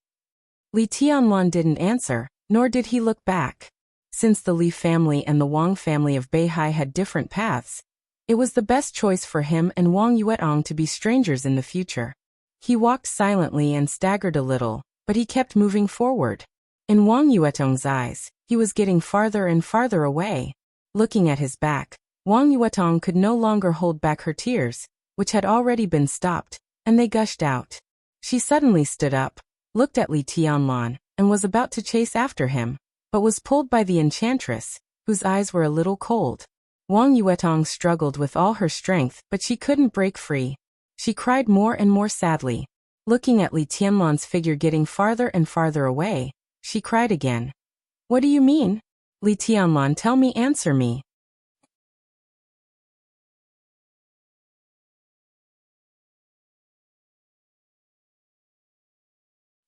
Li Tianlan didn't answer, nor did he look back. Since the Li family and the Wang family of Beihai had different paths, it was the best choice for him and Wang Yuetong to be strangers in the future. He walked silently and staggered a little, but he kept moving forward. In Wang Yuetong's eyes, he was getting farther and farther away. Looking at his back, Wang Yuetong could no longer hold back her tears, which had already been stopped, and they gushed out. She suddenly stood up, looked at Li Tianlan, and was about to chase after him, but was pulled by the enchantress, whose eyes were a little cold. Wang Yuetong struggled with all her strength, but she couldn't break free. She cried more and more sadly. Looking at Li Tianlan's figure getting farther and farther away, she cried again. "What do you mean? Li Tianlan, tell me, answer me."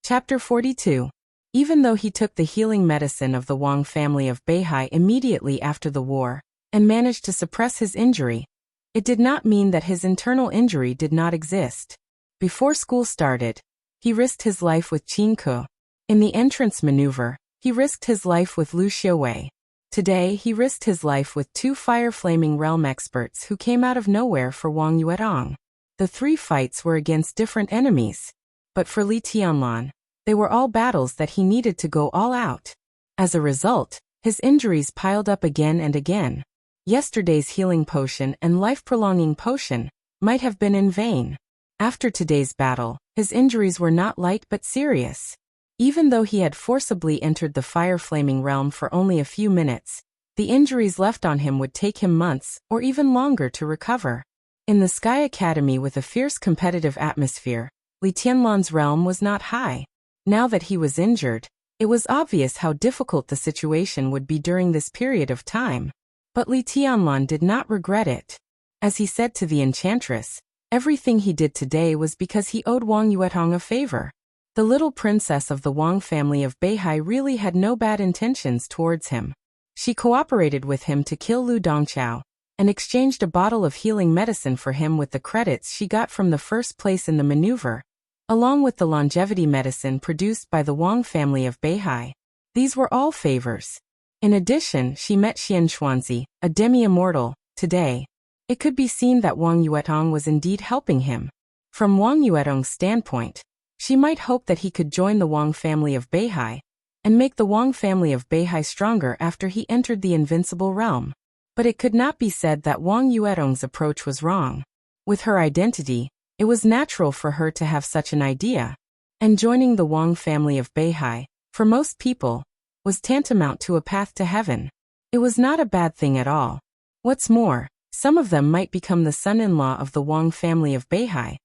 Chapter 42. Even though he took the healing medicine of the Wang family of Beihai immediately after the war, and managed to suppress his injury, it did not mean that his internal injury did not exist. Before school started, he risked his life with Qin Ke. In the entrance maneuver, he risked his life with Lu Xiuwei. Today he risked his life with 2 fire-flaming realm experts who came out of nowhere for Wang Yuetong. The 3 fights were against different enemies. But for Li Tianlan, they were all battles that he needed to go all out. As a result, his injuries piled up again and again. Yesterday's healing potion and life-prolonging potion might have been in vain. After today's battle, his injuries were not light but serious. Even though he had forcibly entered the fire-flaming realm for only a few minutes, the injuries left on him would take him months or even longer to recover. In the Sky Academy with a fierce competitive atmosphere, Li Tianlan's realm was not high. Now that he was injured, it was obvious how difficult the situation would be during this period of time. But Li Tianlan did not regret it. As he said to the enchantress, everything he did today was because he owed Wang Yuetong a favor. The little princess of the Wang family of Beihai really had no bad intentions towards him. She cooperated with him to kill Lu Dongqiao, and exchanged a bottle of healing medicine for him with the credits she got from the first place in the maneuver, along with the longevity medicine produced by the Wang family of Beihai. These were all favors. In addition, she met Xian Xuanzi, a demi-immortal, today. It could be seen that Wang Yuetong was indeed helping him. From Wang Yuetong's standpoint, she might hope that he could join the Wang family of Beihai, and make the Wang family of Beihai stronger after he entered the invincible realm. But it could not be said that Wang Yuetong's approach was wrong. With her identity, it was natural for her to have such an idea. And joining the Wang family of Beihai, for most people, was tantamount to a path to heaven. It was not a bad thing at all. What's more, some of them might become the son-in-law of the Wang family of Beihai,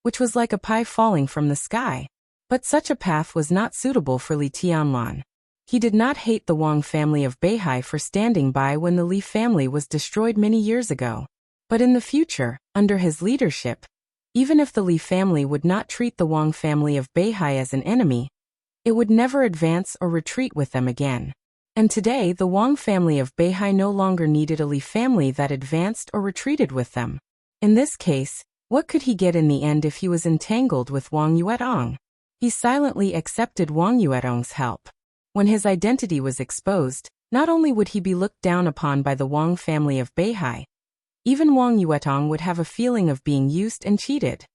which was like a pie falling from the sky. But such a path was not suitable for Li Tianlan. He did not hate the Wang family of Beihai for standing by when the Li family was destroyed many years ago. But in the future, under his leadership, even if the Li family would not treat the Wang family of Beihai as an enemy, it would never advance or retreat with them again. And today the Wang family of Beihai no longer needed a Li family that advanced or retreated with them. In this case, what could he get in the end if he was entangled with Wang Yuetong? He silently accepted Wang Yuetong's help. When his identity was exposed, not only would he be looked down upon by the Wang family of Beihai, even Wang Yuetong would have a feeling of being used and cheated.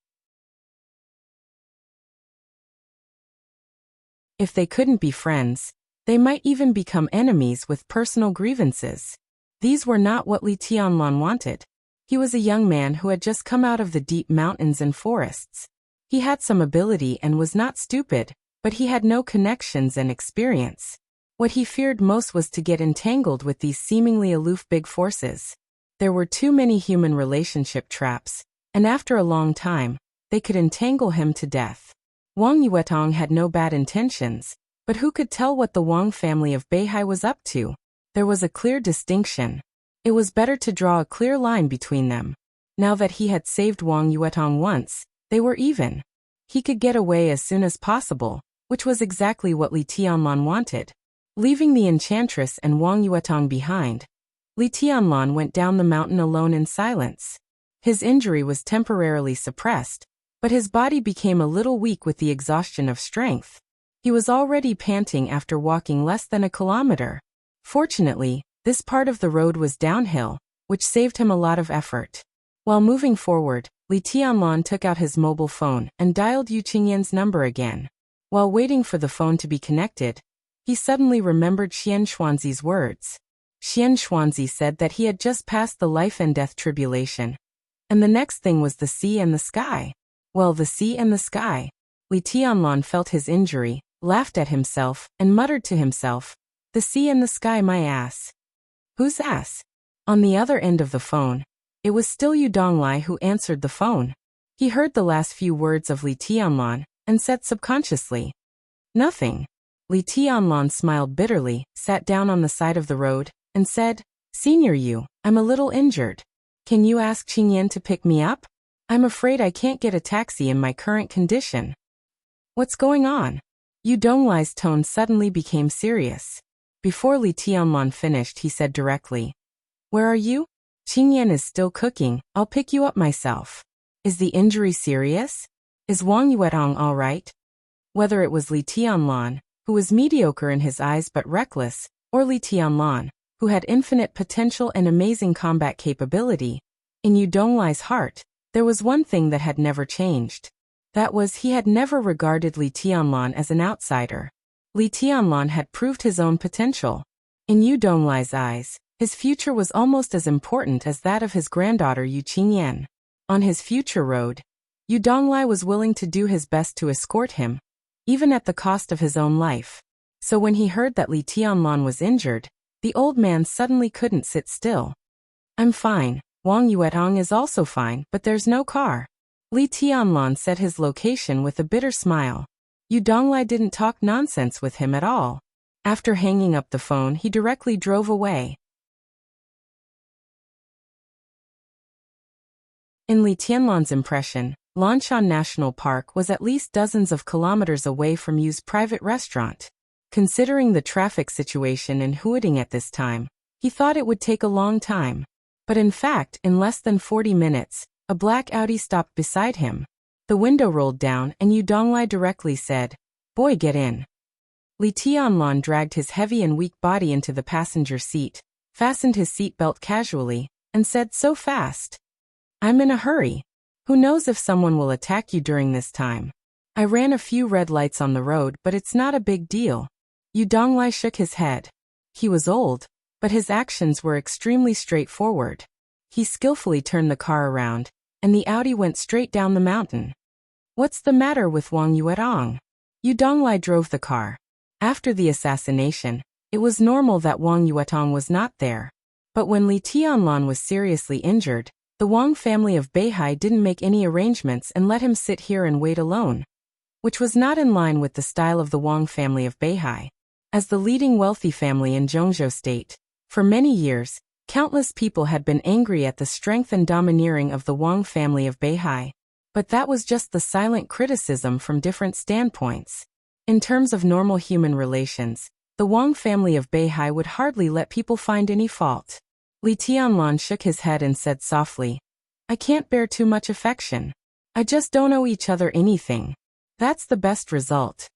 If they couldn't be friends, they might even become enemies with personal grievances. These were not what Li Tianlan wanted. He was a young man who had just come out of the deep mountains and forests. He had some ability and was not stupid, but he had no connections and experience. What he feared most was to get entangled with these seemingly aloof big forces. There were too many human relationship traps, and after a long time, they could entangle him to death. Wang Yuetong had no bad intentions, but who could tell what the Wang family of Beihai was up to? There was a clear distinction. It was better to draw a clear line between them. Now that he had saved Wang Yuetong once, they were even. He could get away as soon as possible, which was exactly what Li Tianlan wanted. Leaving the enchantress and Wang Yuetong behind, Li Tianlan went down the mountain alone in silence. His injury was temporarily suppressed, but his body became a little weak with the exhaustion of strength. He was already panting after walking less than a kilometer. Fortunately, this part of the road was downhill, which saved him a lot of effort. While moving forward, Li Tianlan took out his mobile phone and dialed Yu Qingyan's number again. While waiting for the phone to be connected, he suddenly remembered Xian Xuanzi's words. Xian Xuanzi said that he had just passed the life and death tribulation, and the next thing was the sea and the sky. Well, the sea and the sky. Li Tianlan felt his injury, laughed at himself, and muttered to himself, "The sea and the sky, my ass." Whose ass? On the other end of the phone, it was still Yu Donglai who answered the phone. He heard the last few words of Li Tianlan, and said subconsciously, "Nothing." Li Tianlan smiled bitterly, sat down on the side of the road, and said, "Senior Yu, I'm a little injured. Can you ask Qingyan to pick me up? I'm afraid I can't get a taxi in my current condition." "What's going on?" Yu Donglai's tone suddenly became serious. Before Li Tianlan finished, he said directly, "Where are you?" "Qingyan is still cooking, I'll pick you up myself." "Is the injury serious? Is Wang Yuetong all right?" Whether it was Li Tianlan, who was mediocre in his eyes but reckless, or Li Tianlan, who had infinite potential and amazing combat capability, in Yu Donglai's heart, there was one thing that had never changed. That was, he had never regarded Li Tianlan as an outsider. Li Tianlan had proved his own potential. In Yu Donglai's eyes, his future was almost as important as that of his granddaughter Yu Qingyan. On his future road, Yu Donglai was willing to do his best to escort him, even at the cost of his own life. So when he heard that Li Tianlan was injured, the old man suddenly couldn't sit still. "I'm fine. Wang Yuetong is also fine, but there's no car." Li Tianlan said his location with a bitter smile. Yu Donglai didn't talk nonsense with him at all. After hanging up the phone, he directly drove away. In Li Tianlan's impression, Lanshan National Park was at least dozens of kilometers away from Yu's private restaurant. Considering the traffic situation in Huading at this time, he thought it would take a long time. But in fact, in less than 40 minutes, a black Audi stopped beside him. The window rolled down and Yu Donglai directly said, "Boy, get in." Li Tianlan dragged his heavy and weak body into the passenger seat, fastened his seatbelt casually, and said so fast, "I'm in a hurry. Who knows if someone will attack you during this time? I ran a few red lights on the road, but it's not a big deal." Yu Donglai shook his head. He was old, but his actions were extremely straightforward. He skillfully turned the car around, and the Audi went straight down the mountain. "What's the matter with Wang Yuetong?" Yu Donglai drove the car. After the assassination, it was normal that Wang Yuetong was not there. But when Li Tianlan was seriously injured, the Wang family of Beihai didn't make any arrangements and let him sit here and wait alone, which was not in line with the style of the Wang family of Beihai. As the leading wealthy family in Zhongzhou State, for many years, countless people had been angry at the strength and domineering of the Wang family of Beihai. But that was just the silent criticism from different standpoints. In terms of normal human relations, the Wang family of Beihai would hardly let people find any fault. Li Tianlan shook his head and said softly, "I can't bear too much affection. I just don't owe each other anything. That's the best result."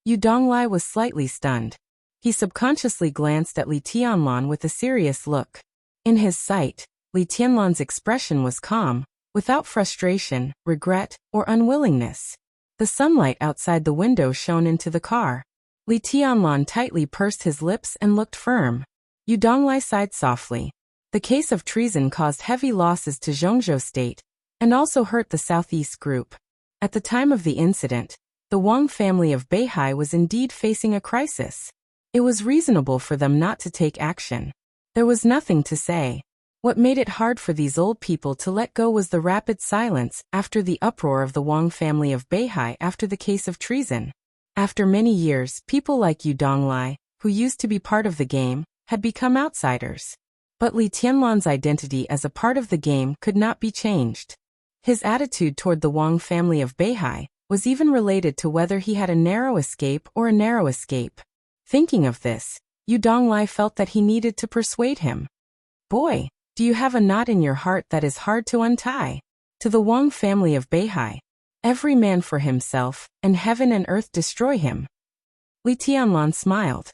Yu Donglai was slightly stunned. He subconsciously glanced at Li Tianlan with a serious look. In his sight, Li Tianlan's expression was calm, without frustration, regret, or unwillingness. The sunlight outside the window shone into the car. Li Tianlan tightly pursed his lips and looked firm. Yu Donglai sighed softly. The case of treason caused heavy losses to Zhongzhou State, and also hurt the Southeast Group. At the time of the incident, The Wang family of Beihai was indeed facing a crisis. It was reasonable for them not to take action. There was nothing to say. What made it hard for these old people to let go was the rapid silence after the uproar of the Wang family of Beihai after the case of treason. After many years, people like Yu Donglai, who used to be part of the game, had become outsiders. But Li Tianlan's identity as a part of the game could not be changed. His attitude toward the Wang family of Beihai was even related to whether he had a narrow escape or a narrow escape. Thinking of this, Yu Donglai felt that he needed to persuade him. Boy, do you have a knot in your heart that is hard to untie? To the Wang family of Beihai, every man for himself, and heaven and earth destroy him. Li Tianlan smiled.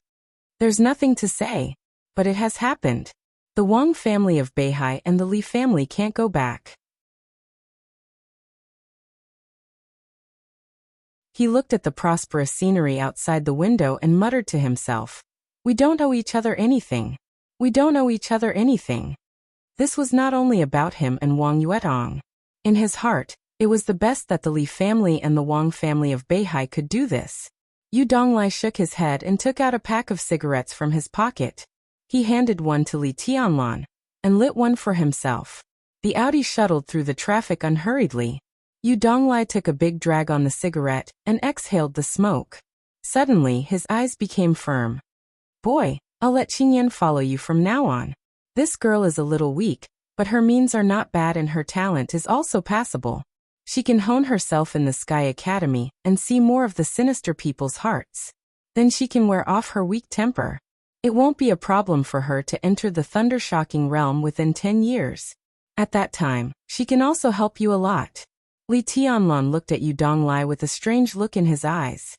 There's nothing to say, but it has happened. The Wang family of Beihai and the Li family can't go back. He looked at the prosperous scenery outside the window and muttered to himself, "We don't owe each other anything. We don't owe each other anything." This was not only about him and Wang Yuetong. In his heart, it was the best that the Li family and the Wang family of Beihai could do this. Yu Donglai shook his head and took out a pack of cigarettes from his pocket. He handed one to Li Tianlan and lit one for himself. The Audi shuttled through the traffic unhurriedly. Yu Donglai took a big drag on the cigarette and exhaled the smoke. Suddenly, his eyes became firm. Boy, I'll let Qingyan follow you from now on. This girl is a little weak, but her means are not bad and her talent is also passable. She can hone herself in the Sky Academy and see more of the sinister people's hearts. Then she can wear off her weak temper. It won't be a problem for her to enter the thunder-shocking realm within 10 years. At that time, she can also help you a lot. Li Tianlan looked at Yu Donglai with a strange look in his eyes.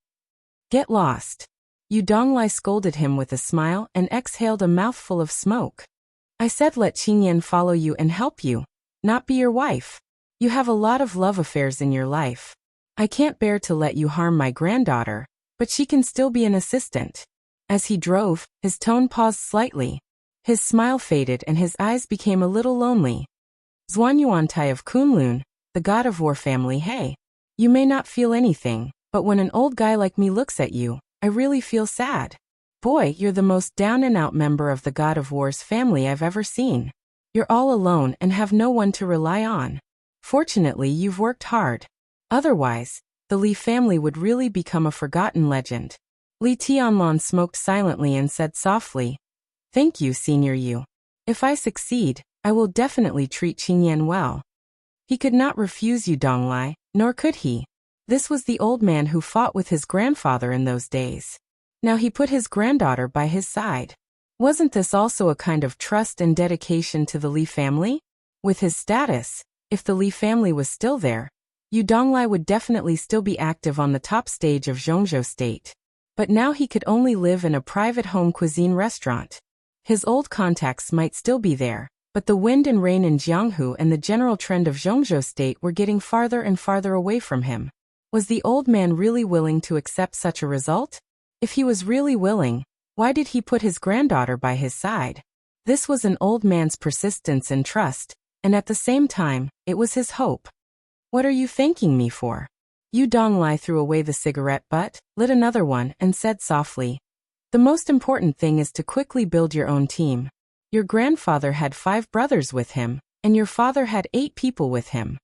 Get lost. Yu Donglai scolded him with a smile and exhaled a mouthful of smoke. I said let Qingyan follow you and help you, not be your wife. You have a lot of love affairs in your life. I can't bear to let you harm my granddaughter, but she can still be an assistant. As he drove, his tone paused slightly. His smile faded and his eyes became a little lonely. Zhuanyuantai of Kunlun, the god of war family, hey. You may not feel anything, but when an old guy like me looks at you, I really feel sad. Boy, you're the most down-and-out member of the god of war's family I've ever seen. You're all alone and have no one to rely on. Fortunately, you've worked hard. Otherwise, the Li family would really become a forgotten legend. Li Tianlan smoked silently and said softly, Thank you, Senior Yu. If I succeed, I will definitely treat Qingyan well. He could not refuse Yu Donglai, nor could he. This was the old man who fought with his grandfather in those days. Now he put his granddaughter by his side. Wasn't this also a kind of trust and dedication to the Li family? With his status, if the Li family was still there, Yu Donglai would definitely still be active on the top stage of Zhongzhou State. But now he could only live in a private home cuisine restaurant. His old contacts might still be there, but the wind and rain in Jianghu and the general trend of Zhongzhou State were getting farther and farther away from him. Was the old man really willing to accept such a result? If he was really willing, why did he put his granddaughter by his side? This was an old man's persistence and trust, and at the same time, it was his hope. What are you thanking me for? Yu Donglai threw away the cigarette butt, lit another one, and said softly, The most important thing is to quickly build your own team. Your grandfather had 5 brothers with him, and your father had 8 people with him.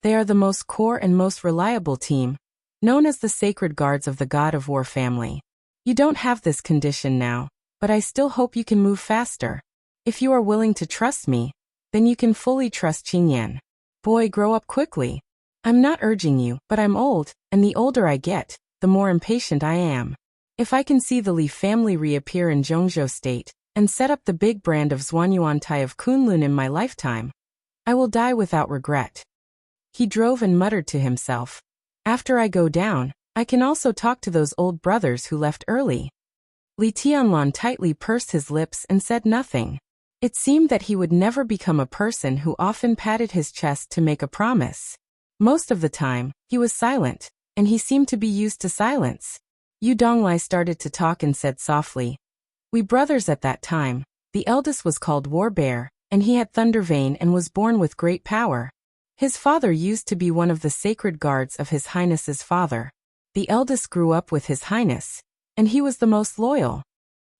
They are the most core and most reliable team, known as the Sacred Guards of the God of War family. You don't have this condition now, but I still hope you can move faster. If you are willing to trust me, then you can fully trust Qingyan. Boy, grow up quickly. I'm not urging you, but I'm old, and the older I get, the more impatient I am. If I can see the Li family reappear in Zhongzhou State, and set up the big brand of Zhuanyuantai of Kunlun in my lifetime, I will die without regret. He drove and muttered to himself, After I go down, I can also talk to those old brothers who left early. Li Tianlan tightly pursed his lips and said nothing. It seemed that he would never become a person who often patted his chest to make a promise. Most of the time, he was silent, and he seemed to be used to silence. Yu Donglai started to talk and said softly, We brothers at that time, the eldest was called War Bear, and he had Thunder Vein and was born with great power. His father used to be one of the sacred guards of His Highness's father. The eldest grew up with His Highness, and he was the most loyal.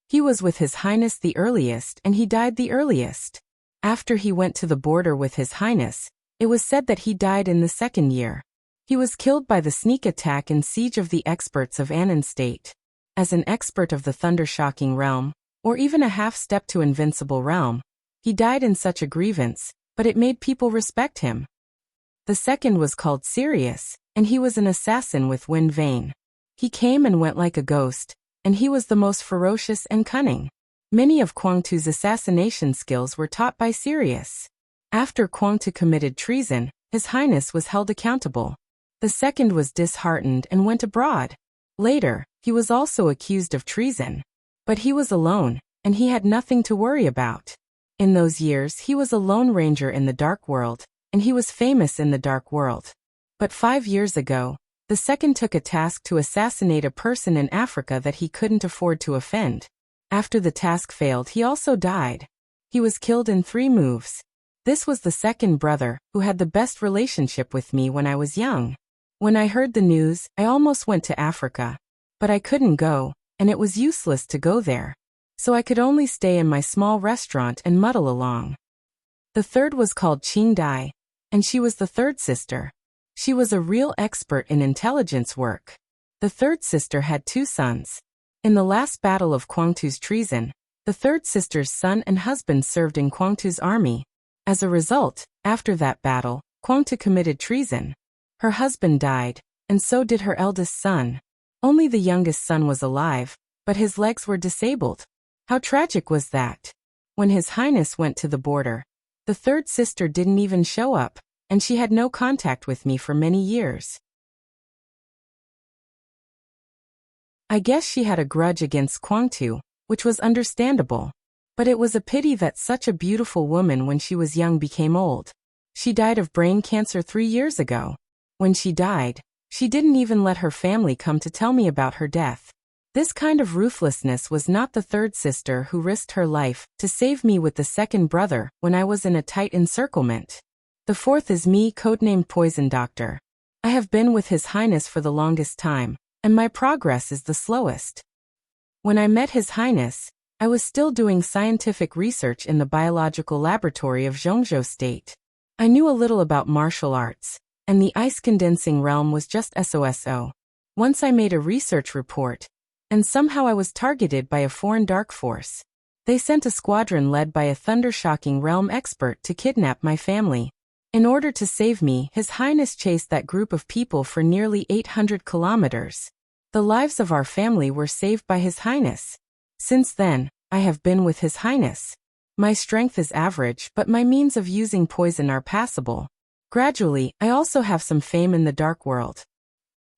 He was with His Highness the earliest and he died the earliest. After he went to the border with His Highness, it was said that he died in the second year. He was killed by the sneak attack and siege of the experts of Annan State. As an expert of the thunder-shocking realm, or even a half-step to invincible realm, he died in such a grievance, but it made people respect him. The second was called Sirius, and he was an assassin with wind vane. He came and went like a ghost, and he was the most ferocious and cunning. Many of Kwangtu's assassination skills were taught by Sirius. After Kwangtu committed treason, His Highness was held accountable. The second was disheartened and went abroad. Later, he was also accused of treason. But he was alone, and he had nothing to worry about. In those years he was a lone ranger in the dark world, and he was famous in the dark world. But 5 years ago, the second took a task to assassinate a person in Africa that he couldn't afford to offend. After the task failed, he also died. He was killed in 3 moves. This was the second brother, who had the best relationship with me when I was young. When I heard the news, I almost went to Africa. But I couldn't go, and it was useless to go there. So I could only stay in my small restaurant and muddle along. The third was called Qing Dai, and she was the third sister. She was a real expert in intelligence work. The third sister had 2 sons. In the last battle of Kwangtu's treason, the third sister's son and husband served in Kwangtu's army. As a result, after that battle, Kwangtu committed treason. Her husband died, and so did her eldest son. Only the youngest son was alive, but his legs were disabled. How tragic was that? When His Highness went to the border, the third sister didn't even show up, and she had no contact with me for many years. I guess she had a grudge against Kwangtu, which was understandable. But it was a pity that such a beautiful woman when she was young became old. She died of brain cancer 3 years ago. When she died, she didn't even let her family come to tell me about her death. This kind of ruthlessness was not the third sister who risked her life to save me with the second brother when I was in a tight encirclement. The fourth is me, codenamed Poison Doctor. I have been with His Highness for the longest time, and my progress is the slowest. When I met His Highness, I was still doing scientific research in the biological laboratory of Zhongzhou State. I knew a little about martial arts, and the ice-condensing realm was just SOSO. Once I made a research report, and somehow I was targeted by a foreign dark force. They sent a squadron led by a thunder-shocking realm expert to kidnap my family. In order to save me, His Highness chased that group of people for nearly 800 kilometers. The lives of our family were saved by His Highness. Since then, I have been with His Highness. My strength is average, but my means of using poison are passable. Gradually, I also have some fame in the dark world.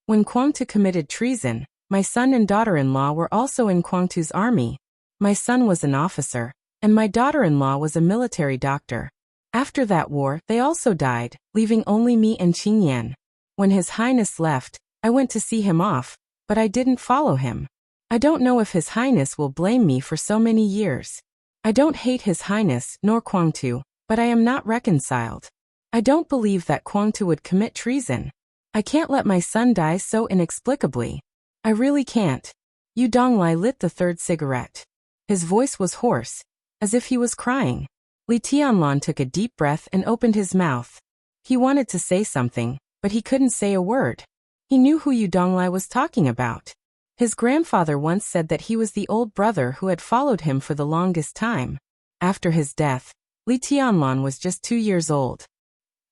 When Kwangtu committed treason, my son and daughter-in-law were also in Kwangtu's army. My son was an officer, and my daughter-in-law was a military doctor. After that war, they also died, leaving only me and Qingyan. When His Highness left, I went to see him off, but I didn't follow him. I don't know if His Highness will blame me for so many years. I don't hate His Highness nor Kwangtu, but I am not reconciled. I don't believe that Kwangtu would commit treason. I can't let my son die so inexplicably. I really can't. Yu Donglai lit the third cigarette. His voice was hoarse, as if he was crying. Li Tianlan took a deep breath and opened his mouth. He wanted to say something, but he couldn't say a word. He knew who Yu Donglai was talking about. His grandfather once said that he was the old brother who had followed him for the longest time. After his death, Li Tianlan was just 2 years old.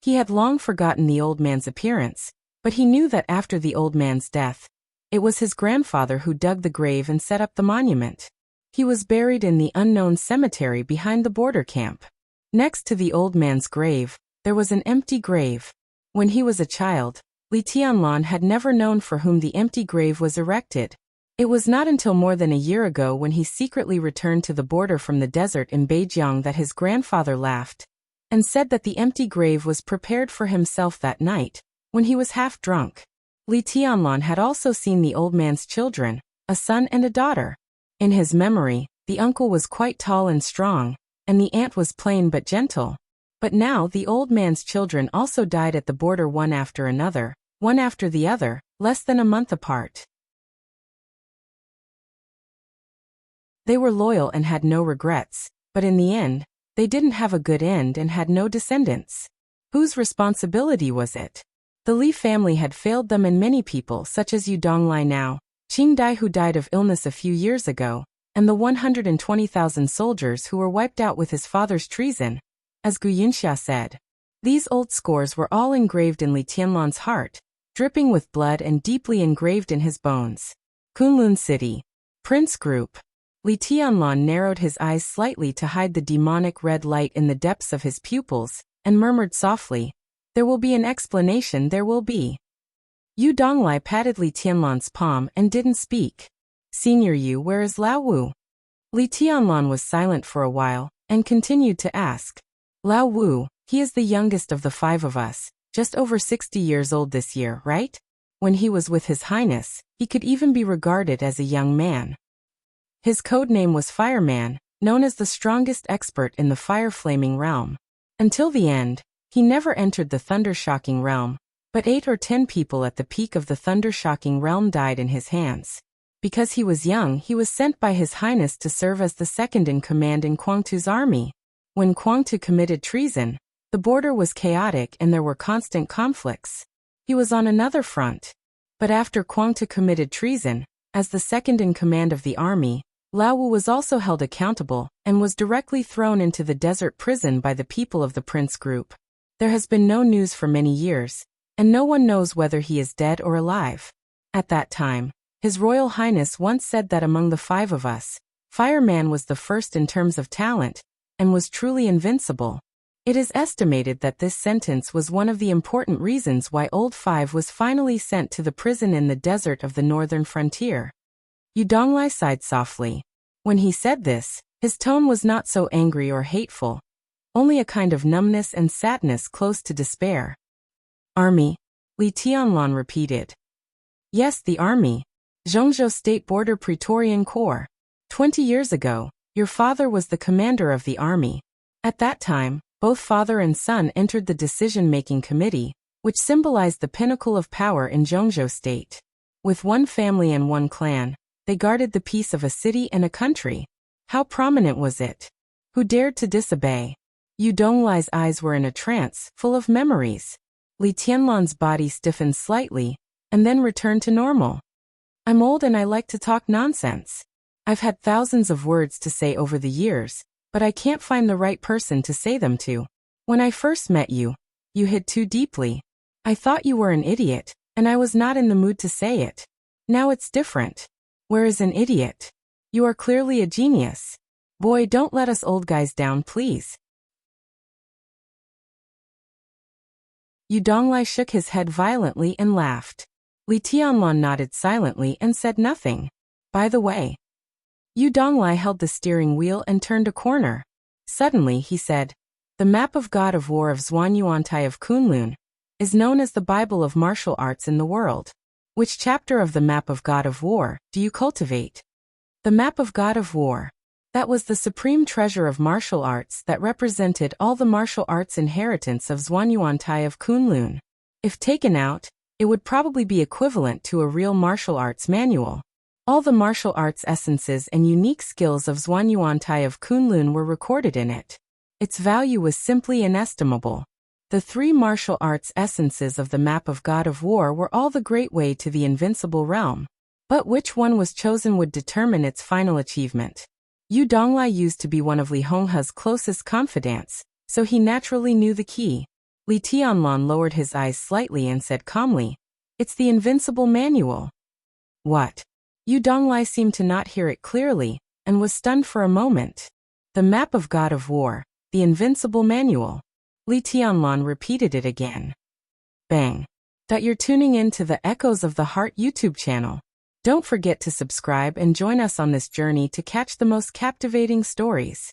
He had long forgotten the old man's appearance, but he knew that after the old man's death, it was his grandfather who dug the grave and set up the monument. He was buried in the unknown cemetery behind the border camp. Next to the old man's grave, there was an empty grave. When he was a child, Li Tianlan had never known for whom the empty grave was erected. It was not until more than a year ago when he secretly returned to the border from the desert in Beijiang that his grandfather laughed and said that the empty grave was prepared for himself that night, when he was half drunk. Li Tianlan had also seen the old man's children, a son and a daughter. In his memory, the uncle was quite tall and strong, and the aunt was plain but gentle. But now the old man's children also died at the border one after the other, less than a month apart. They were loyal and had no regrets, but in the end, they didn't have a good end and had no descendants. Whose responsibility was it? The Li family had failed them, and many people such as Yu Donglai now, Qing Dai who died of illness a few years ago, and the 120,000 soldiers who were wiped out with his father's treason, as Gu Yinxia said. These old scores were all engraved in Li Tianlan's heart, dripping with blood and deeply engraved in his bones. Kunlun City. Prince Group. Li Tianlan narrowed his eyes slightly to hide the demonic red light in the depths of his pupils, and murmured softly, "There will be an explanation, there will be." Yu Donglai patted Li Tianlan's palm and didn't speak. "Senior Yu, where is Lao Wu?" Li Tianlan was silent for a while, and continued to ask. "Lao Wu, he is the youngest of the 5 of us, just over 60 years old this year, right? When he was with His Highness, he could even be regarded as a young man. His code name was Fireman, known as the strongest expert in the fire-flaming realm. Until the end, he never entered the thunder-shocking realm, but 8 or 10 people at the peak of the thunder-shocking realm died in his hands. Because he was young, he was sent by His Highness to serve as the second-in-command in Quangtu's army. When Quangtu committed treason, the border was chaotic and there were constant conflicts. He was on another front. But after Quangtu committed treason, as the second-in-command of the army, Lao Wu was also held accountable and was directly thrown into the desert prison by the people of the Prince Group. There has been no news for many years, and no one knows whether he is dead or alive. At that time, His Royal Highness once said that among the 5 of us, Fireman was the first in terms of talent, and was truly invincible. It is estimated that this sentence was one of the important reasons why Old 5 was finally sent to the prison in the desert of the northern frontier. Yu Donglai sighed softly. When he said this, his tone was not so angry or hateful, only a kind of numbness and sadness close to despair. "Army," Li Tianlan repeated. "Yes, the army. Zhongzhou State Border Praetorian Corps. 20 years ago, your father was the commander of the army. At that time, both father and son entered the decision-making committee, which symbolized the pinnacle of power in Zhongzhou State. With one family and one clan, they guarded the peace of a city and a country. How prominent was it? Who dared to disobey?" Yu Donglai's eyes were in a trance, full of memories. Li Tianlan's body stiffened slightly, and then returned to normal. "I'm old and I like to talk nonsense. I've had thousands of words to say over the years, but I can't find the right person to say them to. When I first met you, you hid too deeply. I thought you were an idiot, and I was not in the mood to say it. Now it's different. Where is an idiot? You are clearly a genius. Boy, don't let us old guys down, please." Yu Donglai shook his head violently and laughed. Li Tianlan nodded silently and said nothing. "By the way." Yu Donglai held the steering wheel and turned a corner. Suddenly he said, "The map of God of War of Zhuanyuantai of Kunlun is known as the Bible of martial arts in the world. Which chapter of the map of God of War do you cultivate?" The map of God of War. That was the supreme treasure of martial arts that represented all the martial arts inheritance of Zhuanyuantai of Kunlun. If taken out, it would probably be equivalent to a real martial arts manual. All the martial arts essences and unique skills of Zhuanyuantai of Kunlun were recorded in it. Its value was simply inestimable. The 3 martial arts essences of the map of God of War were all the great way to the invincible realm. But which one was chosen would determine its final achievement. Yu Donglai used to be one of Li Honghe's closest confidants, so he naturally knew the key. Li Tianlan lowered his eyes slightly and said calmly, "It's the invincible manual." "What?" Yu Donglai seemed to not hear it clearly, and was stunned for a moment. "The map of God of War, the invincible manual." Li Tianlan repeated it again. Bang. You're tuning in to the Echoes of the Heart YouTube channel. Don't forget to subscribe and join us on this journey to catch the most captivating stories.